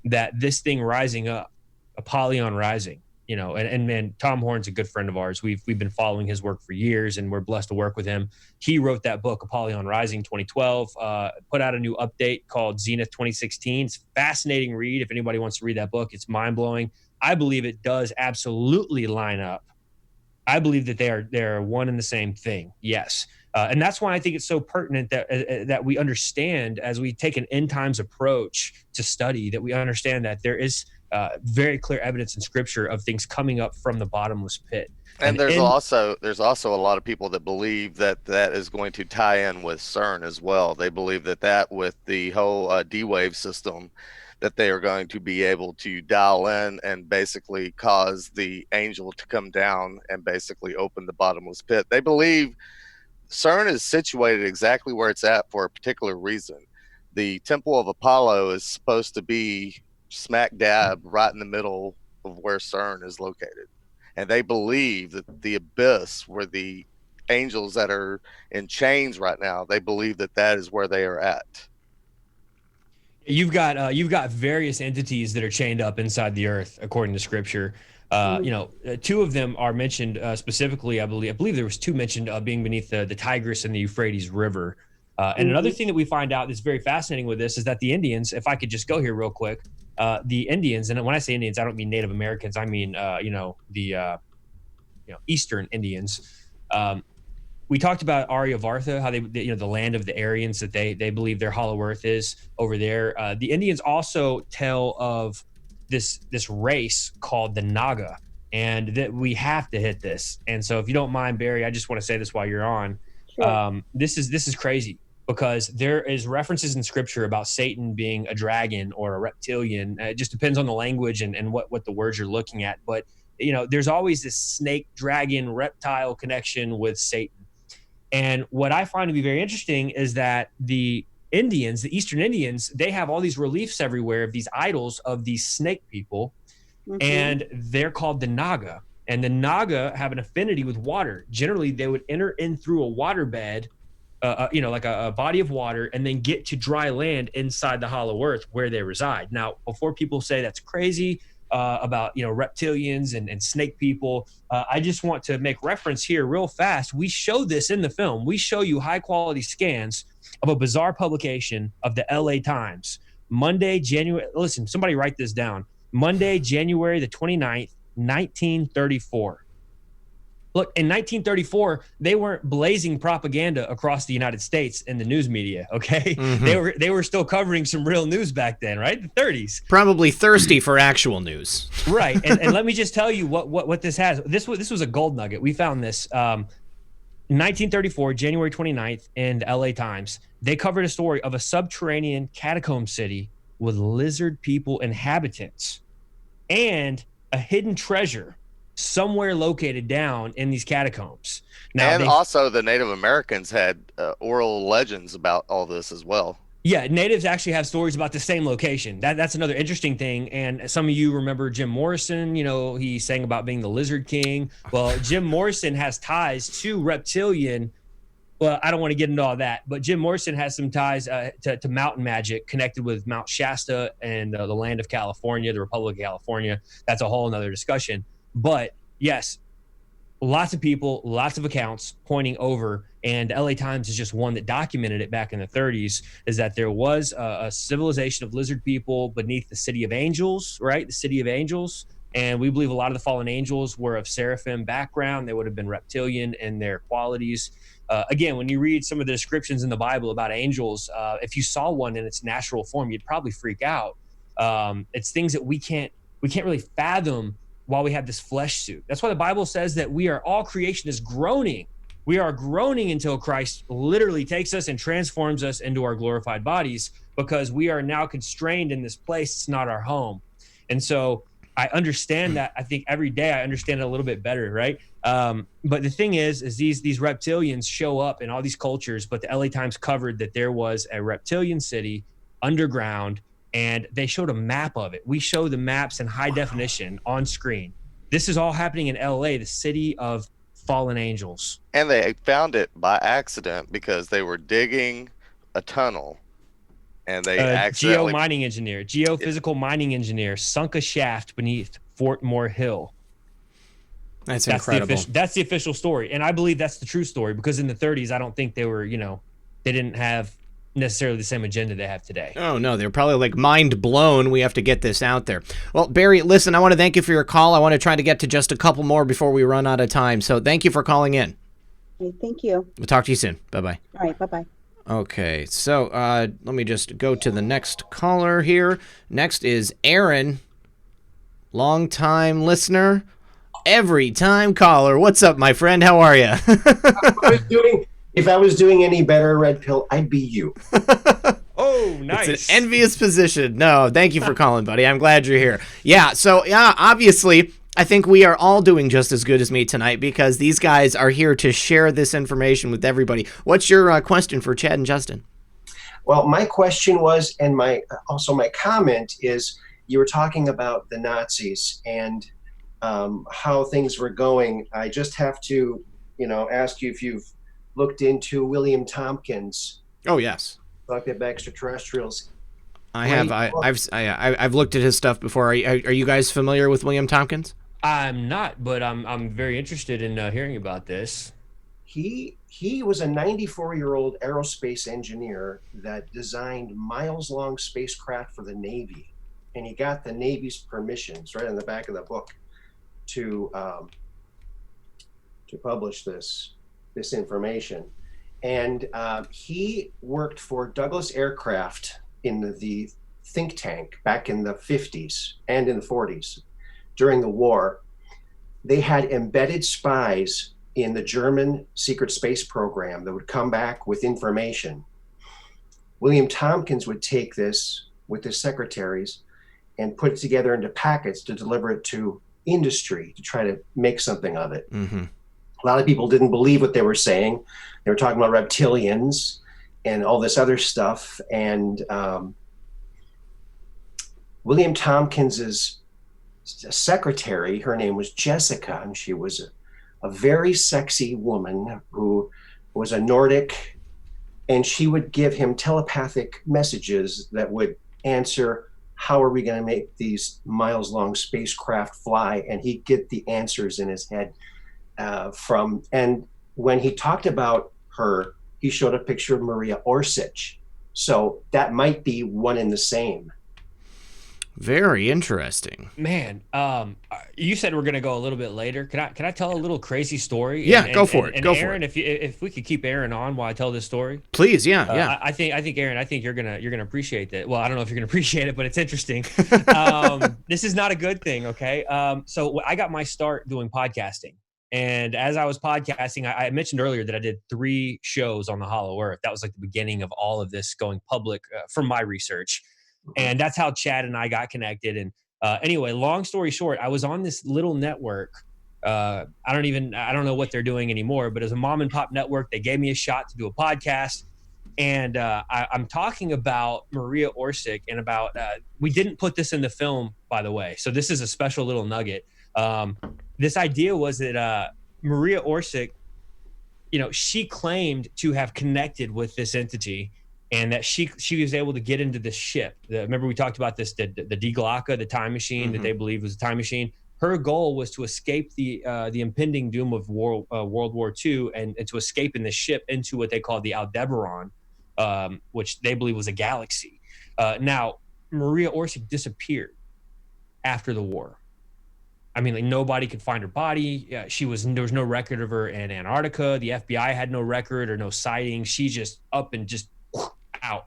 that this thing rising up, Apollyon rising, and man, Tom Horn's a good friend of ours. We've been following his work for years, and we're blessed to work with him. He wrote that book, Apollyon Rising, 2012. Put out a new update called Zenith 2016. It's a fascinating read. If anybody wants to read that book, it's mind blowing. I believe it does absolutely line up. I believe that they're one and the same thing. Yes. And that's why I think it's so pertinent that we understand, as we take an end times approach to study, that we understand that there is very clear evidence in Scripture of things coming up from the bottomless pit. And there's also a lot of people that believe that is going to tie in with CERN as well. They believe that with the whole D-Wave system, that they are going to be able to dial in and basically cause the angel to come down and basically open the bottomless pit. They believe CERN is situated exactly where it's at for a particular reason. The Temple of Apollo is supposed to be smack dab right in the middle of where CERN is located. And they believe that the abyss, where the angels that are in chains right now, they believe that is where they are at. You've got various entities that are chained up inside the earth, according to Scripture. Two of them are mentioned specifically. I believe there was two mentioned being beneath the Tigris and the Euphrates River. And another thing that we find out that's very fascinating with this is that the Indians, if I could just go here real quick, the Indians, and when I say Indians, I don't mean Native Americans. I mean the Eastern Indians. we talked about Aryavarta, how they the land of the Aryans, that they believe their hollow earth is over there. The Indians also tell of this race called the Naga, and that we have to hit this. And so if you don't mind, Barry, I just want to say this while you're on. Sure. This is crazy, because there is references in scripture about Satan being a dragon or a reptilian. It just depends on the language and what the words you're looking at. But, there's always this snake, dragon, reptile connection with Satan. And what I find to be very interesting is that the Indians, the Eastern Indians, they have all these reliefs everywhere of these idols of these snake people, and they're called the Naga. And the Naga have an affinity with water. Generally, they would enter in through a waterbed, like a body of water, and then get to dry land inside the hollow earth where they reside. Now, before people say that's crazy about reptilians and snake people, I just want to make reference here real fast. We show this in the film. We show you high quality scans of a bizarre publication of the LA Times. Monday, January. Listen, somebody write this down. Monday, January the 29th, 1934. Look, in 1934, they weren't blazing propaganda across the United States in the news media, okay? They were still covering some real news back then, right? The 30s. Probably thirsty for actual news. Right. And let me just tell you what this has. This was a gold nugget. We found this 1934, January 29th, in the LA Times. They covered a story of a subterranean catacomb city with lizard people inhabitants and a hidden treasure somewhere located down in these catacombs. Now, and also the Native Americans had oral legends about all this as well. Yeah, natives actually have stories about the same location. That's another interesting thing. And some of you remember Jim Morrison, he sang about being the Lizard King. Well, Jim Morrison has ties to reptilian. Well, I don't want to get into all that, but Jim Morrison has some ties to mountain magic connected with Mount Shasta and the land of California, the Republic of California. That's a whole nother discussion. But yes, lots of people, lots of accounts pointing over, and the LA Times is just one that documented it back in the 30s, is that there was a civilization of lizard people beneath the City of Angels, right? The City of Angels. And we believe a lot of the fallen angels were of seraphim background. They would have been reptilian in their qualities. Again, when you read some of the descriptions in the Bible about angels, if you saw one in its natural form, you'd probably freak out. It's things that we can't really fathom while we have this flesh suit. That's why the Bible says that all creation is groaning. We are groaning until Christ literally takes us and transforms us into our glorified bodies, because we are now constrained in this place. It's not our home. And so I understand that. I think every day I understand it a little bit better, right? But the thing is these reptilians show up in all these cultures, but the LA Times covered that there was a reptilian city underground, and they showed a map of it. We show the maps in high definition on screen. This is all happening in LA, the city of fallen angels. And they found it by accident because they were digging a tunnel, and they accidentally... Geophysical mining engineer sunk a shaft beneath Fort Moore Hill. That's incredible. That's the official story. And I believe that's the true story, because in the 30s, I don't think they were, they didn't have necessarily the same agenda they have today. Oh, no, they're probably like mind blown. We have to get this out there. Well, Barry, listen, I want to thank you for your call. I want to try to get to just a couple more before we run out of time. So thank you for calling in. Thank you. We'll talk to you soon. Bye-bye. All right, bye-bye. Okay, so let me just go to the next caller here. Next is Aaron, long-time listener, every-time caller. What's up, my friend? How are you? If I was doing any better, Red Pill, I'd be you. Oh, nice. It's an envious position. No, thank you for calling, buddy. I'm glad you're here. Yeah, so obviously, I think we are all doing just as good as me tonight, because these guys are here to share this information with everybody. What's your question for Chad and Justin? Well, my question was, and my comment is, you were talking about the Nazis and how things were going. I just have to, ask you if you've looked into William Tompkins. Oh, yes. Talked about extraterrestrials. I have. I've looked at his stuff before. Are you guys familiar with William Tompkins? I'm not, but I'm very interested in hearing about this. He was a 94-year-old aerospace engineer that designed miles-long spacecraft for the Navy, and he got the Navy's permissions right on the back of the book to publish this. this information. And he worked for Douglas Aircraft in the think tank back in the 50s and in the 40s during the war. They had embedded spies in the German secret space program that would come back with information. William Tompkins would take this with his secretaries and put it together into packets to deliver it to industry to try to make something of it. Mm-hmm. A lot of people didn't believe what they were saying. They were talking about reptilians and all this other stuff. And William Tompkins's secretary, her name was Jessica, and she was a very sexy woman who was a Nordic, and she would give him telepathic messages that would answer, how are we going to make these miles-long spacecraft fly? And he'd get the answers in his head and when he talked about her, he showed a picture of Maria Orsich. So that might be one and the same. Very interesting. Man, you said we're gonna go a little bit later. Can I tell a little crazy story? Yeah, go for it. And go Aaron, for it. if we could keep Aaron on while I tell this story, please. Yeah. I think Aaron, I think you're gonna appreciate that. Well, I don't know if you're gonna appreciate it, but it's interesting. This is not a good thing. Okay. So I got my start doing podcasting, and as I was podcasting, I mentioned earlier that I did 3 shows on the Hollow Earth. That was like the beginning of all of this going public from my research. And that's how Chad and I got connected. And anyway, long story short, I was on this little network. I don't know what they're doing anymore, but as a mom and pop network, they gave me a shot to do a podcast. And I'm talking about Maria Orsich and about, we didn't put this in the film, by the way. So this is a special little nugget. This idea was that Maria Orsich, she claimed to have connected with this entity, and that she was able to get into this ship. Remember we talked about this, the Die Glocke, the time machine that they believed was a time machine. Her goal was to escape the impending doom of World War II and to escape in this ship into what they call the Aldebaran, which they believe was a galaxy. Now, Maria Orsich disappeared after the war. I mean, like, nobody could find her body. There was no record of her in Antarctica. The FBI had no record or no sighting. She just up and just out.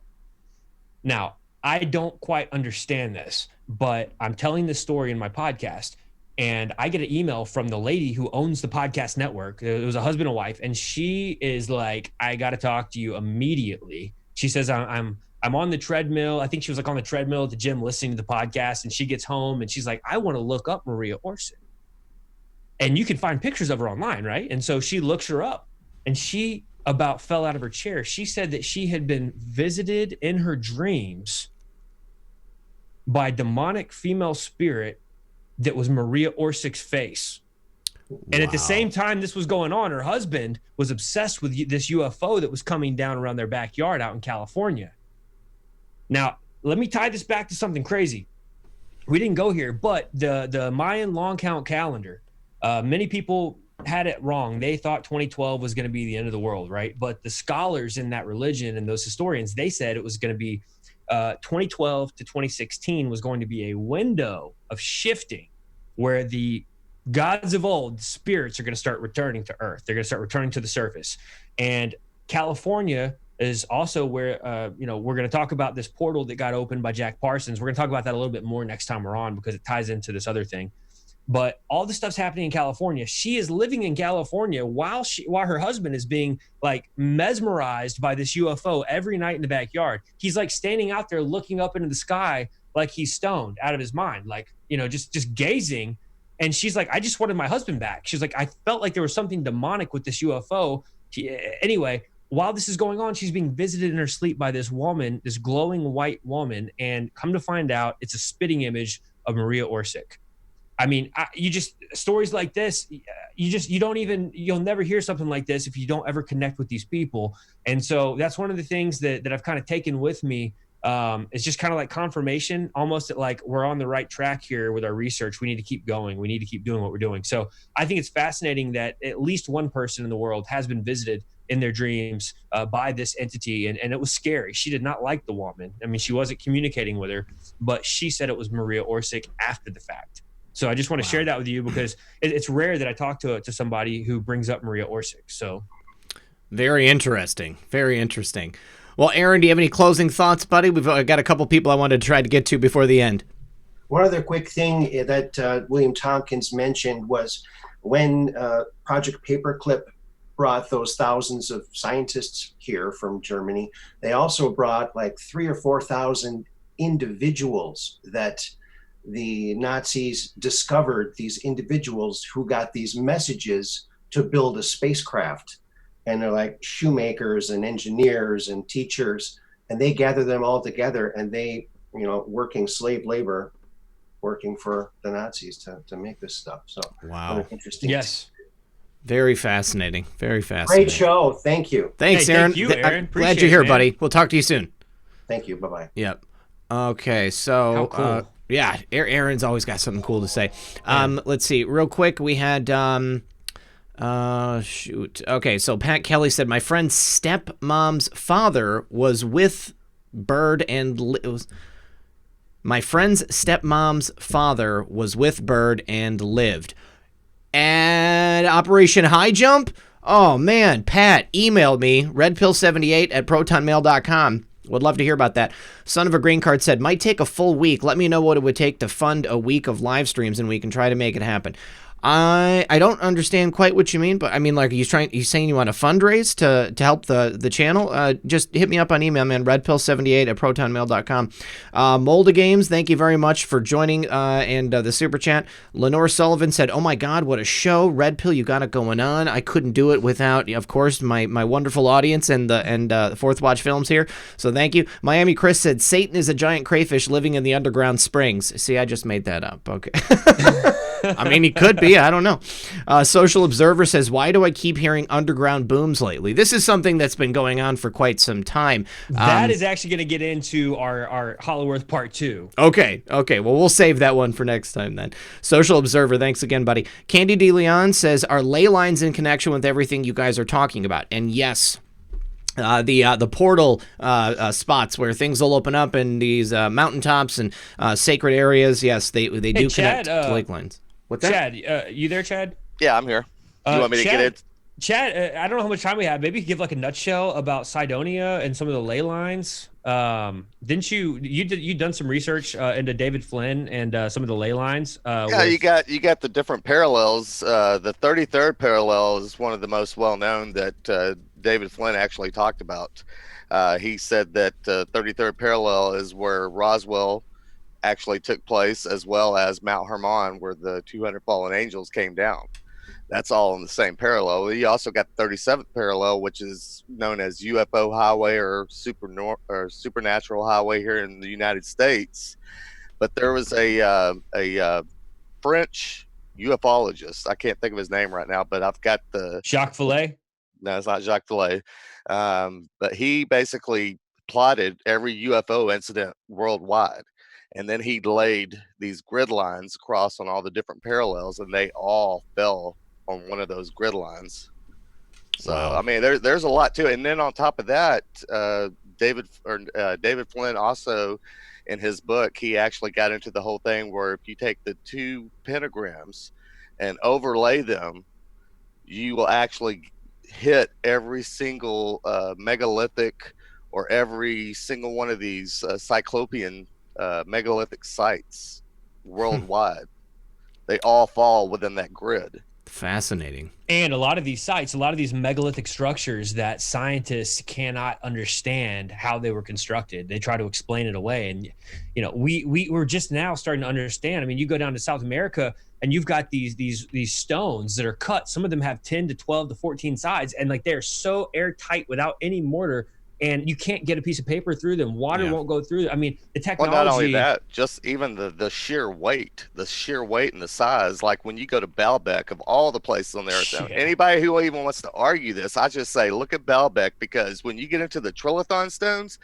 Now, I don't quite understand this, but I'm telling this story in my podcast, and I get an email from the lady who owns the podcast network. It was a husband and wife, and she is like, I got to talk to you immediately. She says, I'm on the treadmill. I think she was like on the treadmill at the gym listening to the podcast, and she gets home and she's like, I want to look up Maria Orsich. And you can find pictures of her online, right? And so she looks her up, and she about fell out of her chair. She said that she had been visited in her dreams by a demonic female spirit that was Maria Orsich's face. Wow. And at the same time this was going on, her husband was obsessed with this UFO that was coming down around their backyard out in California. Now, let me tie this back to something crazy. We didn't go here, but the Mayan long count calendar, many people had it wrong. They thought 2012 was going to be the end of the world, right? But the scholars in that religion and those historians, they said it was going to be 2012 to 2016 was going to be a window of shifting where the gods of old, spirits, are going to start returning to Earth. They're going to start returning to the surface. And California is also where, we're going to talk about this portal that got opened by Jack Parsons. We're going to talk about that a little bit more next time we're on because it ties into this other thing. But all this stuff's happening in California. She is living in California while her husband is being like mesmerized by this UFO every night in the backyard. He's like standing out there looking up into the sky like he's stoned out of his mind, like, just gazing. And she's like, I just wanted my husband back. She's like, I felt like there was something demonic with this UFO. Anyway, while this is going on, she's being visited in her sleep by this woman, this glowing white woman. And come to find out, it's a spitting image of Maria Orsich. I mean, stories like this, you'll never hear something like this if you don't ever connect with these people. And so that's one of the things that I've kind of taken with me. It's just kind of like confirmation, almost that like we're on the right track here with our research. We need to keep going. We need to keep doing what we're doing. So I think it's fascinating that at least one person in the world has been visited in their dreams by this entity. And it was scary. She did not like the woman. I mean, she wasn't communicating with her, but she said it was Maria Orsich after the fact. So I just want to share that with you because it's rare that I talk to somebody who brings up Maria Orsich. So Very interesting. Very interesting. Well, Aaron, do you have any closing thoughts, buddy? We've got a couple people I wanted to try to get to before the end. One other quick thing that William Tompkins mentioned was when Project Paperclip brought those thousands of scientists here from Germany, they also brought like 3,000 or 4,000 individuals that the Nazis discovered, these individuals who got these messages to build a spacecraft. And they're like shoemakers and engineers and teachers, and they gather them all together, and they, working slave labor, working for the Nazis to make this stuff. So wow, interesting. Yes. Very fascinating. Very fascinating. Great show. Thank you. Thanks, Aaron. Thank you, Aaron. I'm glad you're here, buddy. We'll talk to you soon. Thank you. Bye-bye. Yep. Okay, so how cool. Yeah, Aaron's always got something cool to say. Let's see, real quick. We had shoot. Okay, so Pat Kelly said my friend's stepmom's father was with Bird and my friend's stepmom's father was with Bird and lived. And Operation High Jump? Oh, man. Pat emailed me, redpill78@protonmail.com. Would love to hear about that. Son of a Green Card said, might take a full week. Let me know what it would take to fund a week of live streams, and we can try to make it happen. I don't understand quite what you mean, but I mean, like, you saying you want to fundraise to help the channel? Just hit me up on email, man, redpill78@protonmail.com. Molda Games, thank you very much for joining and the super chat. Lenore Sullivan said, oh my God, what a show. Red Pill, you got it going on. I couldn't do it without, of course, my wonderful audience and the Fourth Watch Films here. So thank you. Miami Chris said, Satan is a giant crayfish living in the underground springs. See, I just made that up. Okay. I mean, he could be. I don't know. Social Observer says, why do I keep hearing underground booms lately? This is something that's been going on for quite some time. That is actually going to get into our Hollow Earth Part 2. Okay. Well, we'll save that one for next time then. Social Observer, thanks again, buddy. Candy De Leon says, are ley lines in connection with everything you guys are talking about? And yes. The portal spots where things will open up in these mountaintops and sacred areas. Yes, they do Chad, connect to lake lines. What's that? Chad, you there, Chad? Yeah, I'm here. Do you want me to get it? Chad, I don't know how much time we have. Maybe you could give like a nutshell about Cydonia and some of the ley lines. Didn't you done some research into David Flynn and some of the ley lines? Yeah, you got the different parallels. The 33rd parallel is one of the most well known that David Flynn actually talked about. He said that 33rd parallel is where Roswell actually took place, as well as Mount Hermon, where the 200 fallen angels came down. That's all in the same parallel. You also got the 37th parallel, which is known as UFO highway or supernatural highway here in the United States. But there was a French ufologist. I can't think of his name right now, but I've got the Jacques Vallée. No, it's not Jacques Vallée. But he basically plotted every UFO incident worldwide. And then he laid these grid lines across on all the different parallels, and they all fell on one of those grid lines. So, wow. I mean, there's a lot to it. And then on top of that, David Flynn also, in his book, he actually got into the whole thing where if you take the two pentagrams and overlay them, you will actually hit every single megalithic or every single one of these cyclopean megalithic sites worldwide. They all fall within that grid. Fascinating. And a lot of these sites, a lot of these megalithic structures that scientists cannot understand how they were constructed. They try to explain it away. And, you know, we're just now starting to understand. I mean, you go down to South America and you've got these stones that are cut. Some of them have 10 to 12 to 14 sides. And like, they're so airtight without any mortar. And you can't get a piece of paper through them. Water won't go through them. I mean, the technology. Well, not only that, just even the sheer weight and the size. Like when you go to Baalbek, of all the places on the earth, anybody who even wants to argue this, I just say, look at Baalbek, because when you get into the trilithon stones,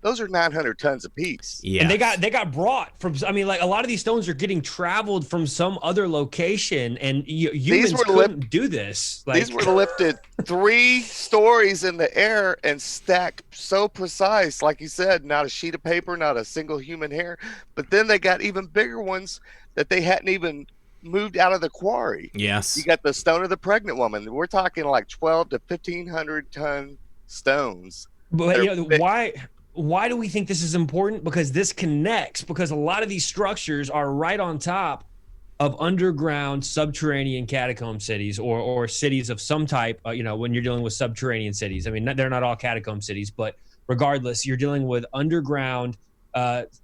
those are 900 tons a piece. Yeah, and they got brought from. I mean, like a lot of these stones are getting traveled from some other location, and humans couldn't do this. Like, these were lifted 3 stories in the air and stacked so precise, like you said, not a sheet of paper, not a single human hair. But then they got even bigger ones that they hadn't even moved out of the quarry. Yes. You got the stone of the pregnant woman. We're talking like 12 to 1,500 ton stones. But why do we think this is important? Because this connects, because a lot of these structures are right on top of underground subterranean catacomb cities or cities of some type, when you're dealing with subterranean cities. I mean, they're not all catacomb cities, but regardless, you're dealing with underground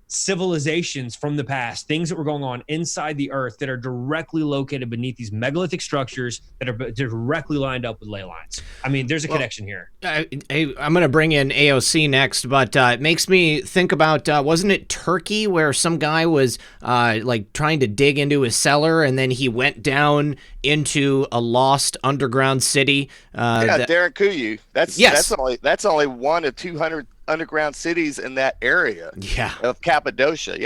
civilizations from the past, things that were going on inside the earth that are directly located beneath these megalithic structures that are directly lined up with ley lines. I mean, there's a connection here. I'm going to bring in AOC next, but it makes me think about, wasn't it Turkey where some guy was like trying to dig into his cellar and then he went down into a lost underground city? Darren Kuyu. Yes. That's only 1 of 200 underground cities in that area of Cappadocia.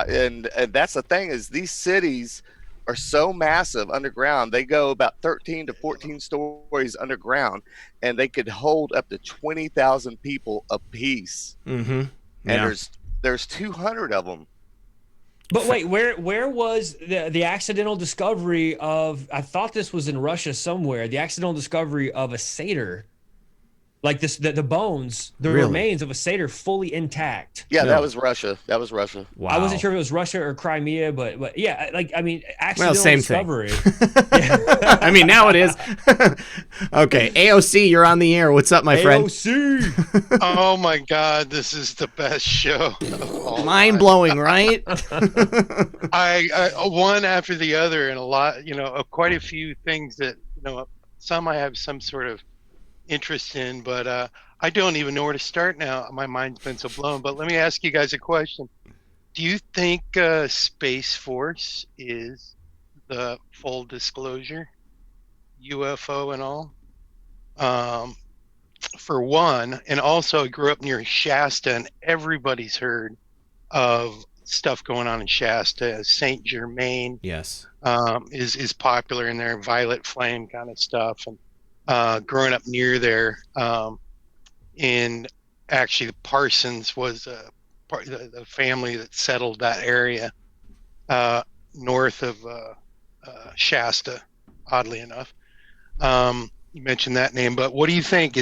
And that's the thing, is these cities are so massive underground. They go about 13 to 14 stories underground, and they could hold up to 20,000 people apiece. Mm-hmm. And there's 200 of them. But wait, where was the accidental discovery of, I thought this was in Russia somewhere, the accidental discovery of a satyr? Like the bones, the remains of a satyr fully intact. Yeah, that was Russia. Wow. I wasn't sure if it was Russia or Crimea, but yeah, accidental same discovery. I mean, now it is. Okay, AOC, you're on the air. What's up, my friend? AOC. Oh my God, this is the best show. Mind blowing, right? I one after the other, and a lot, quite a few things that some I have some sort of interest in, but I don't even know where to start now. My mind's been so blown. But let me ask you guys a question. Do you think Space Force is the full disclosure UFO and all? For one, and also I grew up near Shasta, and everybody's heard of stuff going on in Shasta. Saint Germain, Yes, is popular in there, Violet Flame kind of stuff, and growing up near there, in actually Parsons was the family that settled that area north of Shasta, oddly enough. You mentioned that name, but what do you think?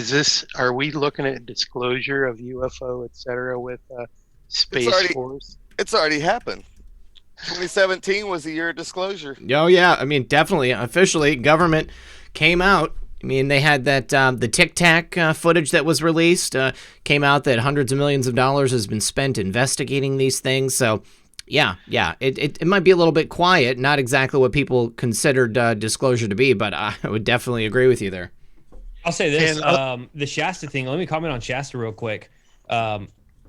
Are we looking at disclosure of UFO, etc., with Space Force? It's already happened. 2017 was the year of disclosure. Oh, yeah. I mean, definitely. Officially, government came out. I mean, they had that the Tic Tac footage that was released. Came out that hundreds of millions of dollars has been spent investigating these things. So, yeah. It might be a little bit quiet. Not exactly what people considered disclosure to be, but I would definitely agree with you there. I'll say this. The Shasta thing, let me comment on Shasta real quick.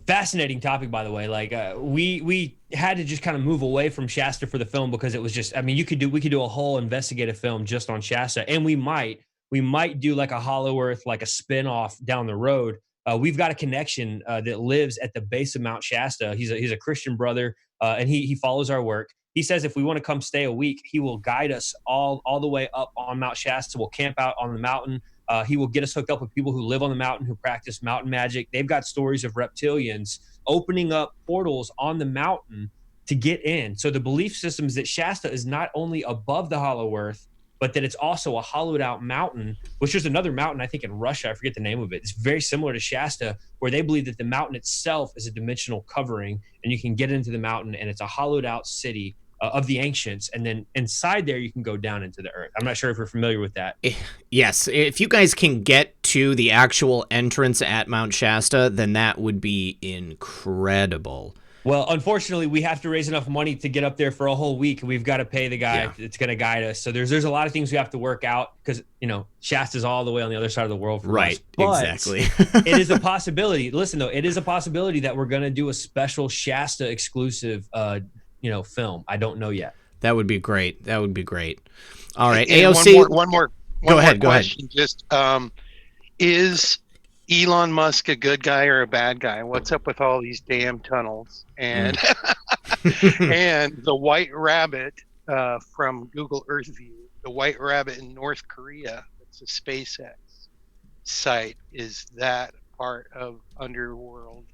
Fascinating topic, by the way. Like we had to just kind of move away from Shasta for the film because it was just, I mean, we could do a whole investigative film just on Shasta, and we might do like a Hollow Earth, like a spin-off down the road. We've got a connection that lives at the base of Mount Shasta. He's a Christian brother, and he follows our work. He says if we want to come stay a week, he will guide us all the way up on Mount Shasta. We'll camp out on the mountain. He will get us hooked up with people who live on the mountain, who practice mountain magic. They've got stories of reptilians opening up portals on the mountain to get in. So the belief system is that Shasta is not only above the Hollow Earth, but that it's also a hollowed out mountain, which is another mountain, I think, in Russia. I forget the name of it. It's very similar to Shasta, where they believe that the mountain itself is a dimensional covering, and you can get into the mountain, and it's a hollowed out city of the ancients, and then inside there you can go down into the earth. I'm not sure if you're familiar with that. Yes, if you guys can get to the actual entrance at Mount Shasta, then that would be incredible. Well, unfortunately, we have to raise enough money to get up there for a whole week. We've got to pay the guy that's going to guide us. So there's a lot of things we have to work out because, Shasta's all the way on the other side of the world from us. But exactly. It is a possibility. Listen, though, it is a possibility that we're going to do a special Shasta exclusive film. I don't know yet. That would be great. All right, and AOC. One more question. Just is Elon Musk a good guy or a bad guy? What's up with all these damn tunnels? And and the White Rabbit from Google Earth View, the White Rabbit in North Korea, it's a SpaceX site. Is that part of underworld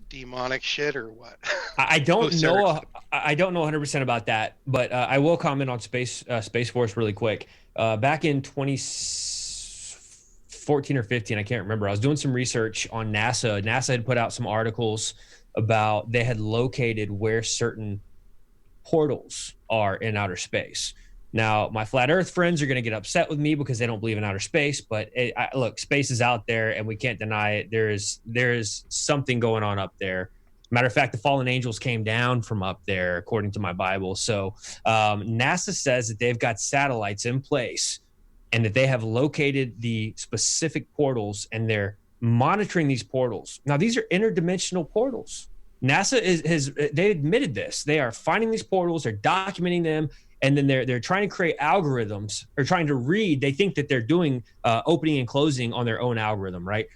demonic shit or what? I don't know. I don't know 100% about that, but I will comment on Space Force really quick. Back in 2014 or 15, I can't remember. I was doing some research on NASA. NASA had put out some articles about they had located where certain portals are in outer space. Now, my flat Earth friends are going to get upset with me because they don't believe in outer space. But look, space is out there, and we can't deny it. There is something going on up there. Matter of fact, the fallen angels came down from up there, according to my Bible. So NASA says that they've got satellites in place, and that they have located the specific portals, and they're monitoring these portals. Now, these are interdimensional portals. NASA they admitted this. They are finding these portals, they're documenting them, and then they're trying to create algorithms or trying to read. They think that they're doing opening and closing on their own algorithm, right?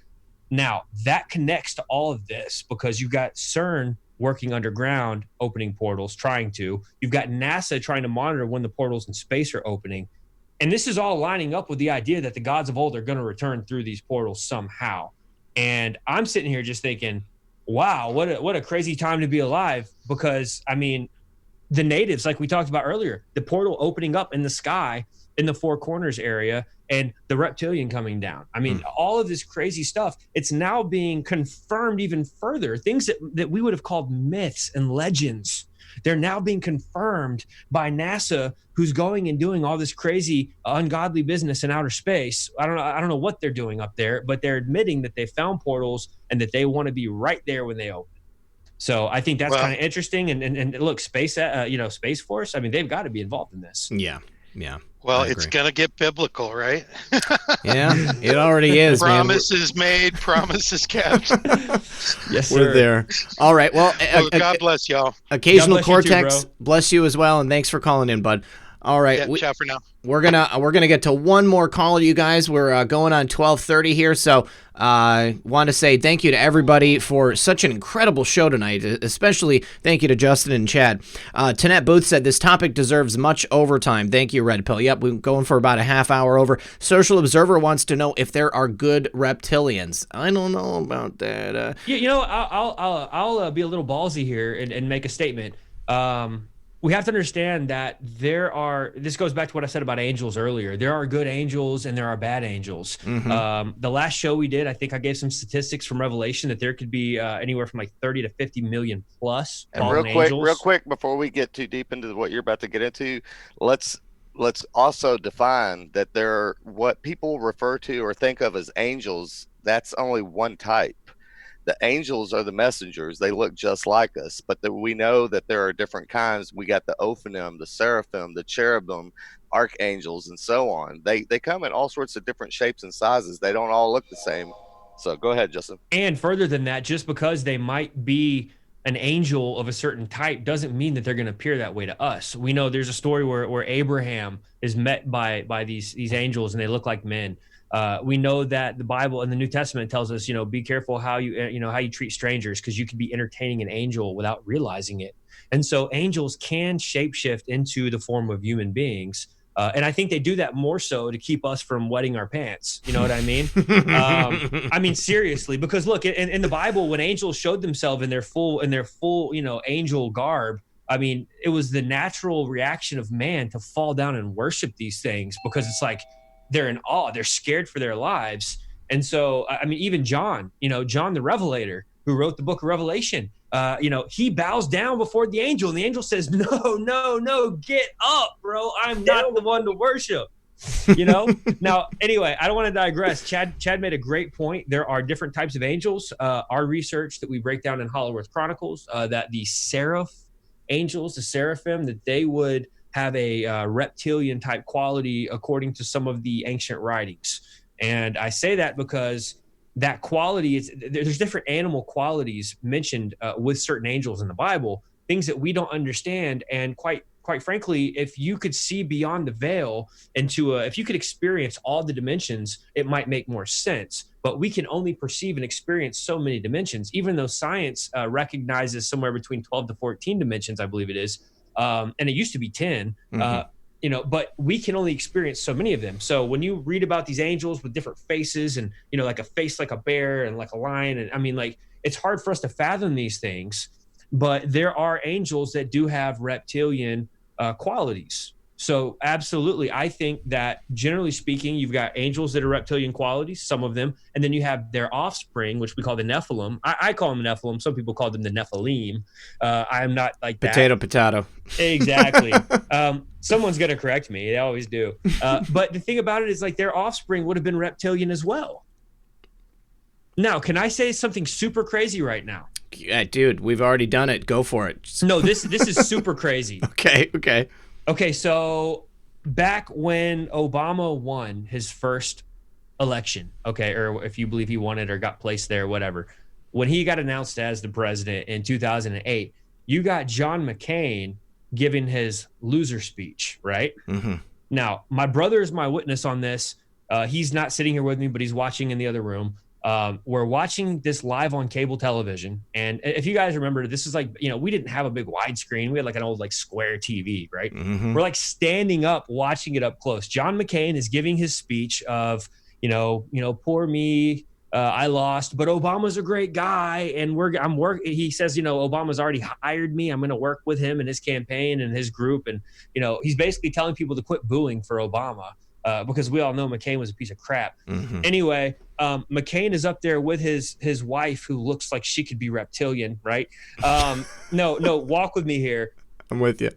Now, that connects to all of this because you've got CERN working underground, opening portals, You've got NASA trying to monitor when the portals in space are opening. And this is all lining up with the idea that the gods of old are going to return through these portals somehow. And I'm sitting here just thinking, wow, what a crazy time to be alive. Because, I mean, the natives, like we talked about earlier, the portal opening up in the sky in the Four Corners area and the reptilian coming down. I mean, all of this crazy stuff, it's now being confirmed even further. Things that we would have called myths and legends, they're now being confirmed by NASA, who's going and doing all this crazy, ungodly business in outer space. I don't know what they're doing up there, but they're admitting that they found portals and that they want to be right there when they open. So I think that's kind of interesting. And look, Space Force, I mean, they've got to be involved in this. Yeah. Well, it's going to get biblical, right? Yeah, it already is. Promises made, promises kept. Yes, sir. We're there. All right. Well, God bless y'all. Occasional God bless you Cortex, too, bless you as well, and thanks for calling in, bud. All right, ciao for now. We're gonna get to one more call, you guys. We're going on 12:30 here, so want to say thank you to everybody for such an incredible show tonight. Especially thank you to Justin and Chad. Tanette Booth said this topic deserves much overtime. Thank you, Red Pill. Yep, we're going for about a half hour over. Social Observer wants to know if there are good reptilians. I don't know about that. I'll be a little ballsy here and make a statement. We have to understand that this goes back to what I said about angels earlier. There are good angels and there are bad angels. Mm-hmm. The last show we did, I think I gave some statistics from Revelation that there could be anywhere from like 30 to 50 million plus fallen angels. Real quick, before we get too deep into what you're about to get into, let's also define that what people refer to or think of as angels, that's only one type. The angels are the messengers. They look just like us, but we know that there are different kinds. We got the Ophanim, the Seraphim, the Cherubim, archangels, and so on. They come in all sorts of different shapes and sizes. They don't all look the same. So go ahead, Justin. And further than that, just because they might be an angel of a certain type doesn't mean that they're going to appear that way to us. We know there's a story where Abraham is met by these angels and they look like men. We know that the Bible and the New Testament tells us, be careful how you treat strangers, because you could be entertaining an angel without realizing it. And so angels can shapeshift into the form of human beings. And I think they do that more so to keep us from wetting our pants. You know what I mean? I mean, seriously, because look, in the Bible, when angels showed themselves in their full, angel garb, I mean, it was the natural reaction of man to fall down and worship these things, because it's like, they're in awe, they're scared for their lives. And so, I mean, even John the Revelator, who wrote the book of Revelation, he bows down before the angel, and the angel says, no, get up, bro. I'm not the one to worship. Now, anyway, I don't want to digress. Chad made a great point. There are different types of angels. Our research that we break down in Hollow Earth Chronicles, that the seraph angels, the seraphim, that they would have a reptilian type quality according to some of the ancient writings. And I say that because that quality there's different animal qualities mentioned with certain angels in the Bible, things that we don't understand. And quite frankly, if you could see beyond the veil if you could experience all the dimensions, it might make more sense. But we can only perceive and experience so many dimensions, even though science recognizes somewhere between 12 to 14 dimensions, I believe it is. And it used to be 10, but we can only experience so many of them. So when you read about these angels with different faces and, like a face like a bear and like a lion, and I mean, like, it's hard for us to fathom these things, but there are angels that do have reptilian qualities. So absolutely, I think that generally speaking, you've got angels that are reptilian qualities, some of them, and then you have their offspring, which we call the Nephilim. I call them Nephilim. Some people call them the Nephilim. I'm not like that. Potato. Exactly. Someone's going to correct me. They always do. But the thing about it is, like, their offspring would have been reptilian as well. Now, can I say something super crazy right now? Yeah, dude, we've already done it. Go for it. No, this is super crazy. Okay, so back when Obama won his first election, okay, or if you believe he won it or got placed there, whatever, when he got announced as the president in 2008, you got John McCain giving his loser speech, right? Mm-hmm. Now, my brother is my witness on this. He's not sitting here with me, but he's watching in the other room. We're watching this live on cable television. And if you guys remember, this is like, we didn't have a big widescreen. We had like an old like square TV, right? Mm-hmm. We're like standing up, watching it up close. John McCain is giving his speech of, poor me, I lost, but Obama's a great guy. And he says, Obama's already hired me. I'm going to work with him and his campaign and his group. And, he's basically telling people to quit booing for Obama. Because we all know McCain was a piece of crap. Mm-hmm. Anyway, McCain is up there with his wife, who looks like she could be reptilian, right? No, walk with me here. I'm with you.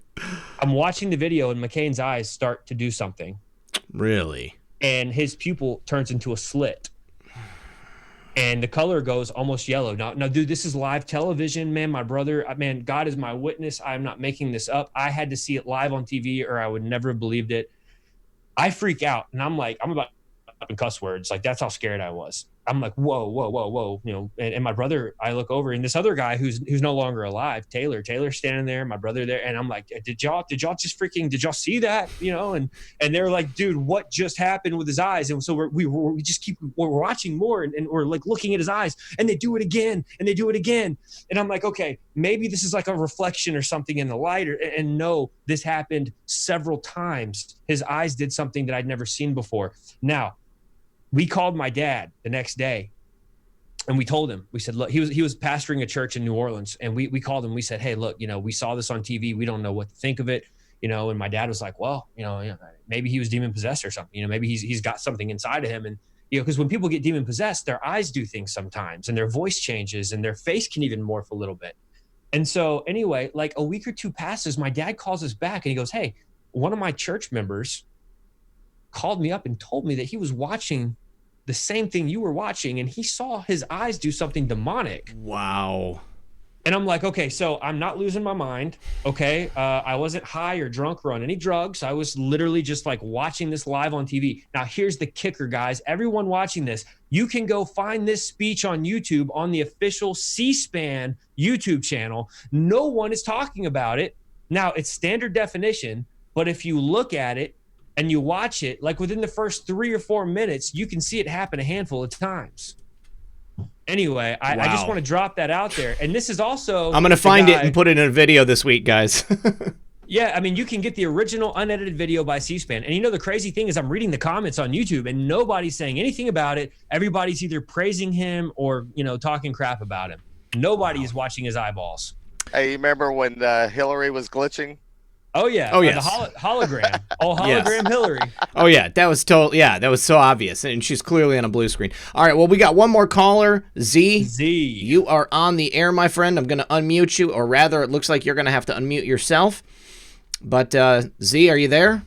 I'm watching the video, and McCain's eyes start to do something. Really? And his pupil turns into a slit. And the color goes almost yellow. Now, dude, this is live television, man. My brother, man, God is my witness. I'm not making this up. I had to see it live on TV, or I would never have believed it. I freak out, and I'm about in cuss words. Like, that's how scared I was. I'm like, whoa. And my brother, I look over, and this other guy who's no longer alive, Taylor's standing there, my brother there. And I'm like, did y'all see that? And they're like, dude, what just happened with his eyes? And so we just we're watching more, and we're like looking at his eyes, and they do it again, and they do it again. And I'm like, okay, maybe this is like a reflection or something in the light, and no, this happened several times. His eyes did something that I'd never seen before. Now, we called my dad the next day, and we told him, we said, look, he was pastoring a church in New Orleans, and we called him. We said, hey, look, we saw this on TV. We don't know what to think of it. And my dad was like, well, maybe he was demon possessed or something. Maybe he's got something inside of him. And, because when people get demon possessed, their eyes do things sometimes, and their voice changes, and their face can even morph a little bit. And so anyway, like a week or two passes, my dad calls us back, and he goes, hey, one of my church members called me up and told me that he was watching the same thing you were watching, and he saw his eyes do something demonic. Wow. And I'm like, okay, so I'm not losing my mind. Okay. I wasn't high or drunk or on any drugs. I was literally just like watching this live on TV. Now, here's the kicker, guys. Everyone watching this, you can go find this speech on YouTube on the official C-SPAN YouTube channel. No one is talking about it. Now, it's standard definition, but if you look at it and you watch it, like within the first 3 or 4 minutes, you can see it happen a handful of times. Anyway, I just want to drop that out there. And this is also... I'm going to find it and put it in a video this week, guys. Yeah, I mean, you can get the original unedited video by C-SPAN. And the crazy thing is, I'm reading the comments on YouTube, and nobody's saying anything about it. Everybody's either praising him or, talking crap about him. Nobody is watching his eyeballs. Hey, you remember when Hillary was glitching? Oh yeah. Oh yes. The hologram. Oh, hologram. Yes. Hillary. Oh yeah, that was that was so obvious, and she's clearly on a blue screen. All right, well, we got one more caller. Z, you are on the air, my friend. I'm going to unmute you, or rather, it looks like you're going to have to unmute yourself. But Z, are you there?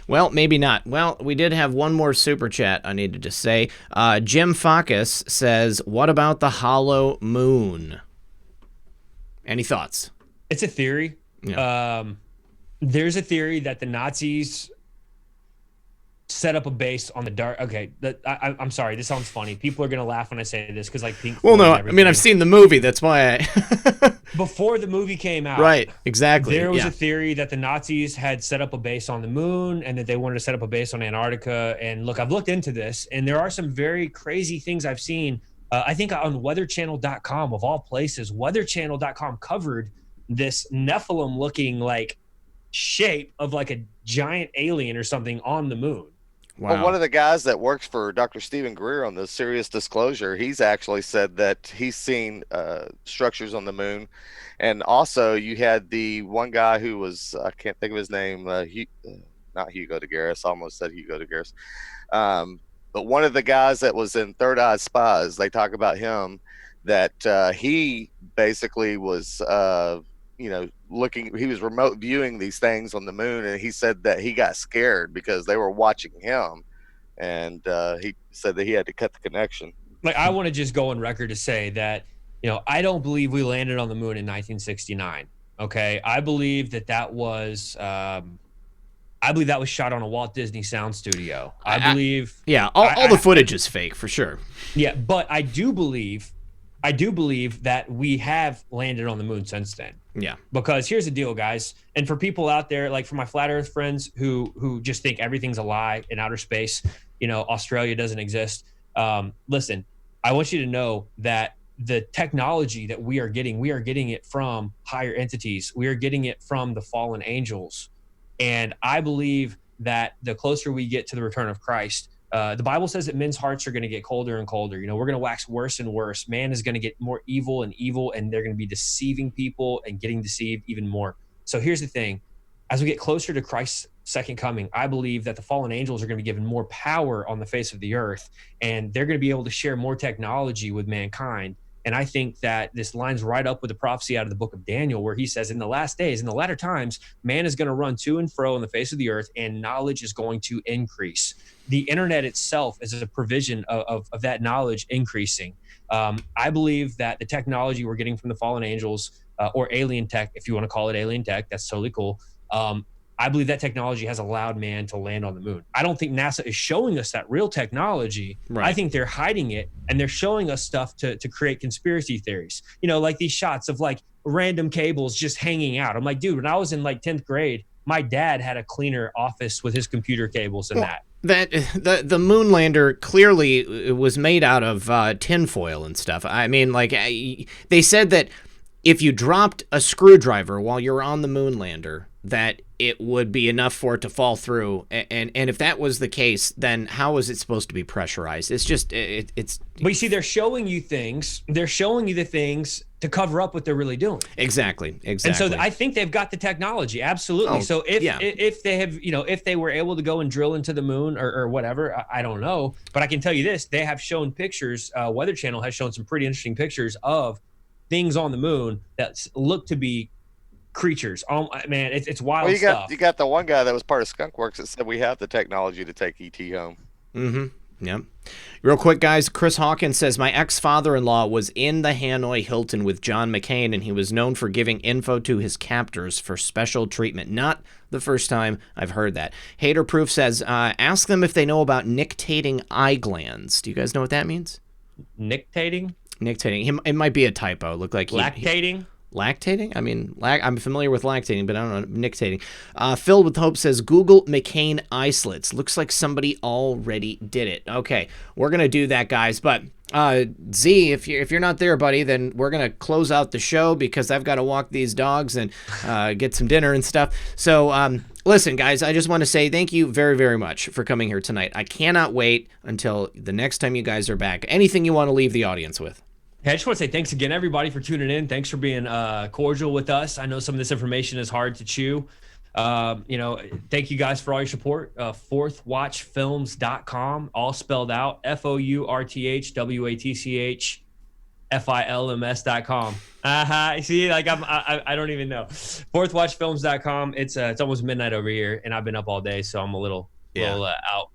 Well, maybe not. Well, we did have one more super chat I needed to say. Jim Focus says, "What about the hollow moon?" Any thoughts? It's a theory. Yeah. There's a theory that the Nazis set up a base on the dark. Okay, I'm sorry. This sounds funny. People are gonna laugh when I say this because like Pink. Well, no, I mean I've seen the movie. That's why. Before the movie came out, right? Exactly. There was a theory that the Nazis had set up a base on the moon and that they wanted to set up a base on Antarctica. And look, I've looked into this, and there are some very crazy things I've seen. I think on weatherchannel.com, of all places, weatherchannel.com covered this Nephilim looking like shape of like a giant alien or something on the moon. Wow. Well, one of the guys that works for Dr. Stephen Greer on the Serious Disclosure, he's actually said that he's seen structures on the moon. And also, you had the one guy who was, I can't think of his name, not Hugo de Garis, I almost said Hugo de Garis. But one of the guys that was in Third Eye Spies, they talk about him, that he basically was, he was remote viewing these things on the moon, and he said that he got scared because they were watching him, and he said that he had to cut the connection. Like, I want to just go on record to say that, I don't believe we landed on the moon in 1969. Okay, I believe that was shot on a Walt Disney sound studio. I believe, all the footage is fake for sure. Yeah, but I do believe that we have landed on the moon since then. Yeah. Because here's the deal, guys. And for people out there, like for my flat earth friends who just think everything's a lie in outer space, Australia doesn't exist. Listen, I want you to know that the technology that we are getting it from higher entities. We are getting it from the fallen angels. And I believe that the closer we get to the return of Christ, the Bible says that men's hearts are going to get colder and colder. We're going to wax worse and worse. Man is going to get more evil, and they're going to be deceiving people and getting deceived even more. So here's the thing. As we get closer to Christ's second coming, I believe that the fallen angels are going to be given more power on the face of the earth, and they're going to be able to share more technology with mankind. And I think that this lines right up with the prophecy out of the book of Daniel, where he says, in the last days, in the latter times, man is going to run to and fro on the face of the earth, and knowledge is going to increase. The internet itself is a provision of that knowledge increasing. I believe that the technology we're getting from the fallen angels, or alien tech, if you want to call it alien tech, that's totally cool. I believe that technology has allowed man to land on the moon. I don't think NASA is showing us that real technology. Right. I think they're hiding it, and they're showing us stuff to create conspiracy theories. Like these shots of like random cables just hanging out. I'm like, dude, when I was in like 10th grade, my dad had a cleaner office with his computer cables and that. The moon lander clearly was made out of tinfoil and stuff. I mean, like they said that if you dropped a screwdriver while you're on the moon lander, that it would be enough for it to fall through. And if that was the case, then how is it supposed to be pressurized? It's just, it's... But you see, they're showing you things. They're showing you the things to cover up what they're really doing. Exactly. And so I think they've got the technology. Absolutely. So if they have, if they were able to go and drill into the moon or whatever, I don't know. But I can tell you this, they have shown pictures. Weather Channel has shown some pretty interesting pictures of things on the moon that look to be creatures. Oh man, it's wild stuff. You got the one guy that was part of Skunk Works that said we have the technology to take ET home. Mm-hmm. Yep. Real quick, guys. Chris Hawkins says, my ex-father-in-law was in the Hanoi Hilton with John McCain, and he was known for giving info to his captors for special treatment. Not the first time I've heard that. Hater Proof says, ask them if they know about nictating eye glands. Do you guys know what that means? Nictating? Nictating. It might be a typo. Look like lactating. Lactating? I mean, I'm familiar with lactating, but I don't know, nictating. Filled with Hope says, Google McCain eye slits. Looks like somebody already did it. Okay, we're going to do that, guys. But Z, if you're not there, buddy, then we're going to close out the show because I've got to walk these dogs and get some dinner and stuff. So listen, guys, I just want to say thank you very, very much for coming here tonight. I cannot wait until the next time you guys are back. Anything you want to leave the audience with? Hey, I just want to say thanks again, everybody, for tuning in. Thanks for being cordial with us. I know some of this information is hard to chew. Thank you guys for all your support. fourthwatchfilms.com, all spelled out, FOURTHWATCHFILMS.com. See, like I don't even know. Fourthwatchfilms.com. It's almost midnight over here, and I've been up all day, so I'm a little out.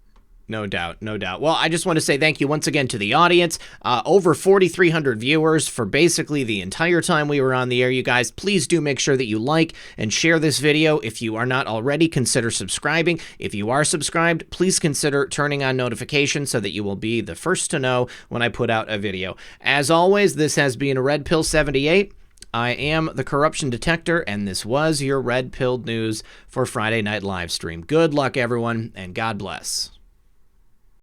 No doubt. Well, I just want to say thank you once again to the audience. Over 4,300 viewers for basically the entire time we were on the air, you guys. Please do make sure that you like and share this video. If you are not already, consider subscribing. If you are subscribed, please consider turning on notifications so that you will be the first to know when I put out a video. As always, this has been Red Pill 78. I am the Corruption Detector, and this was your Red Pilled News for Friday Night Livestream. Good luck, everyone, and God bless.